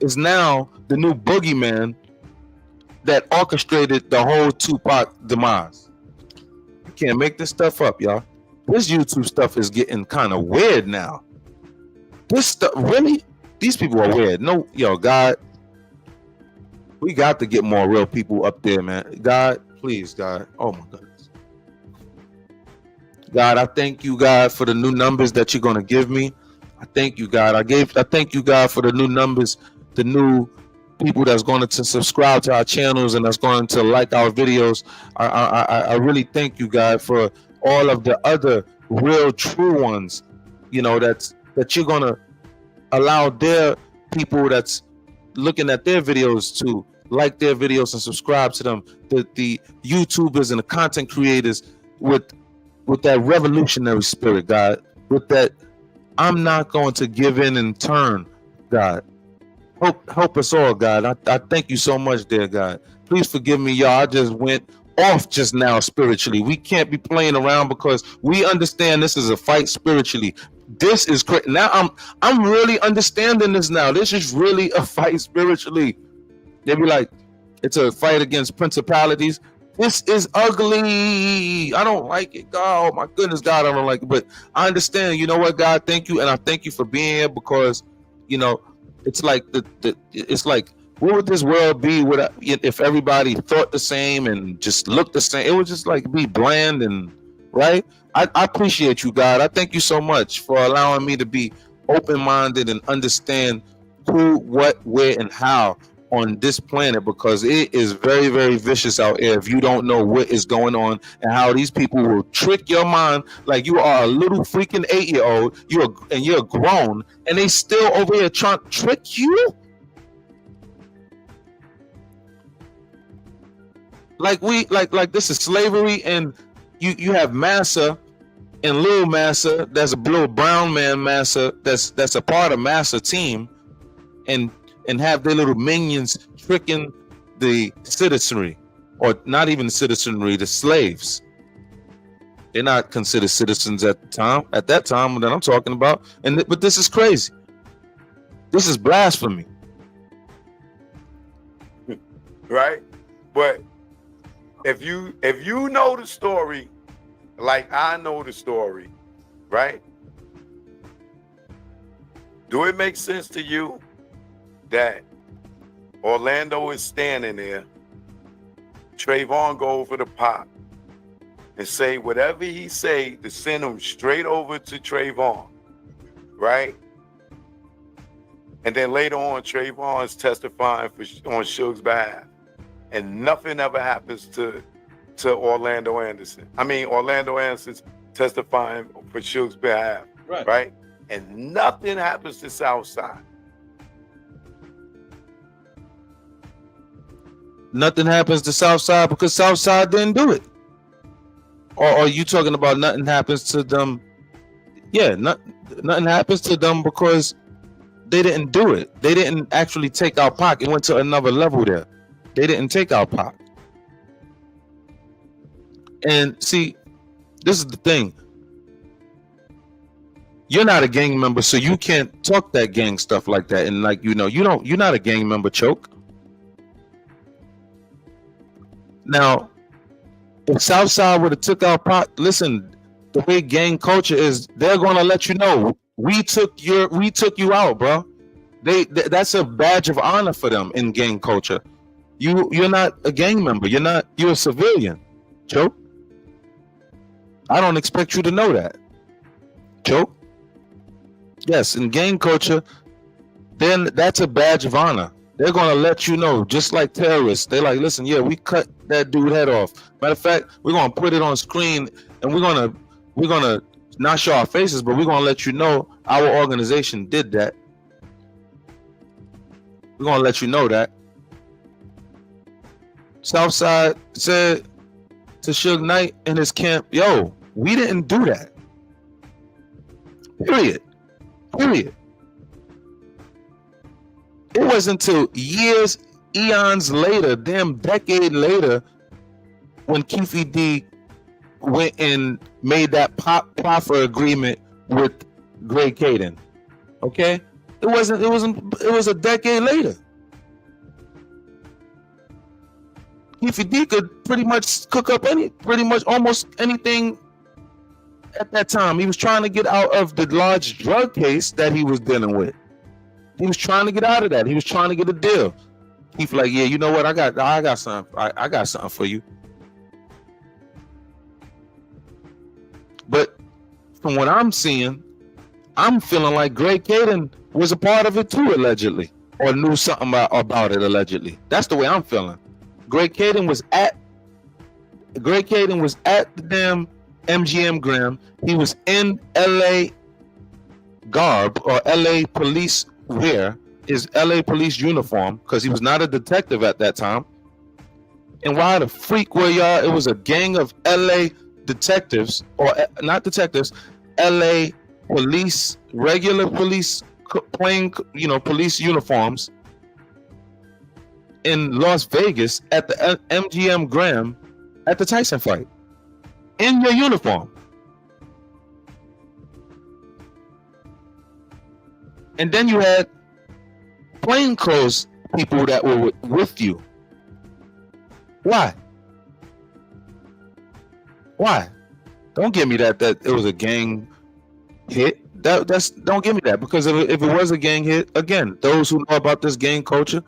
is now the new boogeyman that orchestrated the whole Tupac demise. You can't make this stuff up, y'all. This YouTube stuff is getting kind of weird now. This stuff, really? These people are weird. No, God, we got to get more real people up there, man. God, please, God. Oh my goodness. God, I thank you, God, for the new numbers that you're gonna give me. I thank you, God. I thank you, God, for the new numbers, the new people that's going to subscribe to our channels and that's going to like our videos. I really thank you, God, for all of the other real true ones, that you're gonna allow their people that's looking at their videos to like their videos and subscribe to them. The YouTubers and the content creators with that revolutionary spirit, God, with that I'm not going to give in and turn, God. Help us all, God. I thank you so much, dear God. Please forgive me, y'all. I just went off just now spiritually. We can't be playing around because we understand this is a fight spiritually. This is crazy. Now I'm really understanding this now. This is really a fight spiritually. They be like, it's a fight against principalities. This is ugly. I don't like it. God, oh my goodness, God, I don't like it. But I understand. You know what, God? Thank you, and I thank you for being here because, it's like it's like, what would this world be if everybody thought the same and just looked the same? It would just like be bland and right. I appreciate you, God. I thank you so much for allowing me to be open-minded and understand who, what, where, and how on this planet, because it is very, very vicious out here if you don't know what is going on and how these people will trick your mind like you are a little freaking 8-year-old. You're grown and they still over here trying to trick you. Like this is slavery, and you have Massa and Lil Massa, that's a little brown man Massa, that's a part of Massa team, and have their little minions tricking the citizenry, or not even the citizenry, the slaves. They're not considered citizens at that time that I'm talking about. But this is crazy. This is blasphemy. Right? But if you know the story, like I know the story, right? Do it make sense to you that Orlando is standing there, Trayvon go over the Pop and say whatever he say to send him straight over to Trayvon, right? And then later on, Trayvon is testifying on Suge's behalf, and nothing ever happens to Orlando Anderson. I mean, Orlando Anderson's testifying for Suge's behalf, right? And nothing happens to Southside. Nothing happens to Southside because Southside didn't do it. Or are you talking about nothing happens to them? Yeah, nothing happens to them because they didn't do it. They didn't actually take out Pac. It went to another level there. They didn't take out Pac. And see, this is the thing. You're not a gang member, so you can't talk that gang stuff like that. And like, you're not a gang member, Choke. Now, if Southside would have took out Pac, listen, the way gang culture is, they're gonna let you know we took you out, bro. That's a badge of honor for them in gang culture. You're not a gang member. You're a civilian, Choke. I don't expect you to know that, Choke. Yes, in gang culture, then that's a badge of honor. They're gonna let you know, just like terrorists. They're like, listen, yeah, we cut that dude head off. Matter of fact, we're gonna put it on screen, and we're gonna not show our faces, but we're gonna let you know our organization did that. We're gonna let you know that. Southside said to Suge Knight in his camp, yo, we didn't do that. Period. It wasn't until years, eons later, damn decade later, when Keefy D went and made that proffer agreement with Greg Caden. Okay? It was a decade later. Keefy D could pretty much cook up almost anything at that time. He was trying to get out of the large drug case that he was dealing with. He was trying to get out of that. He was trying to get a deal. He's like, yeah, you know what? I got something. I got something for you. But from what I'm seeing, I'm feeling like Greg Caden was a part of it too, allegedly, or knew something about it, allegedly. That's the way I'm feeling. Greg Caden was at the damn MGM Graham. He was in LA garb or LA police wear, his LA police uniform, because he was not a detective at that time. And why the freak were y'all? It was a gang of LA detectives, or not detectives, LA police, regular police, plain, police uniforms in Las Vegas at the MGM Graham at the Tyson fight in your uniform. And then you had plainclothes people that were with you. Why? Don't give me that it was a gang hit. Don't give me that, because if it was a gang hit, again, those who know about this gang culture,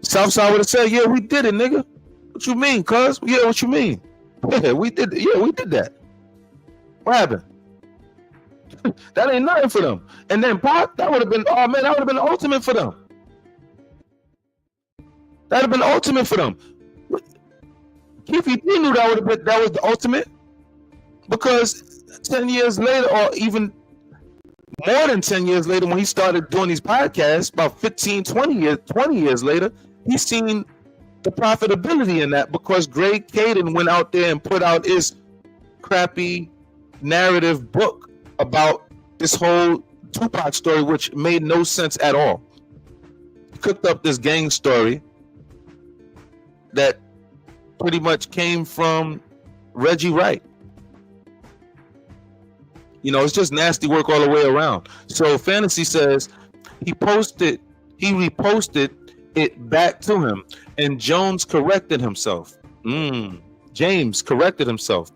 Southside would have said, yeah, we did it, nigga. What you mean, cuz? Yeah, what you mean? Yeah, we did that. What happened? That ain't nothing for them. And then Pop, that would have been, oh man, that would have been the ultimate for them. That'd have been the ultimate for them. Keefy D knew that was the ultimate, because 10 years later, or even more than 10 years later, when he started doing these podcasts, about 15, 20 years later, he's seen the profitability in that, because Greg Caden went out there and put out his crappy narrative book about this whole Tupac story, which made no sense at all. He cooked up this gang story that pretty much came from REggiE Wright. You know, it's just nasty work all the way around. So Fantasy says he reposted it back to him, and Jones corrected himself. James corrected himself.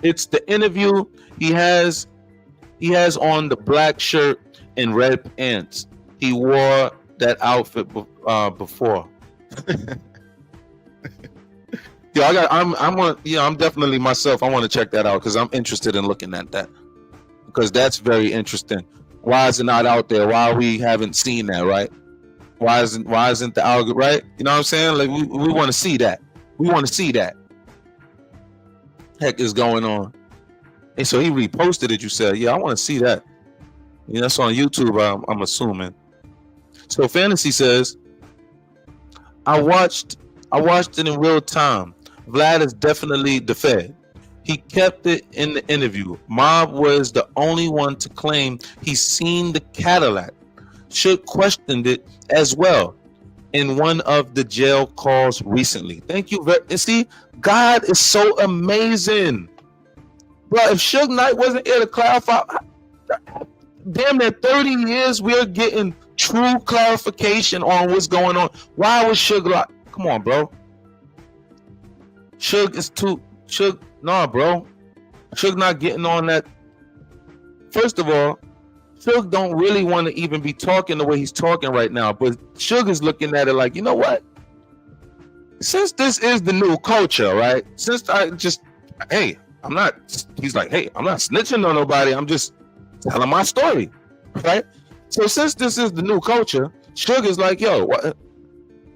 It's the interview he has on the black shirt and red pants. He wore that outfit before. I'm definitely myself. I want to check that out because I'm interested in looking at that, because that's very interesting. Why is it not out there? Why we haven't seen that, right? Why isn't the algorithm, right? You know what I'm saying? Like we want to see that. We want to see that. Heck is going on. And so he reposted it. You said, yeah, I want to see that. Yeah, that's on YouTube. I'm assuming. So Fantasy says, I watched it in real time. Vlad is definitely the Fed. He kept it in the interview. Mob was the only one to claim he's seen the Cadillac. Should questioned it as well in one of the jail calls recently. Thank you. And see, God is so amazing. Bro, if Suge Knight wasn't here to clarify, damn near 30 years, we're getting true clarification on what's going on. Why was Suge like, come on, bro. Nah, bro. Suge not getting on that. First of all, Suge don't really want to even be talking the way he's talking right now, but Suge is looking at it like, you know what? Since this is the new culture, right? Since he's like, hey, I'm not snitching on nobody. I'm just telling my story, right? So since this is the new culture, Suge is like, yo,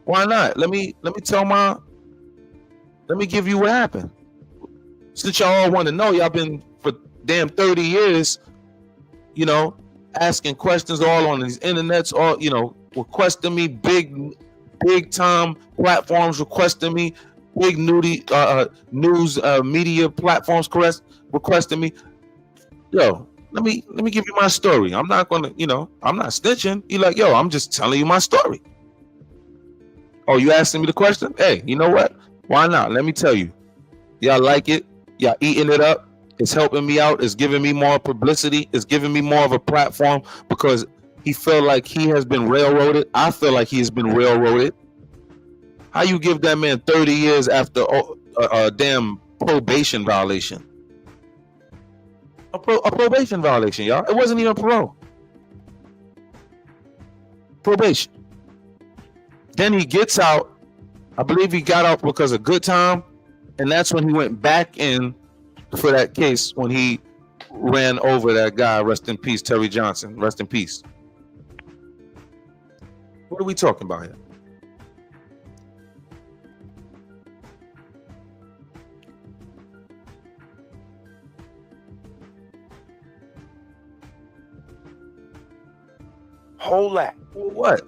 why not? Let me give you what happened. Since y'all all want to know, y'all been for damn 30 years, you know, asking questions all on these internets, all, you know, requesting me, big time platforms requesting me, big news media platforms requesting me. Yo, let me give you my story. I'm not gonna, you know, I'm not snitching. You like, yo, I'm just telling you my story. Oh, you asking me the question? Hey, you know what? Why not? Let me tell you. Y'all like it. Y'all eating it up. It's helping me out. It's giving me more publicity. It's giving me more of a platform because he felt like he has been railroaded. I feel like he has been railroaded. How you give that man 30 years after a damn probation violation? A probation violation, y'all. It wasn't even parole. Probation. Then he gets out. I believe he got out because of good time. And that's when he went back in for that case when he ran over that guy. Rest in peace, Terry Johnson. Rest in peace. What are we talking about here? Hold that. For what?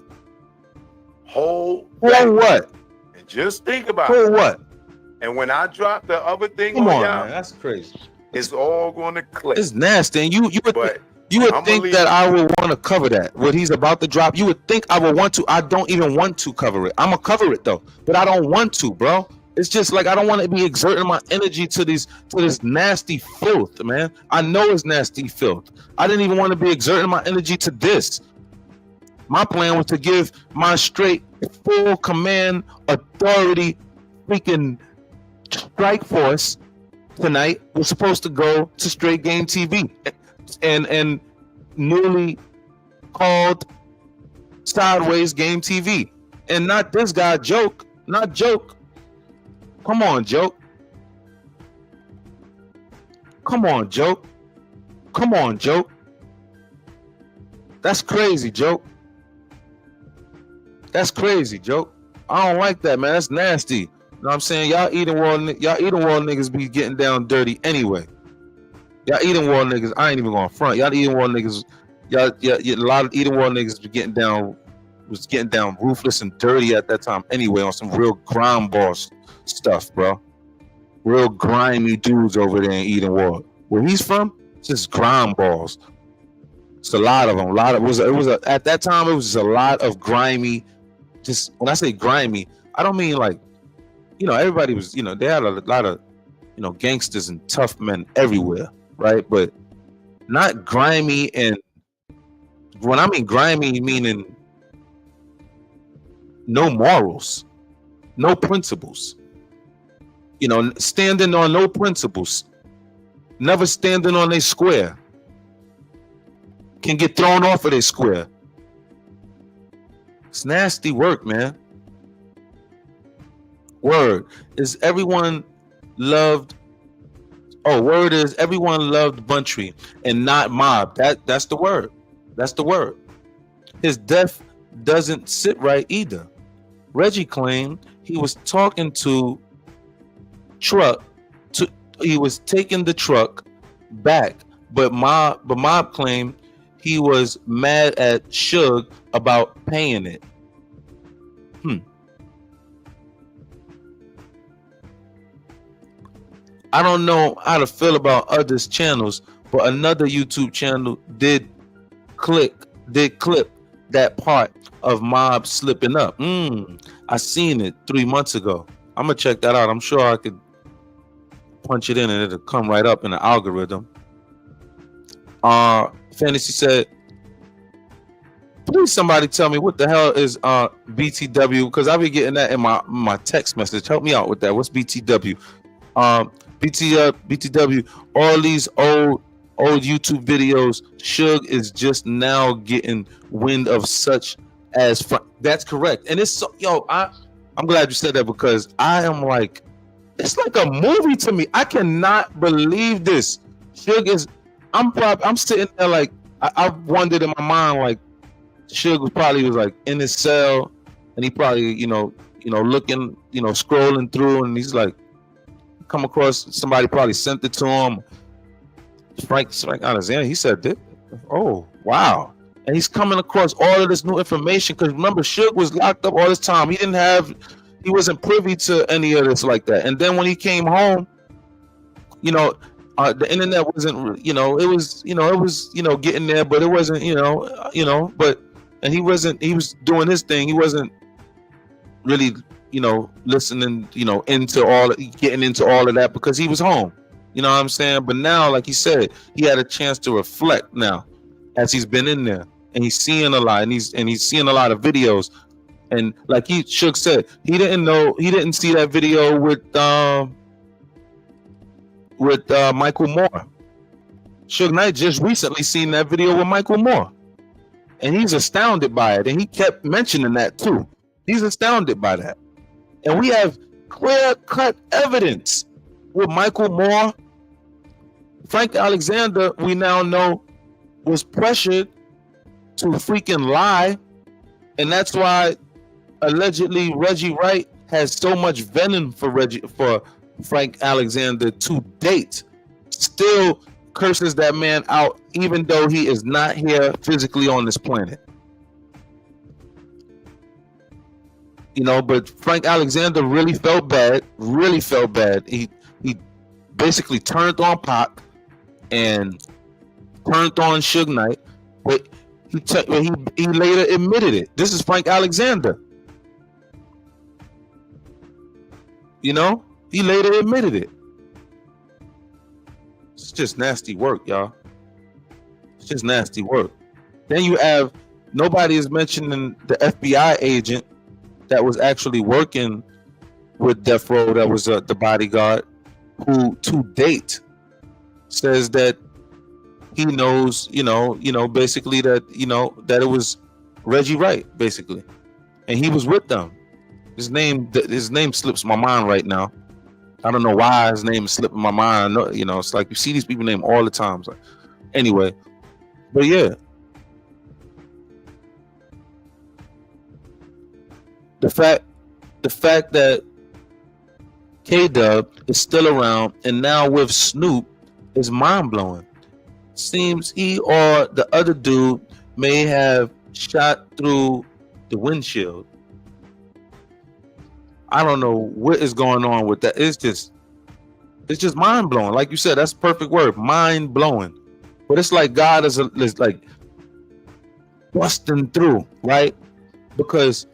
Hold For that. what? And just think about For it. what? And when I drop the other thing Come on, y'all, man. That's crazy. it's all going to click. It's nasty. And you would I'm think gonna that I would want to cover that. What he's about to drop, you would think I would want to. I don't even want to cover it. I'm gonna cover it though, but I don't want to, bro. It's just like I don't want to be exerting my energy to this nasty filth, man. I know it's nasty filth. I didn't even want to be exerting my energy to this. My plan was to give my straight full command authority freaking strike force tonight was supposed to go to Straight Game TV and newly called Sideways Game TV, and not this guy Joke, Come on, Joke. Come on, Joke. Come on, Joke. That's crazy, Joke. That's crazy, Joke. I don't like that, man. That's nasty. You know what I'm saying? Y'all eating world niggas be getting down dirty anyway. Y'all eating world niggas. I ain't even going front. Y'all eating world niggas. Y'all, a lot of eating world niggas be getting down ruthless and dirty at that time anyway on some real grind boss stuff, bro. Real grimy dudes over there in Eden World. Where he's from, it's just grind balls. It's a lot of them. At that time it was just a lot of grimy. Just when I say grimy, I don't mean like, everybody was, they had a lot of, gangsters and tough men everywhere, right? But not grimy. And when I mean grimy, meaning no morals, no principles. Standing on no principles, never standing on their square, can get thrown off of their square. It's nasty work, man. Word is everyone loved Buntry and not Mob. That's the word. That's the word. His death doesn't sit right either. REggiE claimed he was talking to he was taking the truck back, but Mob claimed he was mad at Suge about paying it. I don't know how to feel about others' channels, but another YouTube channel did clip that part of Mob slipping up. I seen it 3 months ago. I'm gonna check that out. I'm sure I could punch it in and it'll come right up in the algorithm. Fantasy said, please somebody tell me what the hell is BTW, because I'll be getting that in my text message. Help me out with that. What's BTW? BTW, all these old YouTube videos, Suge is just now getting wind of such as that's correct. And it's so, I'm glad you said that, because I am like, it's like a movie to me. I cannot believe this. Suge is, I'm sitting there like, I wondered in my mind, like, Suge was like in his cell, and he probably, looking, scrolling through, and he's like, come across somebody probably sent it to him. Frank Alexander, he said that. Oh, wow. And he's coming across all of this new information, because remember, Suge was locked up all this time. He wasn't privy to any of this like that. And then when he came home, the internet wasn't, it was getting there, but it wasn't, but, and he was doing his thing. He wasn't really, listening, getting into all of that, because he was home. You know what I'm saying? But now, like he said, he had a chance to reflect now as he's been in there, and he's seeing a lot, and he's seeing a lot of videos. And like Suge said, he didn't see that video with Michael Moore. Suge Knight just recently seen that video with Michael Moore, and he's astounded by it. And he kept mentioning that too. He's astounded by that. And we have clear-cut evidence with Michael Moore. Frank Alexander, we now know, was pressured to freaking lie, and that's why allegedly REggiE Wright has so much venom for Frank Alexander to date. Still curses that man out, even though he is not here physically on this planet. But Frank Alexander really felt bad. He basically turned on Pac and turned on Suge Knight, but he later admitted it. This is Frank Alexander. He later admitted it. It's just nasty work, y'all. It's just nasty work. Then you have, nobody is mentioning the FBI agent that was actually working with Death Row, that was the bodyguard, who to date says that he knows, basically that, that it was REggiE Wright, basically. And he was with them. His name slips my mind right now. I don't know why his name is slipping my mind. No, you know, it's like you see these people name all the time. Like, anyway, but yeah, the fact that K-Dub is still around and now with Snoop is mind blowing. Seems he or the other dude may have shot through the windshield. I don't know what is going on with that. It's just mind blowing. Like you said, that's the perfect word, mind blowing. But it's like God is like busting through, right? Because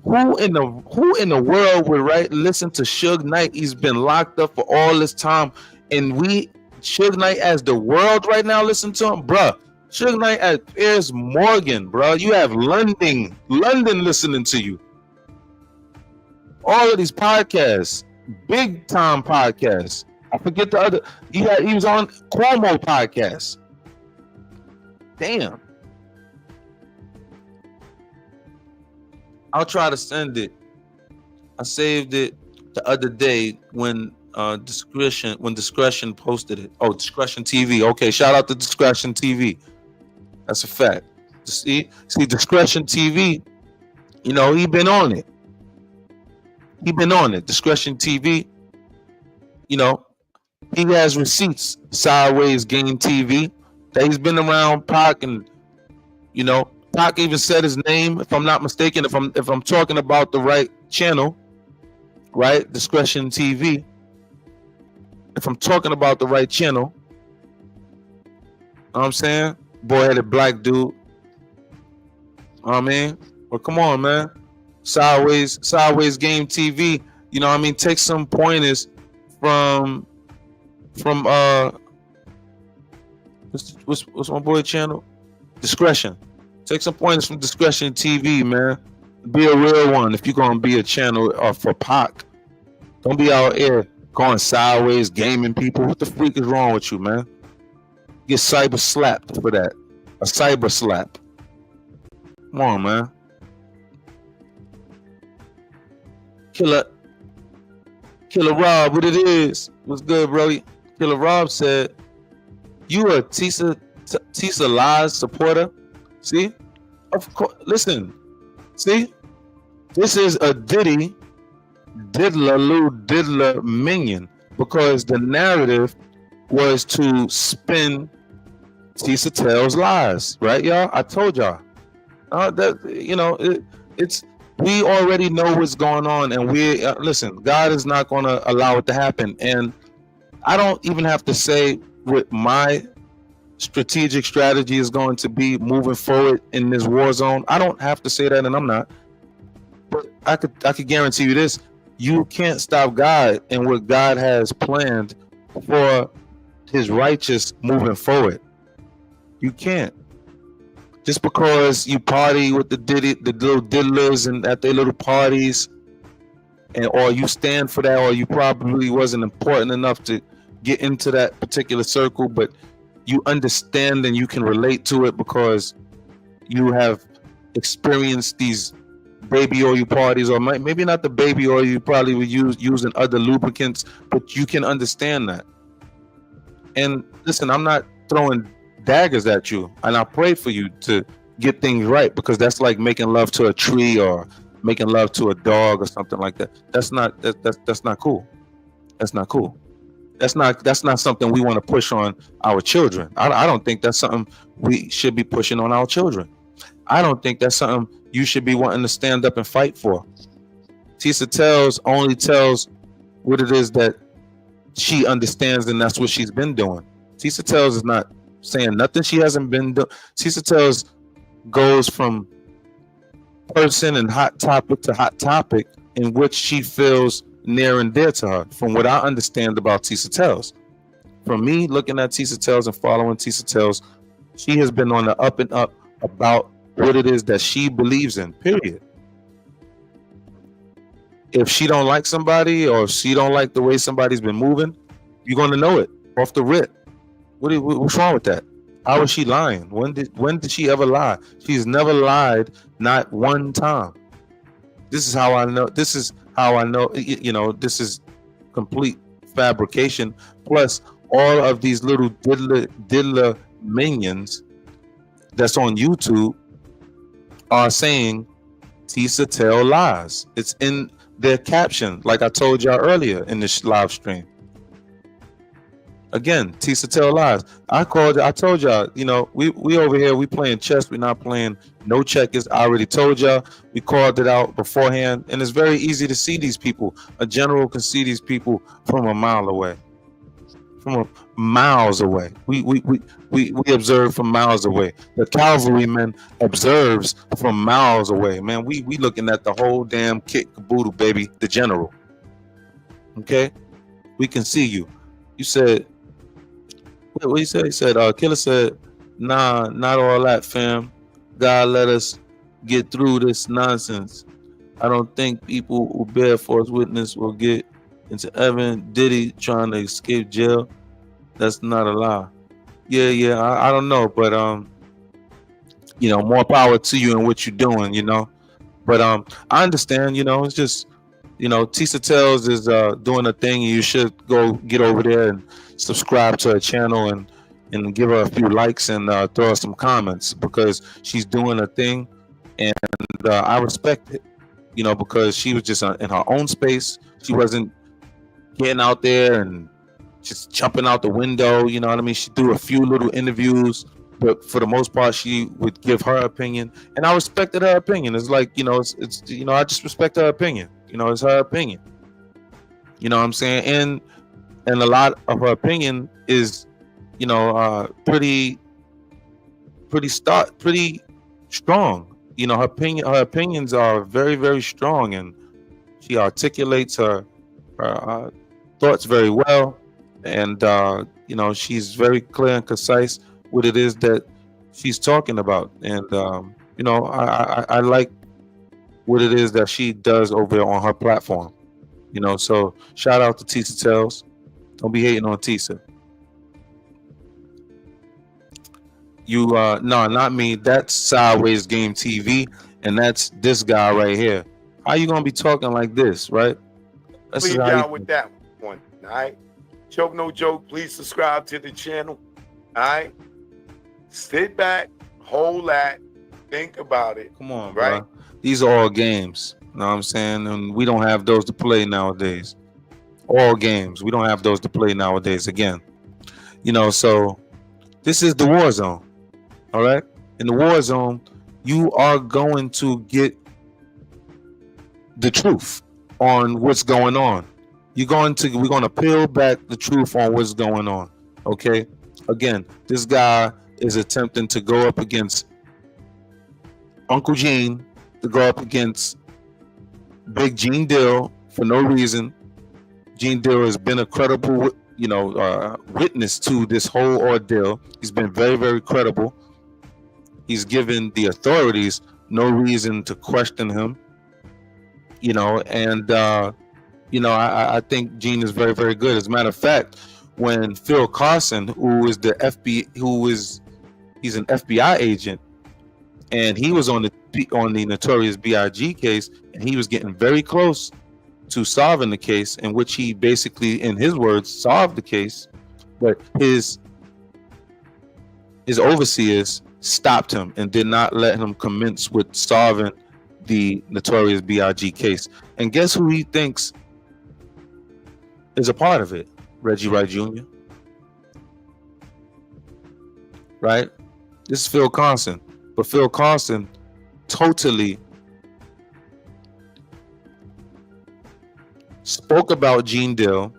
who in the world would listen to Suge Knight? He's been locked up for all this time, and Suge Knight as the world right now listen to him, bruh. Suge Knight as Piers Morgan, bruh. You have London listening to you. All of these podcasts, big time podcasts. I forget the other. He was on Cuomo podcast. Damn. I'll try to send it. I saved it the other day when Discretion posted it. Oh, Discretion TV. Okay, shout out to Discretion TV. That's a fact. See, Discretion TV. You know, he been on it. Discretion TV. You know, he has receipts. Sideways Game TV. That he's been around Pac, and you know, Pac even said his name, if I'm not mistaken, if I'm talking about the right channel, right? Discretion TV. If I'm talking about the right channel, you know what I'm saying? Boy-headed black dude. I mean, well, come on, man. Sideways Game TV. You know what I mean? Take some pointers from what's my boy channel? Discretion. Take some pointers from Discretion TV, man. Be a real one if you're gonna be a channel for Pac. Don't be out here going sideways, gaming people. What the freak is wrong with you, man? Get cyber slapped for that. A cyber slap. Come on, man. Killer Rob, what it is? What's good, bro? Killer Rob said, "You a Tisa Lies supporter?" See, of course. Listen, see, this is a Diddy, Diddler minion, because the narrative was to spin Tisa tells lies, right, y'all? I told y'all. That you know, it's we already know what's going on, and we listen. God is not going to allow it to happen, and I don't even have to say what my strategic strategy is going to be moving forward in this war zone. I don't have to say that, and I'm not. But I could guarantee you this: you can't stop God and what God has planned for His righteous moving forward. You can't. Just because you party with the little diddlers and at their little parties, or you stand for that, or you probably wasn't important enough to get into that particular circle, but you understand and you can relate to it because you have experienced these baby oil parties, or maybe not the baby oil, you probably were using other lubricants, but you can understand that. And listen, I'm not throwing daggers at you, and I pray for you to get things right, because that's like making love to a tree or making love to a dog or something like that. That's not cool. That's not cool. That's not something we want to push on our children. I don't think that's something we should be pushing on our children. I don't think that's something you should be wanting to stand up and fight for. Tisa only tells what it is that she understands, and that's what she's been doing. Tisa is not saying nothing she hasn't been doing. Tisa goes from person and hot topic to hot topic in which she feels near and dear to her, from what I understand about Tisa. From me looking at Tisa and following Tisa, she has been on the up and up about what it is that she believes in, period. If she don't like somebody, or if she don't like the way somebody's been moving, you're going to know it off the rip. What's wrong with that? How is she lying? When did she ever lie? She's never lied, not one time. This is how I know. You know, this is complete fabrication. Plus, all of these little diddler minions that's on YouTube are saying Tisa tell lies. It's in their caption, like I told y'all earlier in this live stream. Again, Tisa tell lies. I told y'all, you know, we over here, we playing chess. We're not playing no checkers. I already told y'all. We called it out beforehand, and it's very easy to see these people. A general can see these people from a mile away. Miles away. We observe from miles away. The cavalryman observes from miles away. Man, we looking at the whole damn kit caboodle, baby. The general. Okay? We can see you. You said, what you said? He said, Killer said, nah, not all that, fam. God let us get through this nonsense. I don't think people who bear false witness will get into heaven. Diddy trying to escape jail. That's not a lie. Yeah, I don't know, but you know, more power to you and what you're doing, you know. But I understand, you know, it's just, you know, Tisa Tells is doing a thing, and you should go get over there and subscribe to her channel and give her a few likes and throw her some comments, because she's doing a thing, and I respect it, you know, because she was just in her own space. She wasn't getting out there and just jumping out the window, you know what I mean? She do a few little interviews, but for the most part, she would give her opinion, and I respected her opinion. It's like, you know, it's you know, I just respect her opinion. You know, it's her opinion. You know what I'm saying? And a lot of her opinion is, you know, pretty strong. You know, her opinions are very, very strong, and she articulates her thoughts very well. And you know, she's very clear and concise what it is that she's talking about. And you know, I like what it is that she does over there on her platform. You know, so shout out to Tisa Tells. Don't be hating on Tisa. You no, not me. That's Sideways Game TV, and that's this guy right here. How you gonna be talking like this, right? Leave y'all with that one. All right. Choke no joke. Please subscribe to the channel. All right. Sit back, hold that, think about it. Come on, right? Bro. These are all games. You know what I'm saying? And we don't have those to play nowadays. All games. We don't have those to play nowadays. Again, you know, so this is the war zone. All right. In the war zone, you are going to get the truth on what's going on. We're going to peel back the truth on what's going on. Okay. Again, this guy is attempting to go up against Uncle Gene, to go up against Big Gene Dill for no reason. Gene Dill has been a credible, you know, witness to this whole ordeal. He's been very, very credible. He's given the authorities no reason to question him, you know, and you know, I think Gene is very, very good. As a matter of fact, when Phil Carson, who is the he's an FBI agent, and he was on the Notorious B.I.G. case, and he was getting very close to solving the case, in which he basically, in his words, solved the case, but his overseers stopped him and did not let him commence with solving the Notorious B.I.G. case. And guess who he thinks is a part of it? REggiE Wright Jr. Right? This is Phil Carson. But Phil Carson totally spoke about Gene Dill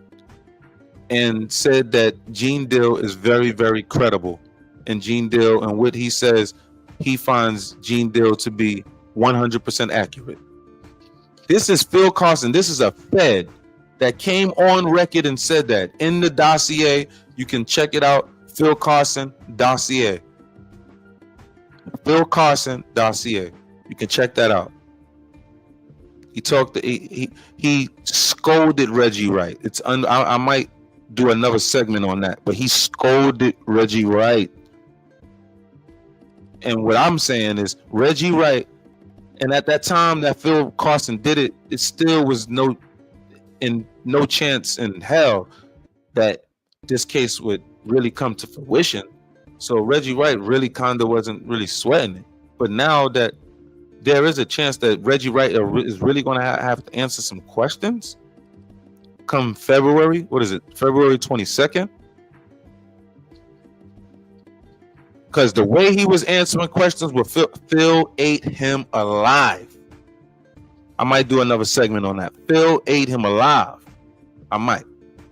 and said that Gene Dill is very, very credible. And Gene Dill, and what he says, he finds Gene Dill to be 100% accurate. This is Phil Carson. This is a Fed that came on record and said that in the dossier. You can check it out. Phil Carson dossier. Phil Carson dossier. You can check that out. He talked. He scolded REggiE Wright. I might do another segment on that, but he scolded REggiE Wright. And what I'm saying is REggiE Wright, and at that time that Phil Carson did it, it still was no. in no chance in hell that this case would really come to fruition. So Reggie Wright really kind of wasn't really sweating it. But now that there is a chance that Reggie Wright is really going to have to answer some questions come February. What is it? February 22nd? Because the way he was answering questions with Phil ate him alive. I might do another segment on that. Phil ate him alive. I might.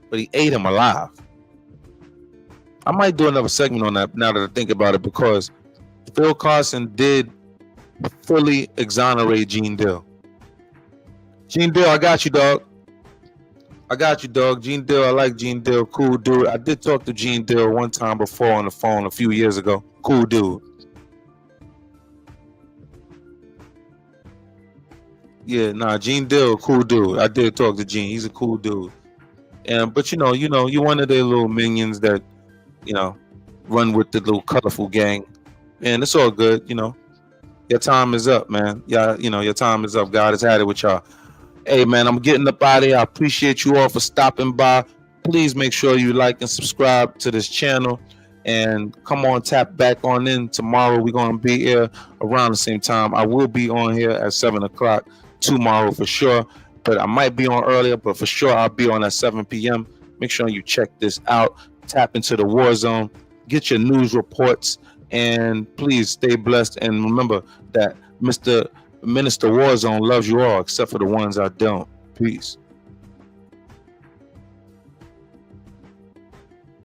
But he ate him alive. I might do another segment on that now that I think about it, because Phil Carson did fully exonerate Gene Dill. Gene Dill, I got you, dog. I got you, dog. Gene Dill, I like Gene Dill. Cool dude. I did talk to Gene Dill one time before on the phone a few years ago. Cool dude. Yeah, nah, Gene Dill, cool dude. I did talk to Gene. He's a cool dude. But you're one of their little minions that, run with the little colorful gang. And it's all good, Your time is up, man. Yeah, your time is up. God has had it with y'all. Hey, man, I'm getting up out of here. I appreciate you all for stopping by. Please make sure you like and subscribe to this channel. And come on, tap back on in. Tomorrow we're going to be here around the same time. I will be on here at 7 o'clock tomorrow for sure. But I might be on earlier, but for sure I'll be on at 7 p.m. Make sure you check this out. Tap into the war zone. Get your news reports. And please stay blessed. And remember that Mr. Minister Warzone loves you all, except for the ones I don't. Peace.